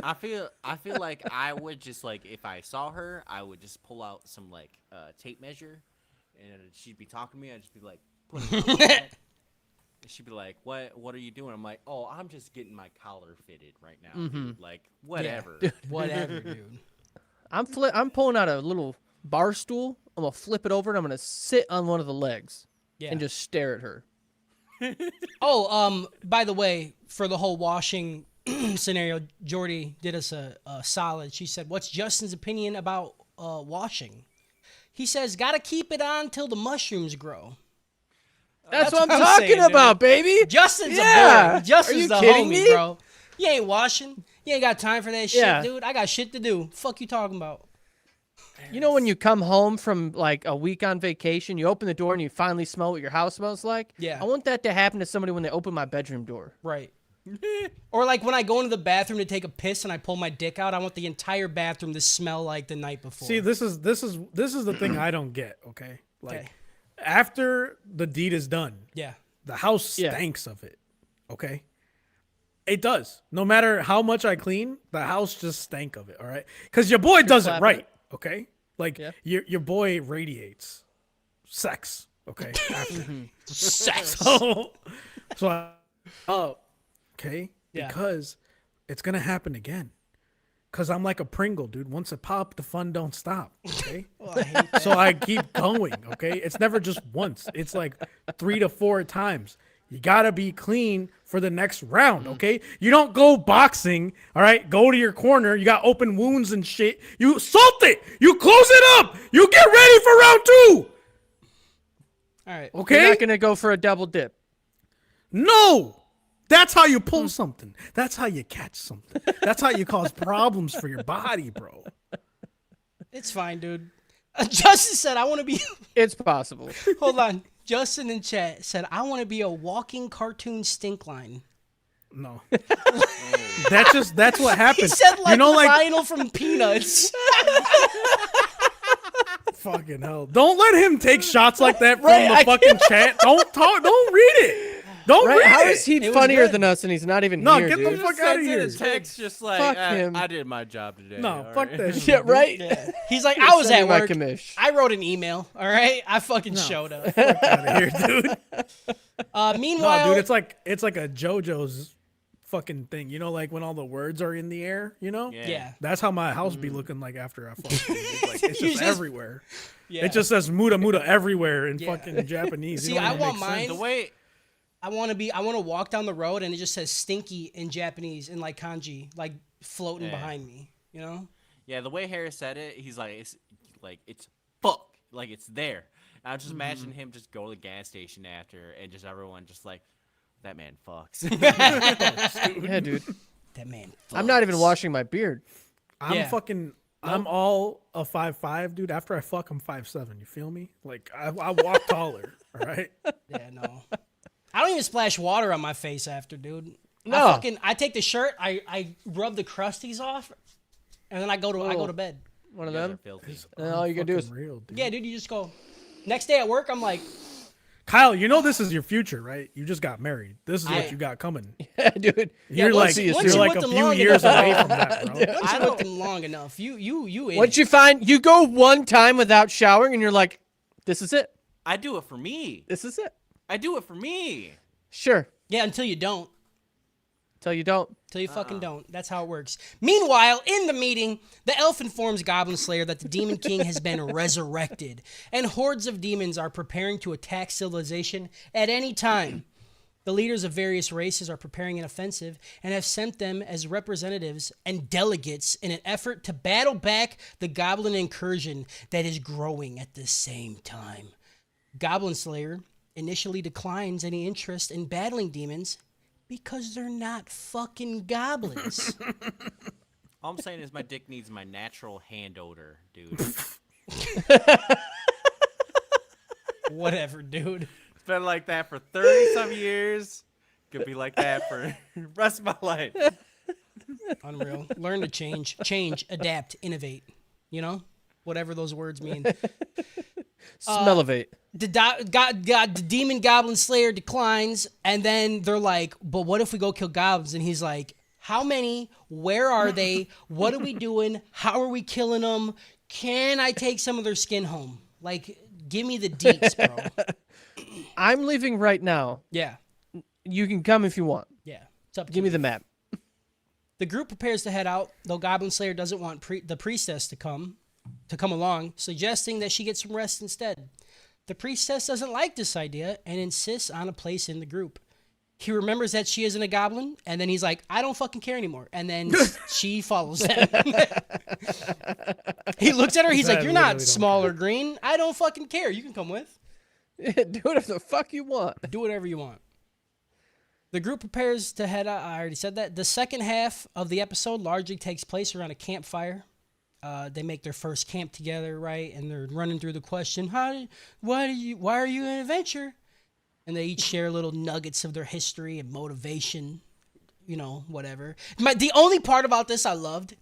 I feel like I would just like if I saw her, I would just pull out some like tape measure, and she'd be talking to me. I'd just be like, putting it on. And she'd be like, "What are you doing?" I'm like, "Oh, I'm just getting my collar fitted right now, dude. Like whatever." Whatever, dude. I'm pulling out a little bar stool. I'm gonna flip it over and I'm gonna sit on one of the legs Yeah. and just stare at her. Oh, by the way, for the whole washing scenario, Jordy did us a solid. She said, "What's Justin's opinion about washing?" He says, "Gotta keep it on till the mushrooms grow." That's what I'm what I'm talking saying, dude. about, baby. Justin's Yeah. a boy. Justin's Are you the kidding homie, me? bro. You ain't washing. You ain't got time for that shit, Yeah. dude. I got shit to do. Fuck you talking about? You know when you come home from like a week on vacation, you open the door and you finally smell what your house smells like? Yeah. I want that to happen to somebody when they open my bedroom door. Right. Or like when I go into the bathroom to take a piss and I pull my dick out, I want the entire bathroom to smell like the night before. See, this is the thing I don't get. Okay, like Okay. after the deed is done, Yeah. the house Yeah. stinks of it. Okay, it does. No matter how much I clean, the house just stank of it. All right, because your boy does it clapping right. it. Okay, like Yeah. your boy radiates sex. Okay, after. Sex. So, So oh, okay, Yeah. because it's gonna happen again. Cause I'm like a Pringle, dude. Once it pop, the fun don't stop. Okay. Oh, I hate that. So I keep going. Okay. It's never just once. It's like 3 to 4 times. You gotta be clean for the next round. Okay. You don't go boxing. All right. Go to your corner. You got open wounds and shit. You salt it. You close it up. You get ready for round 2. All right. Okay. You're not gonna go for a double dip. No. That's how you pull something. That's how you catch something. That's how you cause problems for your body, bro. It's fine, dude. Justin said, I want to be. It's possible. Hold on. Justin in chat said, I want to be a walking cartoon stink line. No. That's what He happens. said, like, you know, like Lionel from Peanuts. fucking hell. Don't let him take shots like that from Right, the I fucking chat. Don't talk. Don't read it. Don't Right? read How it. is he It was funnier good. than us and he's not even No, here, get the dude? fuck Just outta sends in here. a text just like, Fuck him. I did my job today. No, all fuck right? that shit. Yeah, dude. right? Yeah. He's like, I was Send at me my work. commish. I wrote an email. All right. I fucking showed up. Fuck outta here, dude. Meanwhile, No, dude, it's like a JoJo's fucking thing. You know, like when all the words are in the air, you know? yeah. That's how my house be looking like after I fucking like it's You just just- everywhere. Yeah. It just says muda muda everywhere in Yeah. fucking Japanese. See, It don't I even want make sense. mine. The way I want to walk down the road and it just says stinky in Japanese in like kanji, like floating Yeah. behind me, you know? Yeah, the way Harris said it, he's like it's fuck, like it's there. I just imagine him just go to the gas station after, and just everyone just like, that man fucks. Yeah, dude. That man. I'm not even fucks. washing my beard. I'm Yeah. fucking. I'm all a 5'5", dude. After I fuck, I'm 5'7". You feel me? Like I walk taller. All right. Yeah, no. I don't even splash water on my face after, dude. No. I take the shirt, I rub the crusties off, and then I go to bed. One of You guys them. are filthy. And all you can do is Fucking real, dude. Yeah, dude, you just go. Next day at work, I'm like, Kyle, you know this is your future, right? You just got married. This is I- what you got coming. yeah, dude. You're once- like once you're you like with a them few long years enough- away from that, bro. once you with them long enough, you Once you find you go one time without showering and you're like, this is it. I do it for me. This is it. I do it for me. Sure. Yeah, until you don't. Till you don't. Till you fucking don't. That's how it works. Meanwhile, in the meeting, the elf informs Goblin Slayer that the Demon King has been resurrected, and hordes of demons are preparing to attack civilization at any time. The leaders of various races are preparing an offensive and have sent them as representatives and delegates in an effort to battle back the goblin incursion that is growing at the same time. Goblin Slayer initially declines any interest in battling demons because they're not fucking goblins. All I'm saying is my dick needs my natural hand odor, dude. Whatever, dude. It's been like that for 30-some years. Could be like that for the rest of my life. Unreal. Learn to change, adapt, innovate. You know, whatever those words mean. Smellivate. The demon goblin slayer declines, and then they're like, "But what if we go kill goblins?" And he's like, "How many? Where are they? What are we doing? How are we killing them? Can I take some of their skin home? Like, give me the deets, bro." I'm leaving right now. Yeah, You can come if you want. yeah. It's up to Give you. me the map. The group prepares to head out, though Goblin Slayer doesn't want the priestess to come along, suggesting that she get some rest instead. The priestess doesn't like this idea and insists on a place in the group. He remembers that she isn't a goblin, and then he's like, I don't fucking care anymore. And then she follows him. He looks at her, he's like, I you're not literally don't small or green. I don't fucking care. You can come with. Do whatever the fuck you want. Do whatever you want. The group prepares to head out. I already said that. The second half of the episode largely takes place around a campfire. They make their first camp together, right? And they're running through the question, why are you an adventure? And they each share little nuggets of their history and motivation, you know, whatever. The only part about this I loved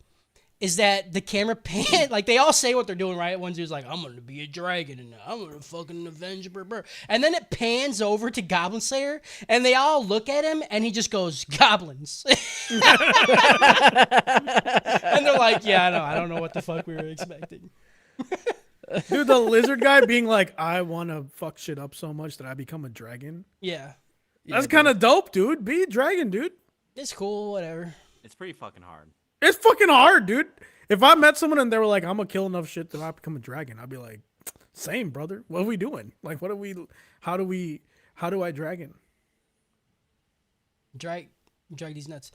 is that the camera pan, like they all say what they're doing, right? One dude's like, I'm going to be a dragon and I'm going to fucking avenge brr. And then it pans over to Goblin Slayer and they all look at him and he just goes, goblins. And they're like, yeah, I don't know what the fuck we were expecting. Dude, the lizard guy being like, I want to fuck shit up so much that I become a dragon. Yeah. That's dude. kind of dope, dude. Be a dragon, dude. It's cool, whatever. It's pretty fucking hard. It's fucking hard, dude. If I met someone and they were like, I'm gonna kill enough shit that I become a dragon, I'd be like, same, brother. What are we doing? Like, how do I dragon? Drag these nuts.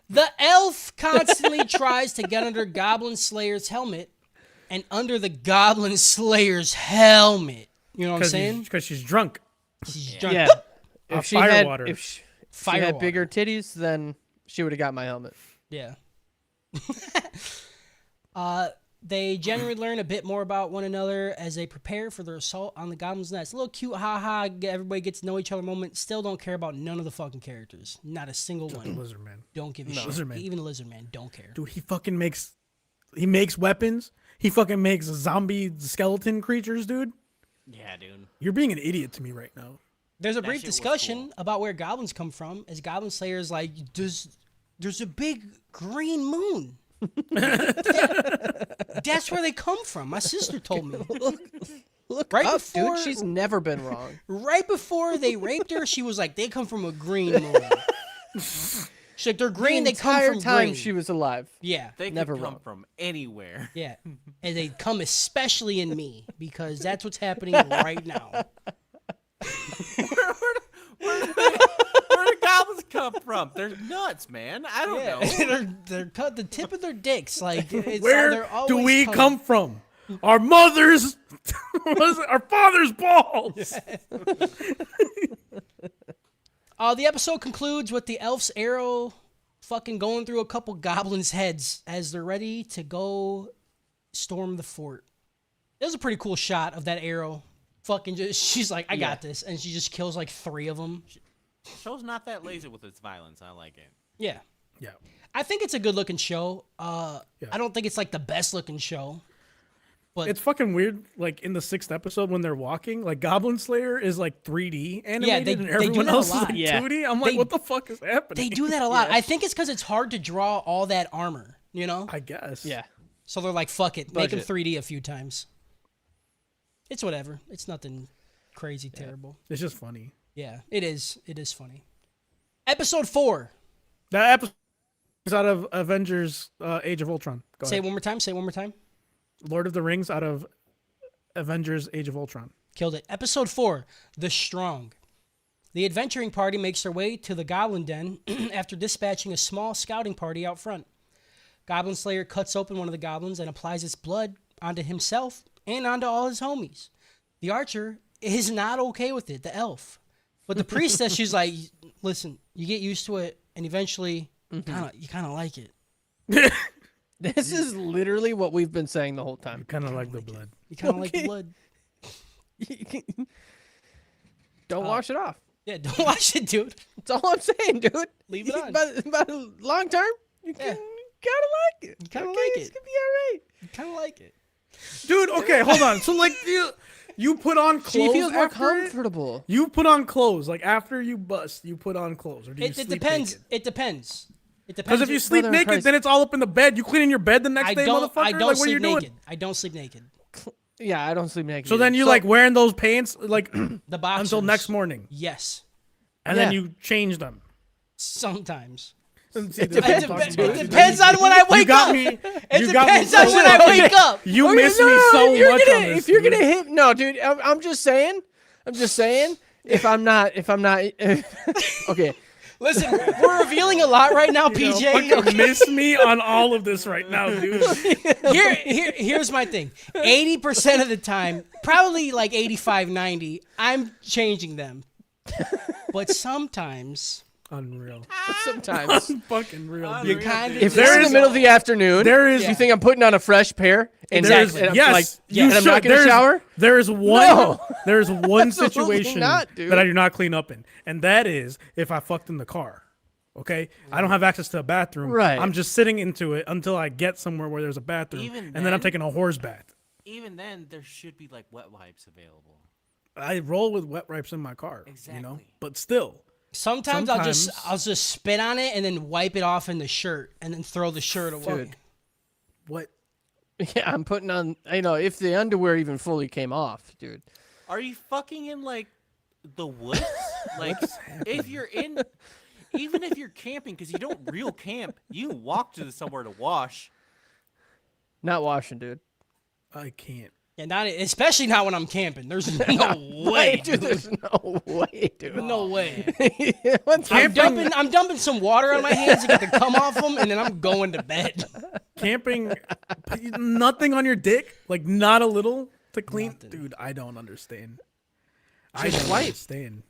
The elf constantly tries to get under Goblin Slayer's helmet, and under the Goblin Slayer's helmet. You know what I'm saying? Because she's drunk. She's drunk. Yeah. Off If she fire had, water. if she Fire had water. bigger titties, then she would have got my helmet. Yeah. They generally learn a bit more about one another as they prepare for their assault on the Goblin's Nest. A little cute, haha, everybody gets to know each other moment. Still don't care about none of the fucking characters. Not a single one. Lizard man. Don't give a shit. Lizard Man. Even the Lizard Man don't care. Dude, he makes weapons. He fucking makes zombie skeleton creatures, dude. Yeah, dude. You're being an idiot to me right now. There's a That brief shit was discussion cool. about where goblins come from, as Goblin Slayer's like, there's a big green moon. That's where they come from. My sister told me. Look Right up, before- dude. She's never been wrong. Right before they raped her, she was like, they come from a green moon. She's like, they're green, the they come entire from time green. she was alive. Yeah, They Never could come wrong. from anywhere. yeah. And they come especially in me, because that's what's happening right now. Where do goblins come from? They're nuts, man. I don't know. they're cut the tip of their dicks. Like, it's, Where they're do always we coming. come from? Our mothers, our father's balls. The episode concludes with the elf's arrow fucking going through a couple goblins' heads as they're ready to go storm the fort. It was a pretty cool shot of that arrow. Fucking just, she's like, I got this. And she just kills like 3 of them. Show's not that lazy with its violence. I like it. Yeah. Yeah. I think it's a good looking show. I don't think it's like the best looking show. But It's fucking weird. Like in the 6th episode when they're walking, like Goblin Slayer is like 3D animated and they do everyone that a else is lot. like Yeah. 2D. I'm like, They- what the fuck is happening? they do that a lot. I think it's because it's hard to draw all that armor, you know? I guess. Yeah. So they're like, fuck it. Make them Budget. 3D a few times. It's whatever. It's nothing crazy terrible. It's just funny. Yeah, it is. It is funny. Episode 4. That episode is out of Avengers Age of Ultron. Go Say it ahead. one more time. Say it one more time. Lord of the Rings out of Avengers Age of Ultron. Killed it. Episode 4. The Strong. The adventuring party makes their way to the Goblin Den after dispatching a small scouting party out front. Goblin Slayer cuts open one of the goblins and applies its blood onto himself and onto all his homies. The archer is not okay with it, the elf. But the priestess, she's like, listen, you get used to it, and eventually you kind of like it. This is literally what we've been saying the whole time. Kind of like the blood. You kind of like the Okay. blood. Don't wash it off. Yeah, don't watch it, dude. That's all I'm saying, dude. Leave it on. But long term, you Yeah. gotta like it. You kinda Okay, like it's it. gonna be all right. You kind of like it. Dude, okay, hold on. So like you put on clothes She feels more after it? comfortable. You put on clothes. Like after you bust, you put on clothes. Or do you It sleep depends. naked? It depends. It depends. Because if you sleep Brother in naked, Christ. then it's all up in the bed. You cleaning your bed the next I day, don't. motherfucker. I don't like, what are you sleep doing? naked. I don't sleep naked. Yeah, I don't sleep naked. So then either. you like wearing those pants like The boxers. until next morning, Yes, and then Yeah. you change them. sometimes. See, It, this is what I'm dep- talking it about. depends on when I wake You got up. me. It You got me depends on so when I much. wake up. You Okay, miss no, me no, so if you're much gonna, on this. If you're dude. gonna hit, no, dude. I'm just saying. If I'm not, okay. Listen, we're revealing a lot right now, You know, PJ. fucking miss me on all of this right now, dude. Here's my thing. 80% of the time, probably like 85, 90, I'm changing them. But sometimes Unreal. Sometimes Fucking real. you dude. kind of if There it's in is- the middle of the afternoon, There is you think I'm putting on a fresh pair and, Exactly. and I'm yes, like, you and I'm not should. gonna There's- shower? There is one. No. There is one Absolutely situation not, dude. that I do not clean up in, and that is if I fucked in the car. Okay, I don't have access to a bathroom. Right. I'm just sitting into it until I get somewhere where there's a bathroom, Even and then I'm then? taking a horse bath. Even then, there should be like wet wipes available. I roll with wet wipes in my car. You know, Exactly. but still. sometimes I'll just spit on it and then wipe it off in the shirt and then throw the shirt away. Dude. What? Yeah, I'm putting on. If the underwear even fully came off, dude. Are you fucking in like the woods? Like, if you're in, even if you're camping, because you don't real camp, you walk to somewhere to wash. Not washing, dude. I can't. Yeah, not especially not when I'm camping. There's no way, dude. dude. There's no way, dude. No way. What's I'm dumping some water on my hands to get the cum off them, and then I'm going to bed. Camping, nothing on your dick, like not a little to clean. Nothing. Dude, I don't understand. Just I don't wipe. understand.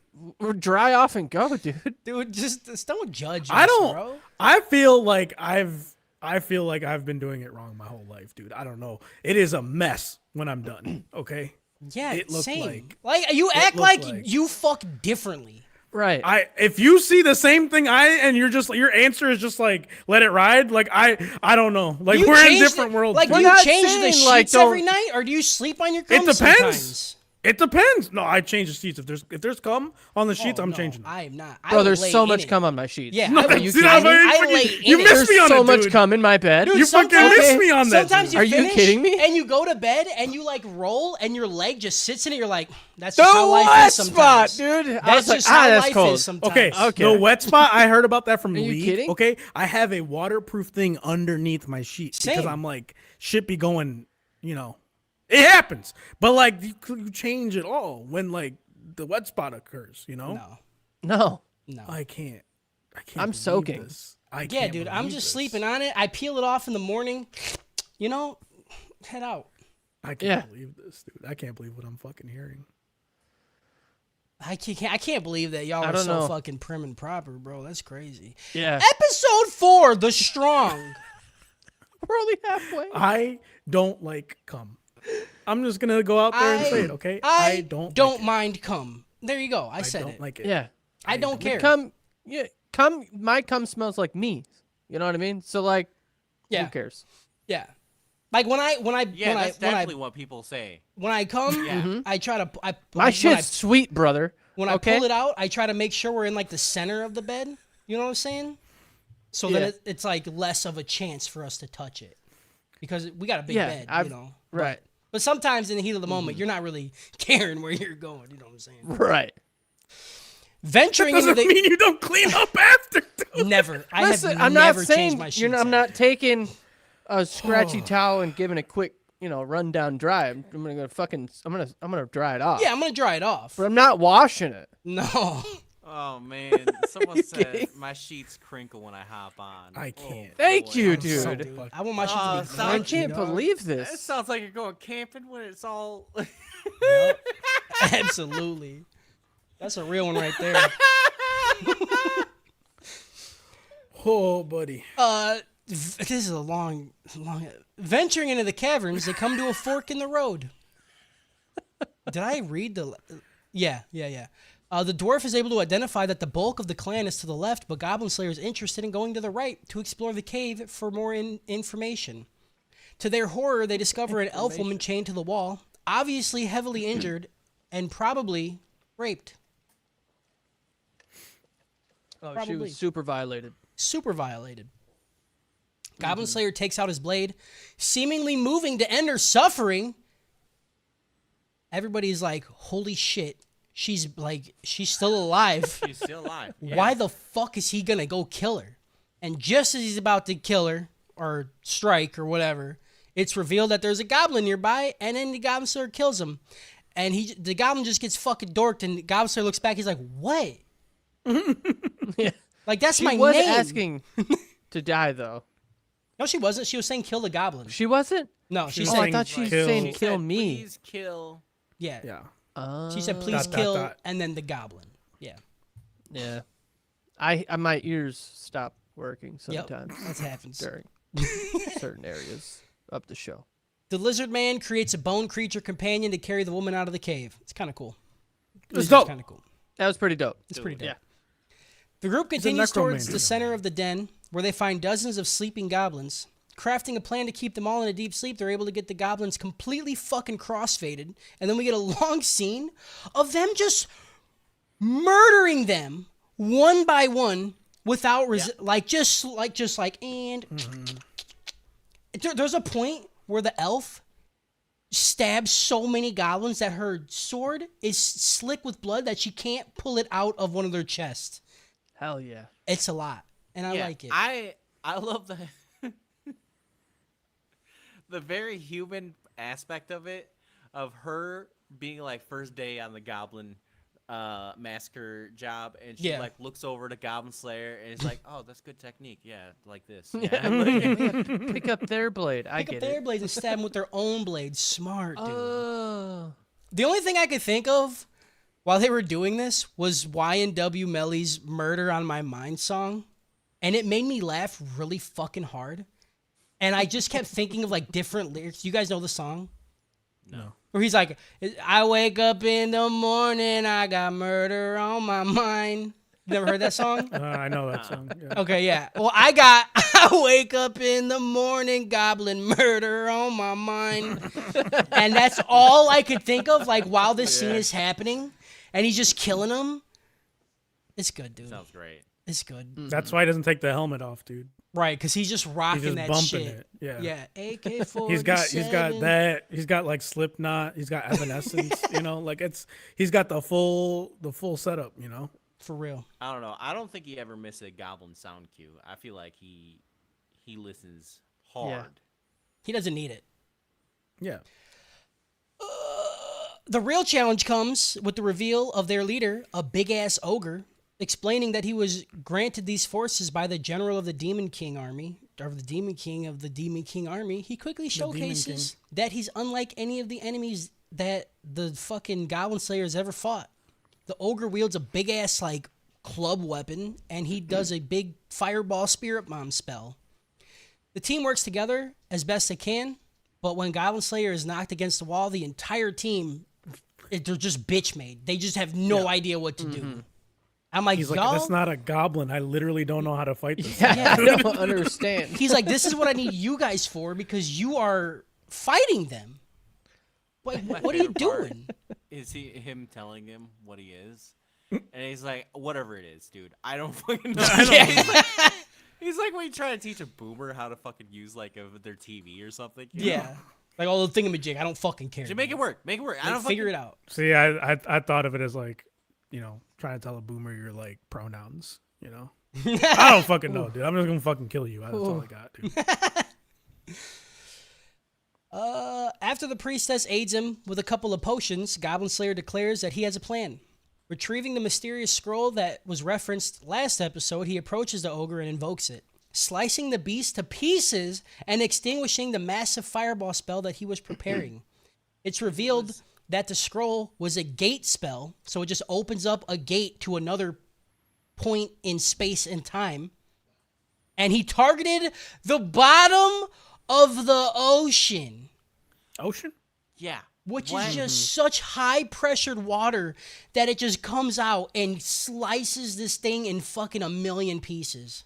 dry off and go, dude? Dude, just don't judge I us, don't. bro. I feel like I've been doing it wrong my whole life, dude. I don't know. It is a mess when I'm done. Okay. Yeah, It looked same. Like you act looked like like- you fuck differently. Right. If you see the same thing and your answer is just like let it ride, like I don't know. Like You we're in change different the, worlds. Like, dude. do you not change the saying, sheets like, every don't- night, or do you sleep on your cum It depends. sometimes? It depends. No, I change the sheets. If there's cum on the sheets, Oh, I'm no, changing them. I am not. Bro, I there's lay so in much it. cum on my sheets. Yeah, No, I, that's- you dude, kidding me? I I lay you in missed it. me on so it, much dude. cum in my bed. Dude, You fucking sometimes- missed me on that. Sometimes dude. you Are you finish kidding me? And you go to bed and you like roll and your leg just sits in it. You're like, that's The just how life wet is sometimes. spot, dude. I That's was like, just how that's life cold. is sometimes. Okay, Okay. the wet spot. I heard about that from you League. kidding? Okay, I have a waterproof thing underneath my sheets because Same. I'm like shit be going. You know, it happens. But like you change it all when like the wet spot occurs. You know, No, No. no. I can't. I'm believe soaking. This. I Yeah, can't dude, I'm believe just this. sleeping on it. I peel it off in the morning. You know, head out. I can't Yeah. believe this, dude. I can't believe what I'm fucking hearing. I can't believe that y'all I are don't so know. fucking prim and proper, bro. That's crazy. Yeah. Episode 4, The Strong. We're only halfway. I don't like cum. I'm just gonna go out there and say it, okay? I don't don't like it. mind cum. There you go. I I said don't it. like it. Yeah. I don't care. Cum. Yeah. Cum. My cum smells like me. You know what I mean? So like, Yeah. who cares? Yeah. Like when I Yeah, that's when definitely what people say. I come, Yeah. I try to My when I- shit's sweet, brother. when I okay? pull it out, I try to make sure we're in like the center of the bed. You know what I'm saying? So Yeah. that it's like less of a chance for us to touch it because we got a big Yeah, bed. I've- You know. right. But sometimes in the heat of the moment, you're not really caring where you're going. You know what I'm saying? Right. Venturing into Doesn't the mean you don't clean up after, dude. never. I Listen, have I'm never not saying changed my sheets. you're not, I'm ever. not taking a scratchy towel and giving a quick, run down dry. I'm gonna I'm gonna dry it off. Yeah, I'm gonna dry it off. But I'm not washing it. No. Oh man, someone said kidding? my sheets crinkle when I hop on. I Oh, can't. Thank boy. you, I'm so- dude. I want my sheets to be so I I crunchy, can't dog. believe That this. sounds like you're going camping when it's all. Yep. Absolutely. That's a real one right there. Oh, buddy. This is a long. Venturing into the caverns, they come to a fork in the road. Did I read the? Yeah. The dwarf is able to identify that the bulk of the clan is to the left, but Goblin Slayer is interested in going to the right to explore the cave for more information. To their horror, they discover an elf woman chained to the wall, obviously heavily injured, and probably raped. Oh, she Probably. was super violated. Super violated. Goblin Slayer takes out his blade, seemingly moving to end her suffering. Everybody's like, holy shit. She's still alive. She's still alive. Yeah. Why the fuck is he gonna go kill her? And just as he's about to kill her, or strike, or whatever, it's revealed that there's a goblin nearby, and then the Goblin Slayer kills him. And the goblin just gets fucking dorked, and the Goblin Slayer looks back, he's like, what? Yeah. Like, that's She my was name. asking to die though. No, she wasn't. She was saying kill the goblin. She wasn't? No, she's was Oh, I saying thought she was kill. saying She kill said, me. Please kill. yeah. Yeah. She said please Dot, dot, kill dot. and then the goblin. Yeah. Yeah. I my ears stop working Yep. sometimes That happens. during certain areas of the show. The lizard man creates a bone creature companion to carry the woman out of the cave. It's kind of cool. It's dope. Kind of cool. That was pretty dope. It's pretty dope. Yeah. The group continues towards necromancer. the center of the den, where they find dozens of sleeping goblins. Crafting a plan to keep them all in a deep sleep, they're able to get the goblins completely fucking crossfaded, and then we get a long scene of them just murdering them one by one without and. There's a point where the elf stabs so many goblins that her sword is slick with blood that she can't pull it out of one of their chests. Hell yeah. It's a lot, and I Yeah, like it. I love the very human aspect of it, of her being like first day on the Goblin massacre job, and she Yeah. like looks over to Goblin Slayer and is like, "Oh, that's good technique. Yeah, like this." Yeah, Yeah. like, pick up their blade. I Pick up get their it. blades and stab them with their own blades. Smart, dude. Oh. The only thing I could think of while they were doing this was Y&W Melly's "Murder on My Mind" song, and it made me laugh really fucking hard. And I just kept thinking of like different lyrics. You guys know the song? No. Where he's like, "I wake up in the morning, I got murder on my mind." You never heard that song? I know that song. Yeah. Okay, yeah. Well, I wake up in the morning, goblin murder on my mind. And that's all I could think of, like, while this scene is happening. And he's just killing them. It's good, dude. Sounds great. It's good. That's why he doesn't take the helmet off, dude. Right, because he's just rocking He's just that bumping shit. it. Yeah. Yeah, AK-47. He's got that. He's got like Slipknot. He's got Evanescence. Like he's got the full setup. For real. I don't know. I don't think he ever missed a Goblin sound cue. I feel like he listens hard. He doesn't need it. Yeah. The real challenge comes with the reveal of their leader, a big-ass ogre, explaining that he was granted these forces by the general of the Demon King army, or the Demon King of the Demon King army. He quickly showcases that he's unlike any of the enemies that the fucking Goblin Slayers ever fought. The ogre wields a big-ass, like, club weapon, and he does a big fireball spirit bomb spell. The team works together as best they can, but when Goblin Slayer is knocked against the wall, the entire team, they're just bitch made. They just have no idea what to do. I'm like, He's like, y'all. that's not a goblin. I literally don't know how to fight this. Yeah, I don't understand. He's like, this is what I need you guys for because you are fighting them. Like, what are you favorite part doing? Is him telling him what he is? And he's like, whatever it is, dude. I don't fucking know. He's like when you try to teach a boomer how to fucking use like their TV or something. You know? Yeah. Like, all the thingamajig. I don't fucking care. Just make it work. Make it work. I don't Figure fucking... it out. See, I thought of it as like, trying to tell a boomer your like pronouns. I don't fucking know, dude. I'm just gonna fucking kill you. That's all I got, dude. After the priestess aids him with a couple of potions, Goblin Slayer declares that he has a plan. Retrieving the mysterious scroll that was referenced last episode, he approaches the ogre and invokes it, slicing the beast to pieces and extinguishing the massive fireball spell that he was preparing. It's revealed that the scroll was a gate spell, so it just opens up a gate to another point in space and time. And he targeted the bottom of the ocean. Ocean? Yeah. Which is just such high-pressured water that it just comes out and slices this thing in fucking a million pieces.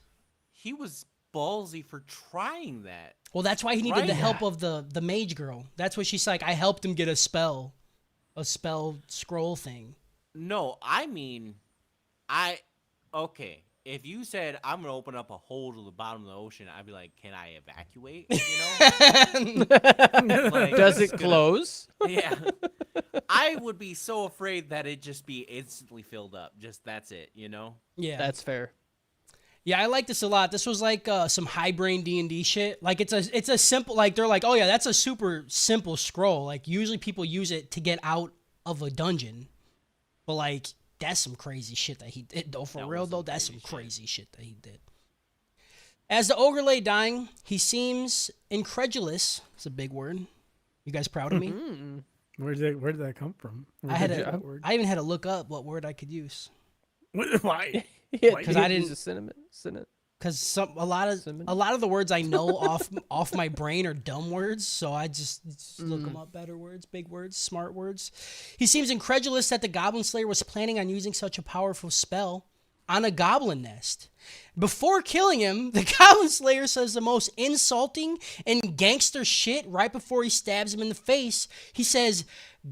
He was ballsy for trying that. Well, that's why he needed the Right. help of the mage girl. That's what she's like, I helped him get a spell scroll thing. No, I mean, okay. If you said I'm gonna open up a hole to the bottom of the ocean, I'd be like, can I evacuate? Like, Does it's it gonna- close? Yeah. I would be so afraid that it'd just be instantly filled up. Just that's it, Yeah. That's fair. Yeah, I like this a lot. This was like some high brain D&D shit. Like it's a simple, like they're like, oh yeah, that's a super simple scroll. Like usually people use it to get out of a dungeon, but like that's some crazy shit that he did. Though for That real was though, some that's some crazy crazy shit that he did. As the ogre lay dying, he seems incredulous. It's a big word. You guys proud of me? Where did that come from? I had Where'd to. that word? I even had to look up what word I could use. Why? Yeah, Why? 'Cause I use didn't- a cinnamon. Because a lot of the words I know off my brain are dumb words, so I just look them up. Better words, big words, smart words. He seems incredulous that the Goblin Slayer was planning on using such a powerful spell on a goblin nest. Before killing him, the Goblin Slayer says the most insulting and gangster shit right before he stabs him in the face. He says,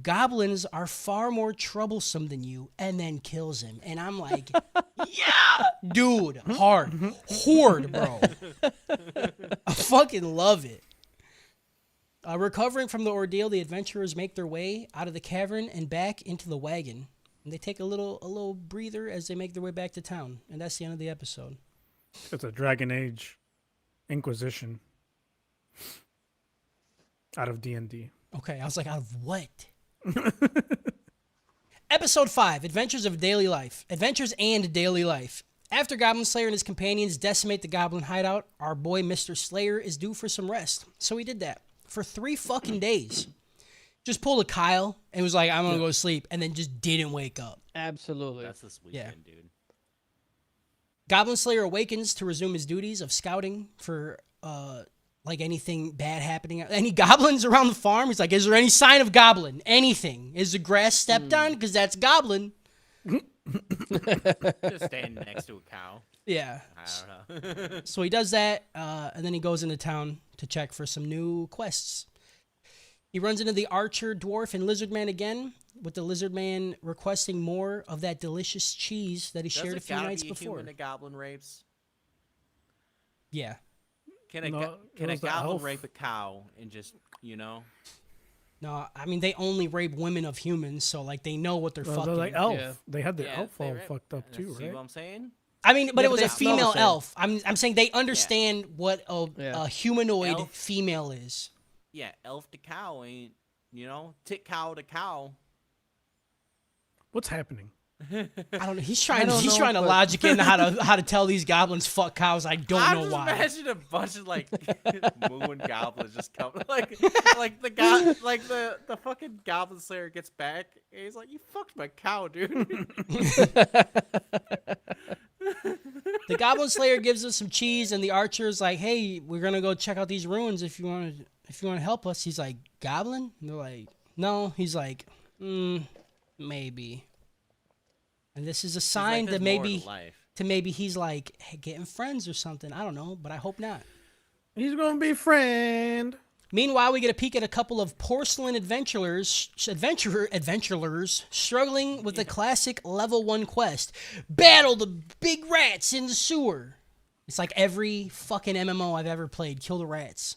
"Goblins are far more troublesome than you," and then kills him. And I'm like, yeah, dude, horde, bro. I fucking love it. Recovering from the ordeal, the adventurers make their way out of the cavern and back into the wagon. And they take a little breather as they make their way back to town. And that's the end of the episode. It's a Dragon Age Inquisition out of D&D. Okay, I was like, out of what? Episode 5, Adventures of Daily Life. Adventures and Daily Life. After Goblin Slayer and his companions decimate the Goblin hideout, our boy Mr. Slayer is due for some rest. So he did that for 3 fucking days. Just pulled a Kyle and was like, I'm going to go to sleep, and then just didn't wake up. Absolutely. That's this weekend, dude. Goblin Slayer awakens to resume his duties of scouting for like anything bad happening. Any goblins around the farm? He's like, is there any sign of goblin? Anything? Is the grass stepped on? Because that's goblin. Just standing next to a cow. Yeah. I don't know. So he does that, and then he goes into town to check for some new quests. He runs into the archer, dwarf, and lizard man again, with the lizard man requesting more of that delicious cheese that he shared a few nights before. Human a goblin rapes? Yeah. Can a was the goblin elf? rape a cow and just, you know? No, I mean, they only rape women of humans, so, like, they know what they're Well, fucking. they're like elf. Yeah. They had the Yeah, elf they all rape- fucked up too, See right? what I'm saying? I mean, but Yeah, it was but a they smell the female same. elf. I'm saying they understand what a Yeah. humanoid Elf. female is. Yeah, elf to cow ain't, you know, tick cow to cow. What's happening? I don't know. He's trying don't know, to but- logic in how to tell these goblins fuck cows. I don't I know just why. imagine a bunch of like mooing goblins just coming, like the fucking goblin slayer gets back and he's like, "You fucked my cow, dude." The Goblin Slayer gives us some cheese, and the archer's like, "Hey, we're gonna go check out these ruins if you want to help us." He's like, "Goblin?" And they're like, "No." He's like, "Maybe." And this is a sign There's that more to maybe life. he's like, hey, getting friends or something. I don't know, but I hope not. He's gonna be friend. Meanwhile, we get a peek at a couple of porcelain adventurers struggling with the classic level 1 quest. Battle the big rats in the sewer. It's like every fucking MMO I've ever played. Kill the rats.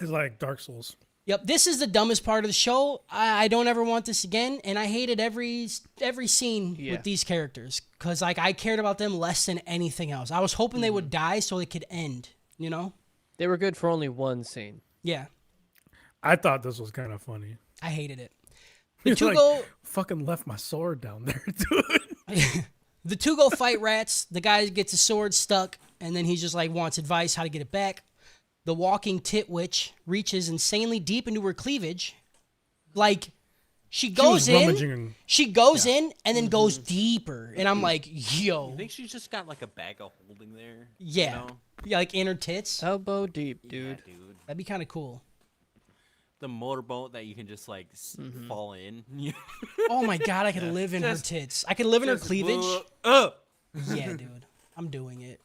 It's like Dark Souls. Yep, this is the dumbest part of the show. I don't ever want this again, and I hated every scene with these characters because like I cared about them less than anything else. I was hoping they would die so it could end. You know? They were good for only one scene. Yeah, I thought this was kind of funny. I hated it. The He's two like, go. fucking left my sword down there, dude. The two go fight rats. The guy gets his sword stuck, and then he just like wants advice how to get it back. The walking tit witch reaches insanely deep into her cleavage. Like, she goes in, and then goes deeper. And I'm like, yo. I think she's just got like a bag of holding there. Yeah. You know? Yeah, like in her tits. Elbow deep, Yeah, dude. dude. That'd be kind of cool. The motorboat that you can just like fall in. Oh my God, I could live in her tits. I could live in her Just cleavage. Up. Yeah, dude. I'm doing it.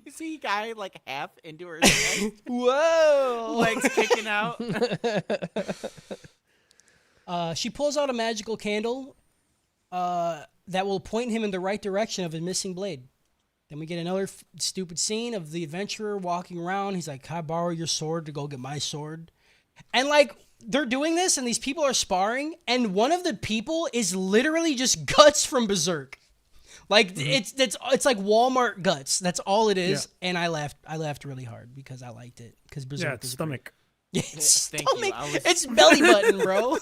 You see, guy like half into her head, Whoa. legs kicking out. She pulls out a magical candle that will point him in the right direction of his missing blade. Then we get another stupid scene of the adventurer walking around. He's like, "Can I borrow your sword to go get my sword?" And like they're doing this, and these people are sparring, and one of the people is literally just guts from Berserk. Like it's like Walmart guts. That's all it is. Yeah. And I laughed really hard because I liked it because Berserk Yeah, it's is stomach. great. Yeah, it's Thank you. stomach. I was- It's belly button, bro.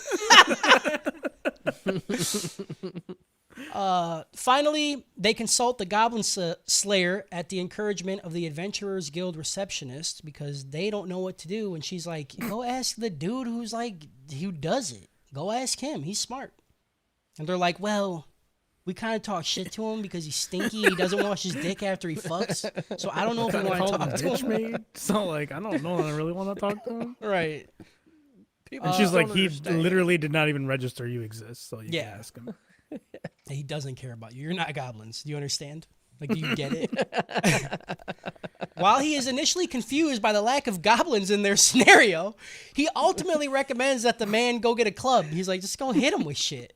Finally, they consult the Goblin Slayer at the encouragement of the Adventurers Guild receptionist because they don't know what to do. And she's like, "Go ask the dude who does it. Go ask him. He's smart." And they're like, "Well, we kind of talk shit to him because he's stinky. He doesn't wash his dick after he fucks. So I don't know if we want to Called talk him to bitch him." maid. So like, I don't know. I really want to talk to him. Right. And she's like, don't he understand. literally did not even register you exist, so you Yeah. can ask him. He doesn't care about you. You're not goblins. Do you understand? Like, do you get it? While he is initially confused by the lack of goblins in their scenario, he ultimately recommends that the man go get a club. He's like, just go hit him with shit.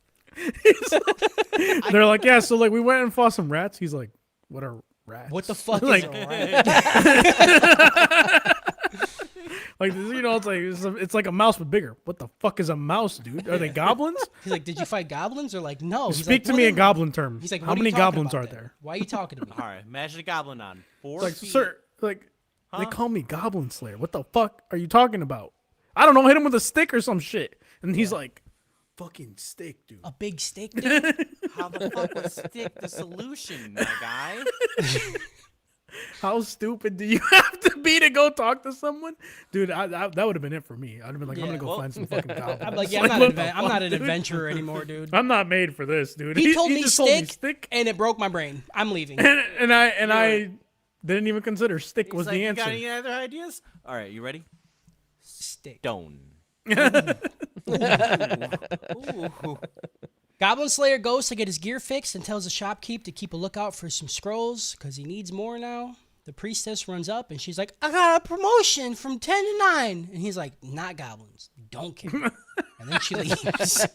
They're like, yeah. So like, we went and fought some rats. He's like, what are rats? What the fuck Like- is a rat? Like Like, you know, it's like a mouse but bigger. What the fuck is a mouse, dude? Are they goblins? He's like, did you fight goblins? Or like, no. He's Speak like, to "What me are in you-" goblin terms. He's like, how "What many you talking goblins about are then? there? Why are you talking to me? All right, imagine a goblin on 4 Like, feet. sir, like they Huh? call me Goblin Slayer. What the fuck are you talking about? I don't know. Hit him with a stick or some shit. And he's like, fucking stick, dude. A big stick, dude? How the fuck was stick the solution, my guy? How stupid do you have to be to go talk to someone, dude? That would have been it for me. I'd have been like, I'm Yeah. gonna go Well- find some fucking goblins. I'm like, yeah, Like, I'm what the not fuck, an dude? adventurer anymore, dude. I'm not made for this, dude. He told me just stick, and it broke my brain. I'm leaving. and I didn't even consider stick He's was like, the you answer. got any other ideas? All right, you ready? Stick. Stone. Ooh. Goblin Slayer goes to get his gear fixed and tells the shopkeep to keep a lookout for some scrolls because he needs more now. The priestess runs up and she's like, I got a promotion from 10 to 9. And he's like, not goblins. Don't care. And then she leaves.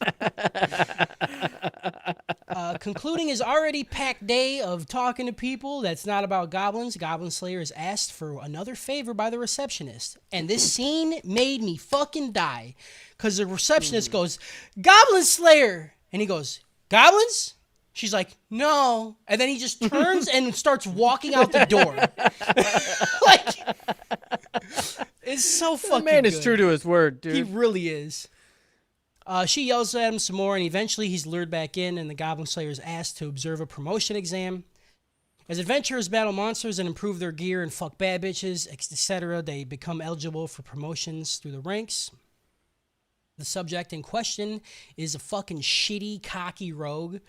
Concluding his already packed day of talking to people that's not about goblins, Goblin Slayer is asked for another favor by the receptionist. And this scene made me fucking die. Because the receptionist goes, Goblin Slayer! And he goes, goblins? She's like, no. And then he just turns and starts walking out the door. Like, it's so The fucking man is good. true to his word, dude. He really is. She yells at him some more, and eventually he's lured back in, and the Goblin Slayer is asked to observe a promotion exam. As adventurers battle monsters and improve their gear and fuck bad bitches, etc., they become eligible for promotions through the ranks. The subject in question is a fucking shitty, cocky rogue.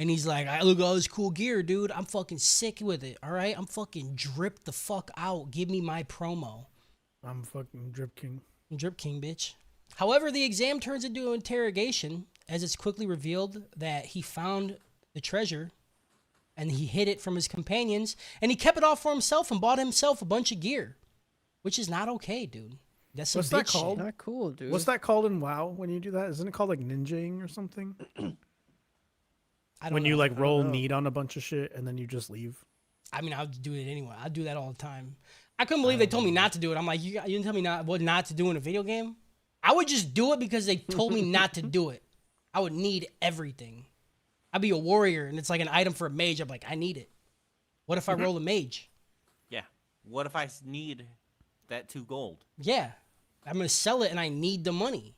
And he's like, I look at all this cool gear, dude. I'm fucking sick with it, all right? I'm fucking dripped the fuck out. Give me my promo. I'm fucking Drip King. Drip King, bitch. However, the exam turns into an interrogation as it's quickly revealed that he found the treasure and he hid it from his companions and he kept it all for himself and bought himself a bunch of gear, which is not okay, dude. That's some What's that bitch called? shit. Not cool, dude. What's that called in WoW when you do that? Isn't it called like ninjaing or something? I don't When know. you like roll know. need on a bunch of shit and then you just leave. I mean, I'll do it anyway. I do that all the time. I couldn't believe they told me not to do it. I'm like, you didn't tell me what not to do in a video game? I would just do it because they told me not to do it. I would need everything. I'd be a warrior, and it's like an item for a mage. I'm like, I need it. What if I roll a mage? Yeah. What if I need that 2 gold? Yeah. I'm going to sell it, and I need the money.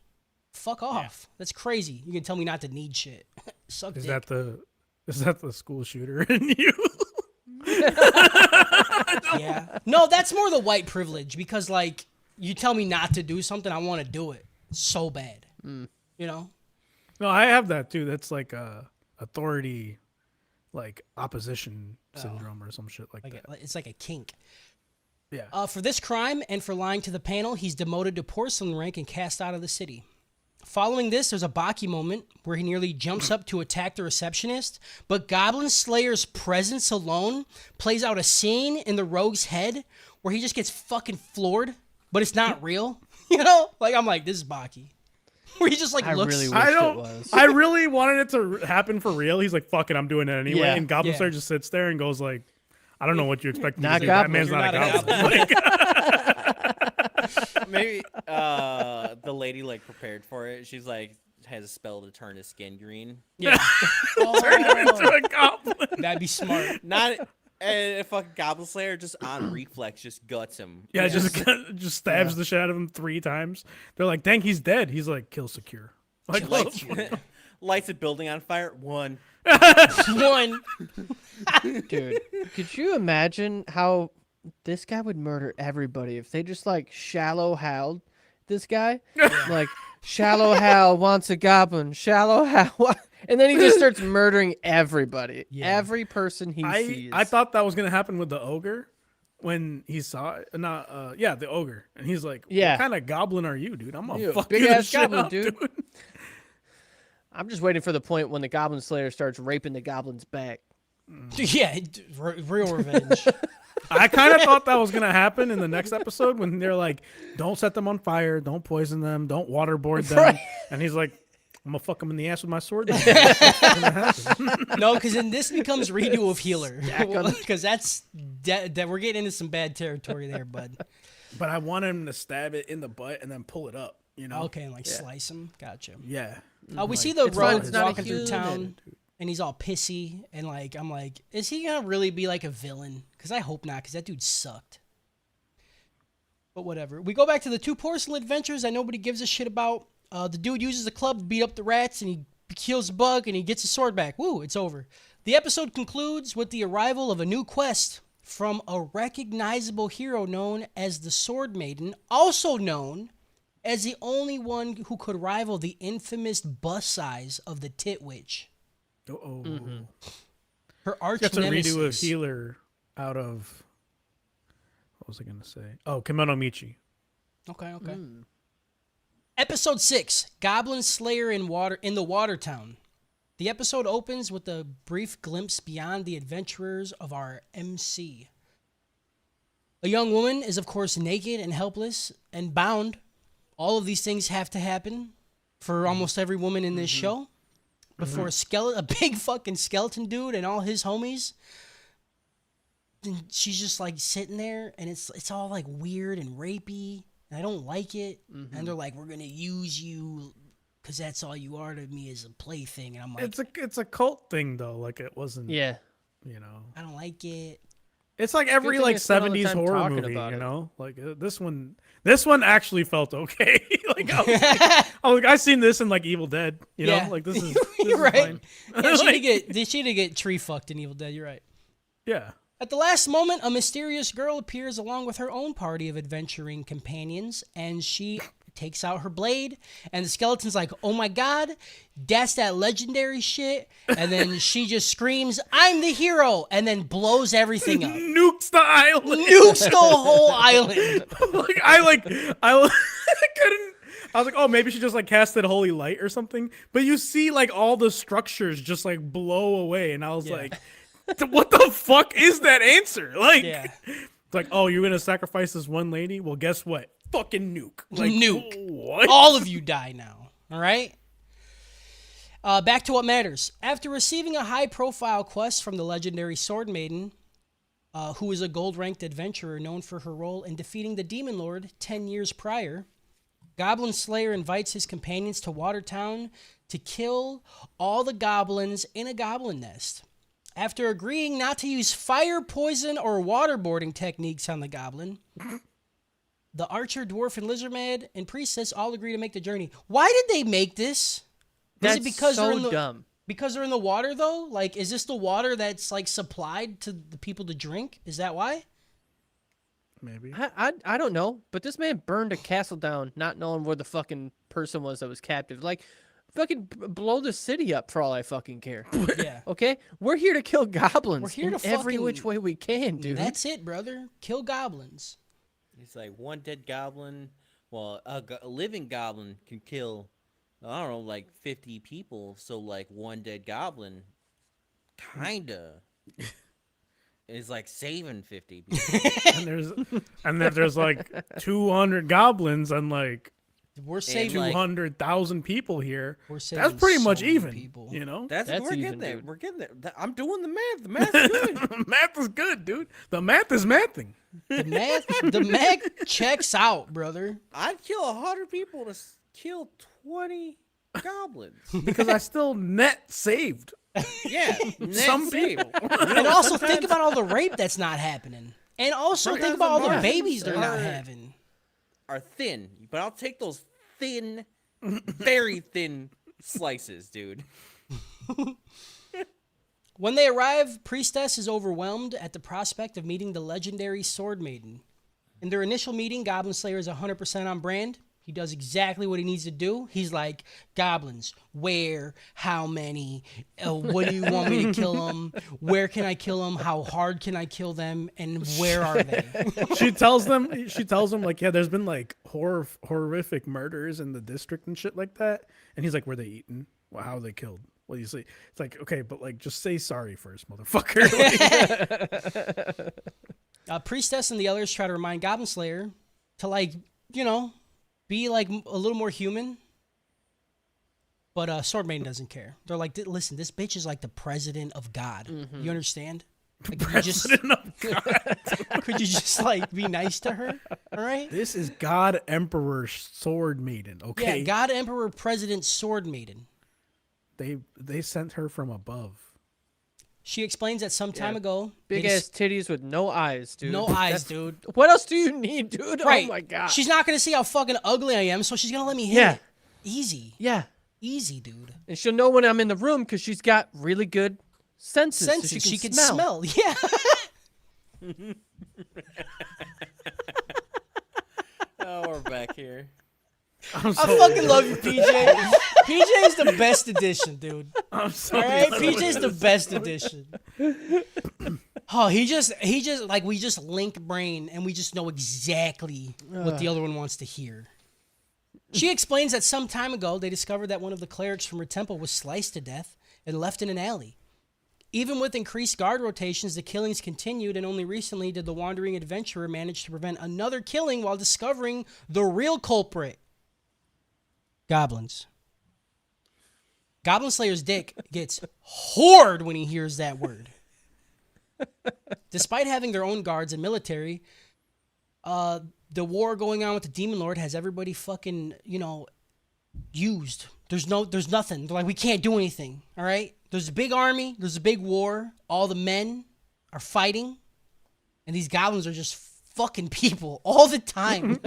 Fuck off. That's crazy. You can tell me not to need shit. Suck Is dick. that the school shooter in you? Yeah. No, that's more the white privilege because, like, you tell me not to do something, I want to do it so bad. You know? No, I have that too. That's like authority, like opposition syndrome or some shit like that. It's like a kink. Yeah. For this crime and for lying to the panel, he's demoted to porcelain rank and cast out of the city. Following this, there's a Baki moment where he nearly jumps up to attack the receptionist, but Goblin Slayer's presence alone plays out a scene in the rogue's head where he just gets fucking floored, but it's not real. You know? Like, I'm like, this is Baki. Where he just, like, I looks... really wish I it don't. was. I really wanted it to happen for real. He's like, "Fuck it, I'm doing it anyway." Yeah. And Goblin Yeah. Slayer just sits there and goes like, "I don't know what you expect me to Not do. Goblin. That man's You're not, not a a goblin." Maybe the lady like prepared for it. She's like has a spell to turn his skin green. Yeah. Turn him into a goblin. That'd be smart. Not a fucking Goblin Slayer just on reflex just guts him. Yeah, just stabs the shit out of him 3 times. They're like, "Dang, he's dead." He's like, "Kill secure." Like, Lights, lights a building on fire. 1. One. Dude, could you imagine how this guy would murder everybody if they just like shallow howled this guy? Like, Shallow Hal wants a goblin. Shallow Hal. And then he just starts murdering everybody. Yeah. Every person he sees. I thought that was gonna happen with the ogre when he saw it. The ogre, and he's like, Yeah. "What kind of goblin are you, dude? I'm gonna You fuck big you the ass shit goblin, up, dude." dude." I'm just waiting for the point when the Goblin Slayer starts raping the goblin's back. Yeah, real revenge. I kind of thought that was gonna happen in the next episode when they're like, "Don't set them on fire, don't poison them, don't waterboard them," Right. and he's like, "I'm gonna fuck them in the ass with my sword." Then." What's gonna happen? No, because then this becomes redo of healer. Stack 'em. Because that's that we're getting into some bad territory there, bud. but I want him to stab it in the butt and then pull it up. You know? Okay, and like slice him. Gotcha. Yeah. We see the It's not- rogue it's not a walking through human. town, and he's all pissy, and like I'm like, is he gonna really be like a villain? Because I hope not, because that dude sucked. But whatever. We go back to the two porcelain adventures that nobody gives a shit about. The dude uses a club to beat up the rats, and he kills a bug, and he gets his sword back. Woo, it's over. The episode concludes with the arrival of a new quest from a recognizable hero known as the Sword Maiden, also known as the only one who could rival the infamous bust size of the Tit Witch. Oh. Her arch That's a nemesis. redo of Healer out of. What was I gonna say? Oh, Kimono Michi. Okay. Episode 6, Goblin Slayer in the Watertown. The episode opens with a brief glimpse beyond the adventurers of our MC. A young woman is, of course, naked and helpless and bound. All of these things have to happen for almost every woman in this show. Before a big fucking skeleton dude and all his homies. And she's just like sitting there, and it's all like weird and rapey. And I don't like it. And they're like, we're gonna use you because that's all you are to me as a plaything. And I'm like, It's a cult thing though. Like it wasn't. Yeah. You know. I don't like it. It's like every thing like I spent all the 70s time horror talking movie, about you it. know? Like this one actually felt okay. Like I was like I seen this in like Evil Dead, you know? Yeah. Like this is You're right. fine. Yeah, she Like, did get tree fucked in Evil Dead. You're right. yeah. At the last moment, a mysterious girl appears along with her own party of adventuring companions, and she takes out her blade, and the skeleton's like, oh my god, that's that legendary shit, and then she just screams, I'm the hero, and then blows everything up. Nukes the island. Nukes the whole island. I couldn't. I was like, oh, maybe she just like casted holy light or something. But you see like all the structures just like blow away, and I was Yeah. like, what the fuck is that answer? Like, Yeah. it's like, oh, you're gonna sacrifice this one lady? Well, guess what? Fucking nuke. Like, Nuke. What? All of you die now. All right? Back to what matters. After receiving a high-profile quest from the legendary Sword Maiden, who is a gold-ranked adventurer known for her role in defeating the Demon Lord 10 years prior, Goblin Slayer invites his companions to Watertown to kill all the goblins in a goblin nest. After agreeing not to use fire, poison, or waterboarding techniques on the goblin, the archer, dwarf, and lizardman and priestess all agree to make the journey. Why did they make this? That's Is it because so they're in the, dumb. Because they're in the water, though? Like, is this the water that's, like, supplied to the people to drink? Is that why? Maybe. I don't know, but this man burned a castle down, not knowing where the fucking person was that was captive. Like, fucking blow the city up for all I fucking care. Yeah. Okay, we're here to kill goblins. We're here in to every fucking- which way we can, dude. That's it, brother. Kill goblins. It's like one dead goblin. Well, a living goblin can kill, I don't know, like 50 people. So like one dead goblin, kinda, is like saving 50 people. and then there's like 200 goblins and like We're saving. like- 200,000 people here. We're saving That's pretty so much many even. people. You know, That's we're even, getting there. dude. We're getting there. I'm doing the math. The math is good. math is good, dude. The math is mathing. The math checks out, brother. I'd kill 100 people to kill 20 goblins. Because I still net saved. Yeah, Some save. And also think about all the rape that's not happening. And also think about all the margins babies they're not are- having. Are thin, but I'll take those thin, very thin slices, dude. When they arrive, Priestess is overwhelmed at the prospect of meeting the legendary Sword Maiden. In their initial meeting, Goblin Slayer is 100% on brand. He does exactly what he needs to do. He's like, goblins, where, how many, what do you want me to kill them? Where can I kill them? How hard can I kill them? And where are they? She tells them like, yeah, there's been like horrific murders in the district and shit like that. And he's like, were they eaten? Well, how were they killed? What do you say? It's like, okay, but like, just say sorry first, motherfucker. Like, Priestess and the others try to remind Goblin Slayer to, like, you know, be like a little more human. But Sword Maiden doesn't care. They're like, listen, this bitch is like the president of God. You understand? Like, could you just like be nice to her? All right. This is God Emperor Sword Maiden. Okay. Yeah, God Emperor President Sword Maiden. They sent her from above. She explains that some time ago, Big ass titties with no eyes, dude. no eyes, dude. What else do you need, dude? Right. Oh my god. She's not gonna see how fucking ugly I am, so she's gonna let me hit Yeah. it. Easy. Yeah. Easy, dude. And she'll know when I'm in the room because she's got really good senses. So Senses. She can smell. smell. Yeah. Oh, we're back here. I fucking love you, PJ. PJ is the best addition, dude. I'm so All right, PJ's the best addition. Oh, he just like we just link brain and we just know exactly what the other one wants to hear. She explains that some time ago they discovered that one of the clerics from her temple was sliced to death and left in an alley. Even with increased guard rotations, the killings continued, and only recently did the wandering adventurer manage to prevent another killing while discovering the real culprit. Goblins. Goblin Slayer's dick gets hard when he hears that word. Despite having their own guards and military, the war going on with the Demon Lord has everybody fucking, used. There's nothing. They're like, we can't do anything, all right? There's a big army. There's a big war. All the men are fighting. And these goblins are just fucking people all the time.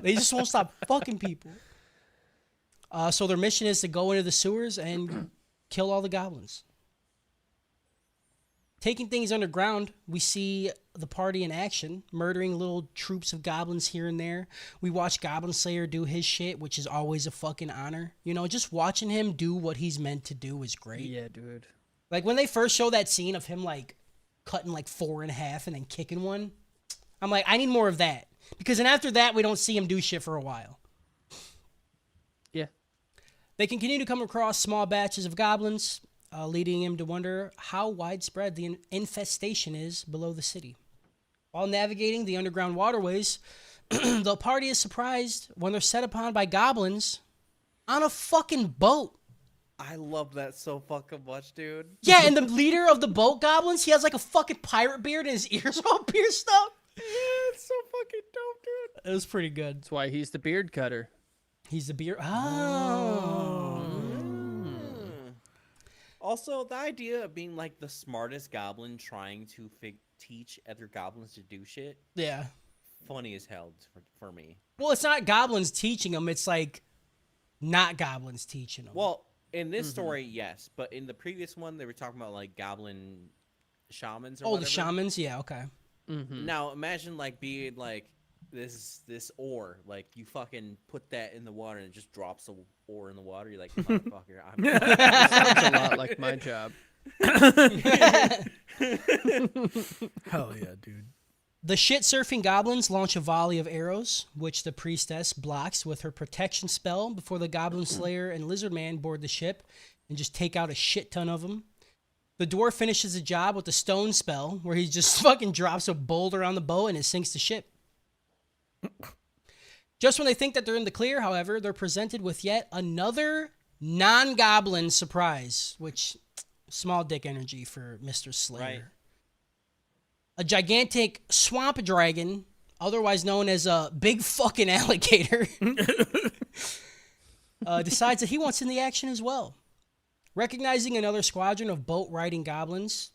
They just won't stop fucking people. So their mission is to go into the sewers and kill all the goblins. Taking things underground, we see the party in action, murdering little troops of goblins here and there. We watch Goblin Slayer do his shit, which is always a fucking honor. Just watching him do what he's meant to do is great. Yeah, dude. Like, when they first show that scene of him, like, cutting, like, 4 in half and then kicking one, I'm like, I need more of that. Because then after that, we don't see him do shit for a while. Yeah. They can continue to come across small batches of goblins, leading him to wonder how widespread the infestation is below the city. While navigating the underground waterways, the party is surprised when they're set upon by goblins on a fucking boat. I love that so fucking much, dude. Yeah, and the leader of the boat goblins, he has like a fucking pirate beard and his ears are all pierced up. Yeah, it's so fucking dope, dude. It was pretty good. That's why he's the beard cutter. He's the beard. Oh. Also, the idea of being like the smartest goblin trying to teach other goblins to do shit, Yeah. funny as hell for me. Well, it's not goblins teaching them. It's like not goblins teaching them. Well, in this story, yes, but in the previous one, they were talking about like goblin shamans. Or whatever. the shamans. Yeah. Okay. Mm-hmm. Now imagine like being like this ore, like you fucking put that in the water and it just drops the ore in the water. You're like, motherfucker, Sounds a lot like my job. Hell yeah, dude. The shit-surfing goblins launch a volley of arrows, which the priestess blocks with her protection spell before the Goblin Slayer and Lizard Man board the ship and just take out a shit ton of them. The dwarf finishes the job with the stone spell, where he just fucking drops a boulder on the boat and it sinks the ship. Just when they think that they're in the clear, however, they're presented with yet another non-goblin surprise, which, small dick energy for Mr. Slayer. Right. A gigantic swamp dragon, otherwise known as a big fucking alligator, decides that he wants in the action as well. Recognizing another squadron of boat-riding goblins,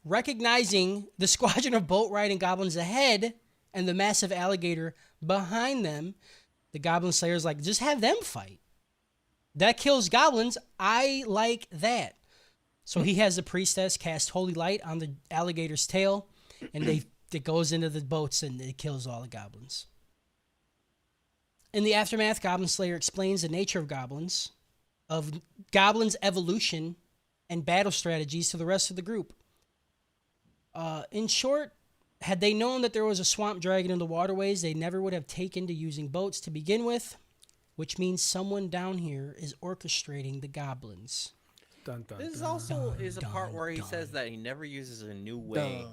recognizing the squadron of boat-riding goblins ahead and the massive alligator behind them, the Goblin Slayer's like, just have them fight. That kills goblins. I like that. So he has the priestess cast holy light on the alligator's tail, and it goes into the boats and it kills all the goblins. In the aftermath, Goblin Slayer explains the nature of goblins evolution, and battle strategies to the rest of the group. In short, had they known that there was a swamp dragon in the waterways, they never would have taken to using boats to begin with, which means someone down here is orchestrating the goblins. Dun, dun, This dun. also is a part dun, where he dun. says that he never uses a new way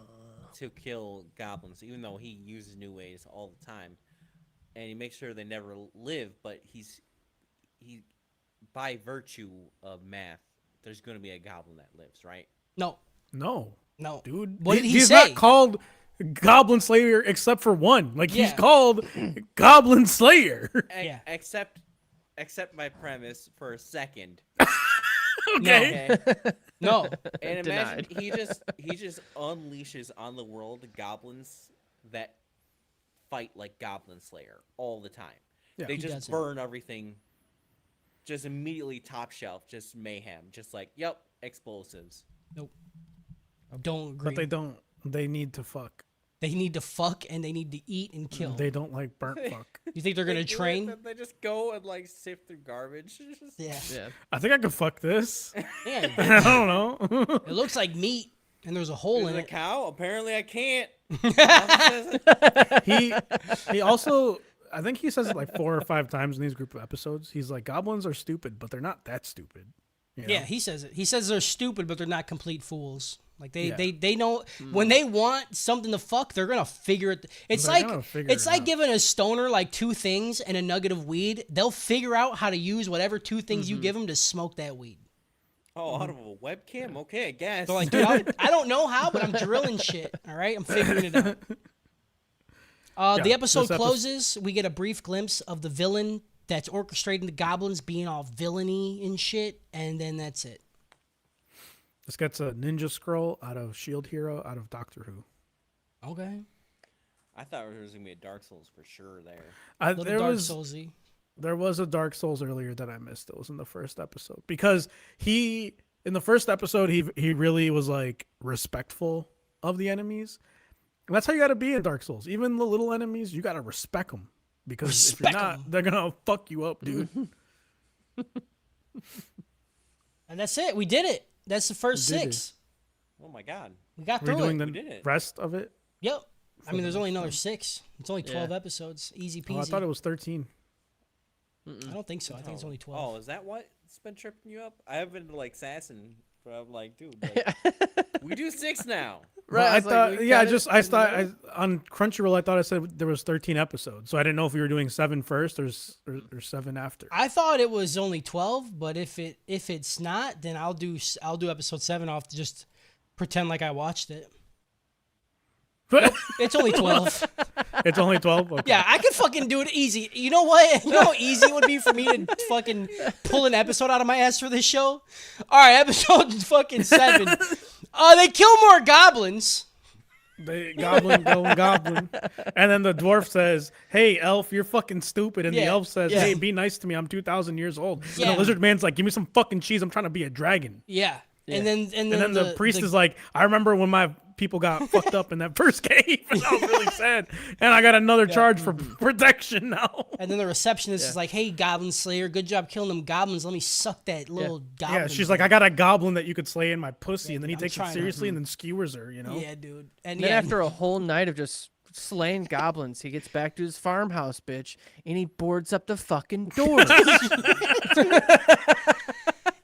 to kill goblins, even though he uses new ways all the time, and he makes sure they never live. But he by virtue of math, there's going to be a goblin that lives, right? No, No, no. dude. What did he he's say? not called Goblin Slayer except for one. Like he's Yeah. called Goblin Slayer. Yeah. Except my premise for a second. Okay. Okay. No. And imagine Denied. he just unleashes on the world goblins that fight like Goblin Slayer all the time. Yeah. They He just doesn't. burn everything, just immediately top shelf, just mayhem, just like yep, explosives. Nope. Don't agree. But they don't. They need to fuck. They need to fuck and they need to eat and kill. They don't like burnt fuck. You think they're gonna They do it, train? then they just go and like sift through garbage. Yeah. Yeah. I think I could fuck this. Yeah. I don't know. It looks like meat and there's a hole Is in it a it. cow? Apparently, I can't. Nothing says it. he also, I think he says it like 4 or 5 times in these group of episodes. He's like, goblins are stupid, but they're not that stupid. You know? Yeah, he says it. He says they're stupid, but they're not complete fools. Like Yeah. they know when they want something to fuck, they're gonna figure it. It's They're like gonna figure it's it like out. giving a stoner like 2 things and a nugget of weed. They'll figure out how to use whatever 2 things you give them to smoke that weed. Oh, out of a webcam? Okay, I guess. They're like, dude, I don't know how, but I'm drilling shit. All right, I'm figuring it out. The Yeah, episode this closes. We get a brief glimpse of the villain that's orchestrating the goblins being all villainy and shit, and then that's it. This gets a ninja scroll out of Shield Hero out of Doctor Who. Okay, I thought there was gonna be a Dark Souls for sure there. little There Dark was Soulsy. there was a Dark Souls earlier that I missed. It was in the first episode because in the first episode he really was like respectful of the enemies. And that's how you got to be in Dark Souls. Even the little enemies, you got to respect them because if you're Respect not, 'em. they're gonna fuck you up, dude. And that's it. We did it. That's the first We did 6. Oh my god. We got We're through doing it. the did it. rest of it. Yep. I mean, there's only another 6. It's only 12 Yeah. episodes. Easy peasy. Oh, I thought it was 13. I don't think so. I think it's only 12. Oh, is that what's been tripping you up? I have been like sassing, but I'm like, dude, like, we do 6 now. Right, I was like, thought, we yeah, got it I in the thought middle. on Crunchyroll, I thought I said there was 13 episodes, so I didn't know if we were doing 7 first or 7 after. I thought it was only 12, but if it's not, then I'll do episode 7 off to just pretend like I watched it. It's only 12. It's only 12. Okay. Yeah, I could fucking do it easy. You know what? You know how easy it would be for me to fucking pull an episode out of my ass for this show? All right, episode fucking 7. They kill more goblins. Goblin. And then the dwarf says, "Hey, elf, you're fucking stupid." And the Yeah, elf says, yeah. "Hey, be nice to me. I'm 2,000 years old." And Yeah. the lizard man's like, "Give me some fucking cheese. I'm trying to be a dragon." Yeah. And then And then the priest is like, "I remember when my people got fucked up in that first cave. And I was really sad. And I got another charge for protection now." And then the receptionist is like, "Hey, Goblin Slayer, good job killing them goblins. Let me suck that little goblin." Yeah, she's like, "I got a goblin that you could slay in my pussy." And then he I'm takes it trying to- seriously and then skewers her, you know? "Yeah, dude." And Then yeah, after a whole night of just slaying goblins, he gets back to his farmhouse, bitch, and he boards up the fucking doors.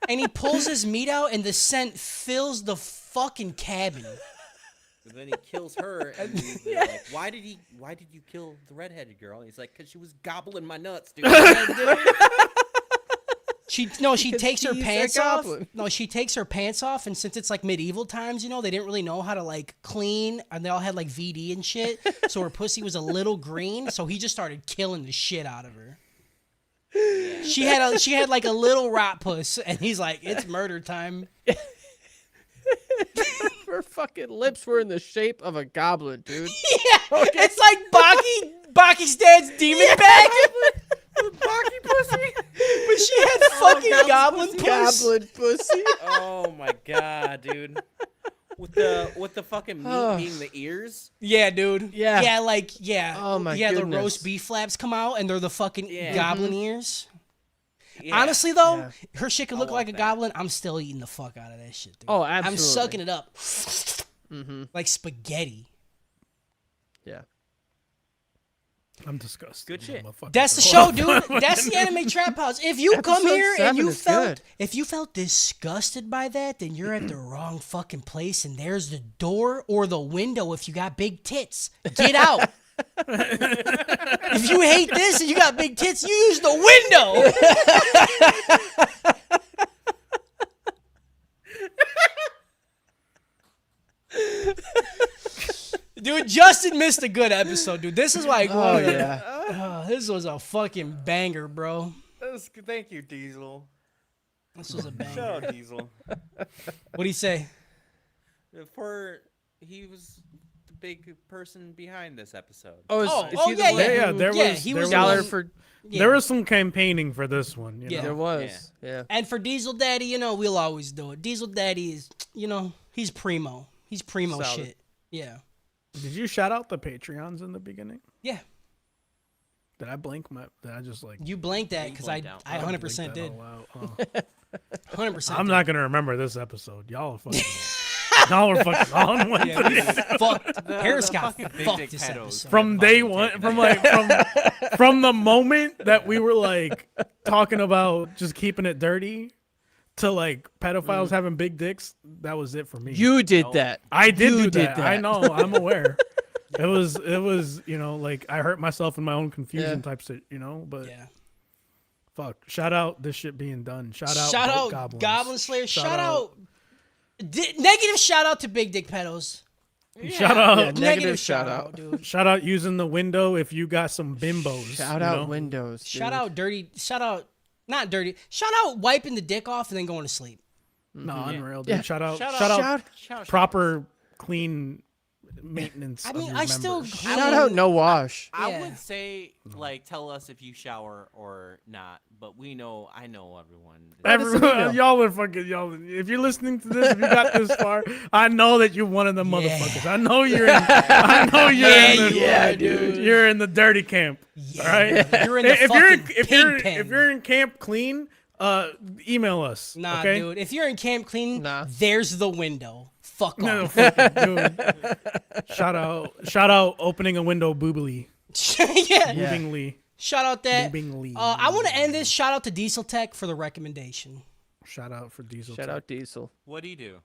and he pulls his meat out, and the scent fills the fucking cabin. But then he kills her, and they're like, "Why did you kill the redheaded girl?" And he's like, "Cause she was gobbling my nuts, dude." She Because takes her he's a pants off. goblin. No, she takes her pants off, and since it's like medieval times, they didn't really know how to like clean, and they all had like VD and shit. So her pussy was a little green, so he just started killing the shit out of her. She had like a little rot puss, and he's like, "It's murder time." Her fucking lips were in the shape of a goblin, dude. Yeah, it's like Baki's dad's demon bag. Baki pussy. But she had fucking goblin pussy. Goblin pussy. Oh my god, dude. With the fucking meat being the ears. Yeah, dude. Yeah. Yeah. Oh, my Yeah, the goodness. roast beef flaps come out and they're the fucking Yeah. goblin ears. Yeah. Honestly, though, Yeah. her shit could I look want like a that. goblin. I'm still eating the fuck out of that shit, dude. Oh, I'm absolutely. sucking it up. Like spaghetti. Yeah. I'm disgusted. Good shit. Motherfucker. That's the show, dude. That's the anime trap house. If you come Episode here and 7 you is felt good. if you felt disgusted by that, then you're at the wrong fucking place and there's the door or the window if you got big tits. Get out. If you hate this and you got big tits, you use the window. Dude, Justin missed a good episode, dude. This is why. Oh yeah. This was a fucking banger, bro. Thank you, Diesel. This was a banger. Shout out Diesel. What do you say? He was the big person behind this episode. Oh, is Oh, he the yeah, one yeah. Yeah, there Yeah, was he there was was, dollar one- for? Yeah. there was some campaigning for this one. You Yeah. know? There was. Yeah. And for Diesel Daddy, you know, we'll always do it. Diesel Daddy is, you know, he's primo. He's primo Solid. shit. Yeah. Did you shout out the Patreons in the beginning? Yeah. Did I blink my? Did I just like? You blanked that You because I, blanked out. I 100% blink that did. all out? Oh. 100%. I'm not gonna remember this episode. Y'all are fucking. y'all are fucking on one. Yeah, dude, fucked. Harris got fucking big fucked dick this pedos. episode. From day one, from the moment that we were like talking about just keeping it dirty, to like pedophiles having big dicks, that was it for me. You did No. that. I did you do did that. that. I know. I'm aware. It was you know, like I hurt myself in my own confusion Yeah. type shit, you know. But Yeah. fuck, shout out this shit being done. Shout out, Shout out Goblins. Goblin Slayer. Shout out. Negative shout out to Big Dick Pedos. Shout out. Yeah, negative shout out. dude. Shout out using the window if you got some bimbos. Shout you out know? Windows. Dude. Shout out dirty. Shout out not dirty. Shout out wiping the dick off and then going to sleep. No, unreal, dude. Yeah. Shout out. Shout Shout out. out. Shout, Proper, clean maintenance. I of mean, your I still- members. shout out no wash. I Yeah. would say, like, tell us if you shower or not, but I know everyone. Everyone, y'all are fucking y'all. If you're listening to this, if you got this far, I know that you're one of the Yeah. motherfuckers. I know you're. I know you're. in the, Yeah, dude. You're in the dirty camp. Yeah, All right. You're in the if you're in, fucking if you're pig pen. if you're in camp clean, email us. Nah, okay? dude. If you're in Camp Clean, Nah. there's the window. Fuck No, off. fucking dude. Shout out, opening a window boobily, yeah. boobingly, Shout out that. boobingly. I want to end this. Shout out to Diesel Tech for the recommendation. Shout out for Diesel. Shout Tech. out Diesel. What do you do?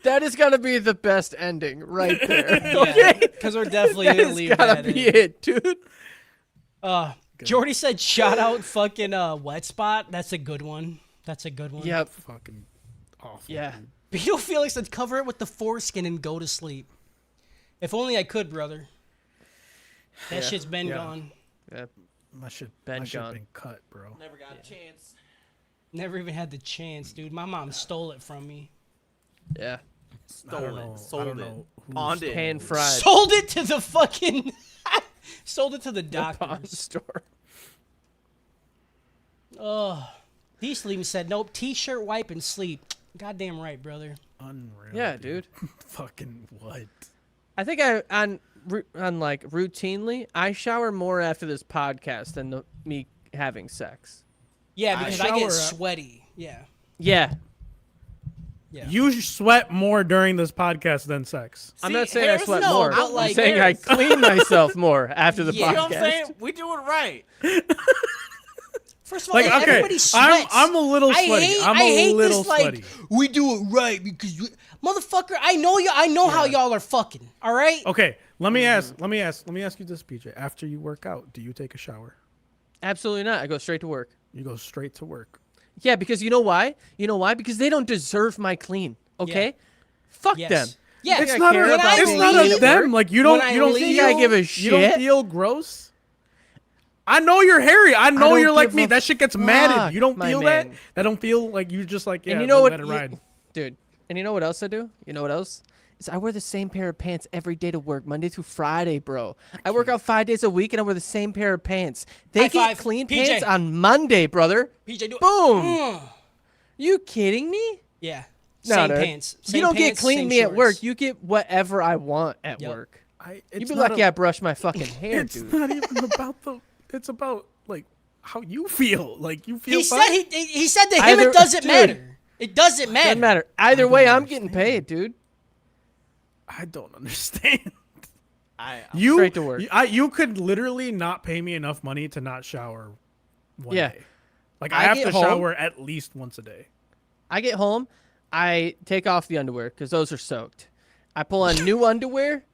That is gonna be the best ending right there. Yeah, because we're definitely That gonna is leave gotta that be in. it, dude. Jordy said, "Shout out fucking wet spot." That's a good one. That's a good one. Yep. Fucking awful. Yeah. Beetle Felix said, "Cover it with the foreskin and go to sleep." If only I could, brother. That Yeah. shit's been Yeah. gone. Yeah. My shit. Ben my shit John. been cut, bro. Never got a chance. Never even had the chance, dude. My mom stole it from me. Yeah. I don't Stole know. it. I Sold don't it. know who Pawned stole it. Pan fried. Sold it to the fucking. Sold it to the Pawn doctors. store. Oh, Diesel even said, "Nope, t-shirt, wipe, and sleep." Goddamn right, brother. Unreal. Yeah, dude. Fucking what? I think on like routinely, I shower more after this podcast than me having sex. Yeah, I because I, shower get up- sweaty. Yeah. Yeah. Yeah. You sweat more during this podcast than sex. I'm See, not saying Harris- I sweat no, more. but I'm like- saying I clean myself more after the Yeah. You know podcast. what I'm saying? We do it right. First of all, Like, okay, everybody sweats. I'm a little I sweaty. hate, I'm I a hate little this, like, sweaty. we do it right because, motherfucker, I know you. I know how y'all are fucking. All right. Okay, let me ask you this, PJ. After you work out, do you take a shower? Absolutely not. I go straight to work. You go straight to work. Yeah, because you know why? You know why? Because they don't deserve my clean. Okay? Fuck Yes. them. Yeah. It's I not care a, about it's being not clean a at them. work? Like you don't When I you don't leave- feel, I give a you don't shit? feel gross. I know you're hairy. I know don't you're like give me. a That shit gets matted. fuck, You don't my feel that? man. That don't feel like you just like yeah. And you know what? Let it ride. Dude, and you know what else I do? You know what else? Is I wear the same pair of pants every day to work, Monday through Friday, bro. I work out 5 days a week and I wear the same pair of pants. They High get five. clean PJ. pants on Monday, brother. PJ, do it. Boom. Mm. You kidding me? Yeah. No, Same dude. pants. You Same don't get pants, clean same me at work. shorts. You get whatever I want at Yep. work. It's You be not lucky a- I brush my fucking hair, It's dude. not even about the. It's about like how you feel. Like you feel. He fine. said he said to him Either- it doesn't dude. matter. It doesn't matter. Doesn't matter. Either way, I'm getting paid, dude. I don't understand. I'm You Straight to work. You could literally not pay me enough money to not shower one Yeah. day. Like I I have get to home- shower at least once a day. I get home, I take off the underwear because those are soaked. I pull on new underwear.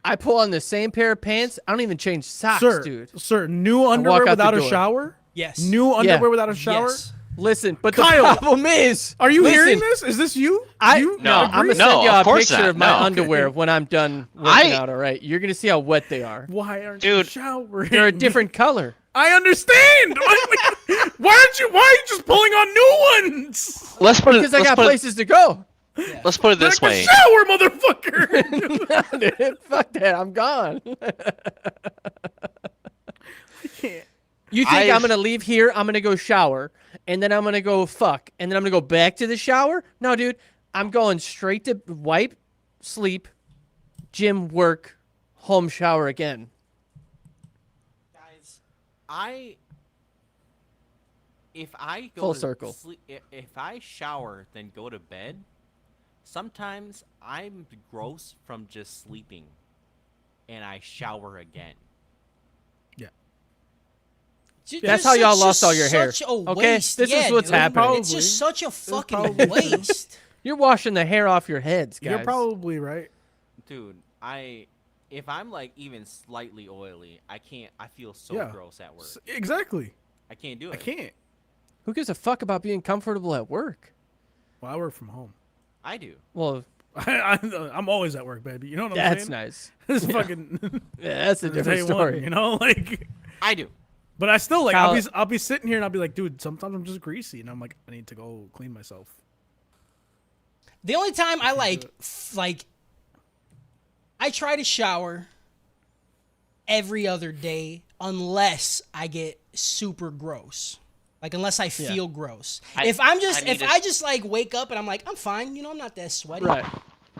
I pull on the same pair of pants. I don't even change socks, Sir, dude. sir, new walk underwear out the without a door. shower? Yes. New underwear without a shower? Yes. Listen, but Kyle, the problem is, Are you listen, hearing this? Is this you? No, I'm agree? gonna send you of a course picture not. of my No. underwear when I'm done working out. All right, you're gonna see how wet they are. Why aren't you Dude. showering? They're a different color. I understand. Why are you just pulling on new ones? Let's put it. Because I Let's got put it, places to go. let's put it this Like way. a shower, motherfucker. Dude, fuck that, I'm gone. You think I'm I've- gonna leave here? I'm gonna go shower, and then I'm gonna go fuck, and then I'm gonna go back to the shower? No, dude, I'm going straight to wipe, sleep, gym, work, home shower again. Guys, if I go Full to circle. sleep, if I shower then go to bed, sometimes I'm gross from just sleeping, and I shower again. That's how y'all lost all your hair. Such a Okay? waste. This is Yeah, what's dude. happening. It's just such a fucking probably- waste. You're washing the hair off your heads, guys. You're probably right. Dude, if I'm like even slightly oily, I can't. I feel so Yeah. gross at work. Exactly. I can't do it. I can't. Who gives a fuck about being comfortable at work? Well, I work from home. I do. Well, I'm always at work, baby. You know what I'm that's saying? nice. It's fucking Yeah, that's a day different one, story. you know, like. I do. But I still like. Kyle- I'll be sitting here and I'll be like, dude. Sometimes I'm just greasy, and I'm like, I need to go clean myself. The only time I I try to shower every other day unless I get super gross. Like unless I feel gross. If I just like wake up and I'm like, I'm fine, you know, I'm not that sweaty. Right.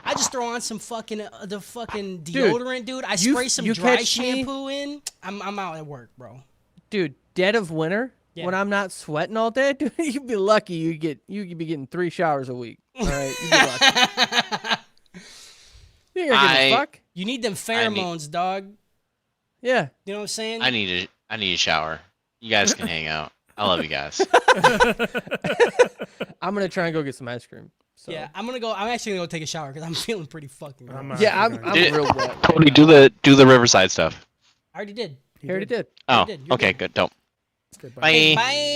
I just throw on some fucking deodorant, dude. I spray some you dry catch me- shampoo in. I'm out at work, bro. Dude, dead of winter, Yeah. when I'm not sweating all day, dude, you'd be lucky you could be getting 3 showers a week. All right, you'd be lucky. You ain't gonna give a fuck. You need them pheromones, dog. Yeah. You know what I'm saying? I need a shower. You guys can hang out. I love you guys. I'm gonna try and go get some ice cream. So. Yeah, I'm actually gonna go take a shower because I'm feeling pretty fucking gross. Yeah, I'm Dude, real wet. Cody, do the Riverside stuff. I already did. He already did. Oh, did. You're okay, good. good. Don't. Goodbye. Bye. Bye.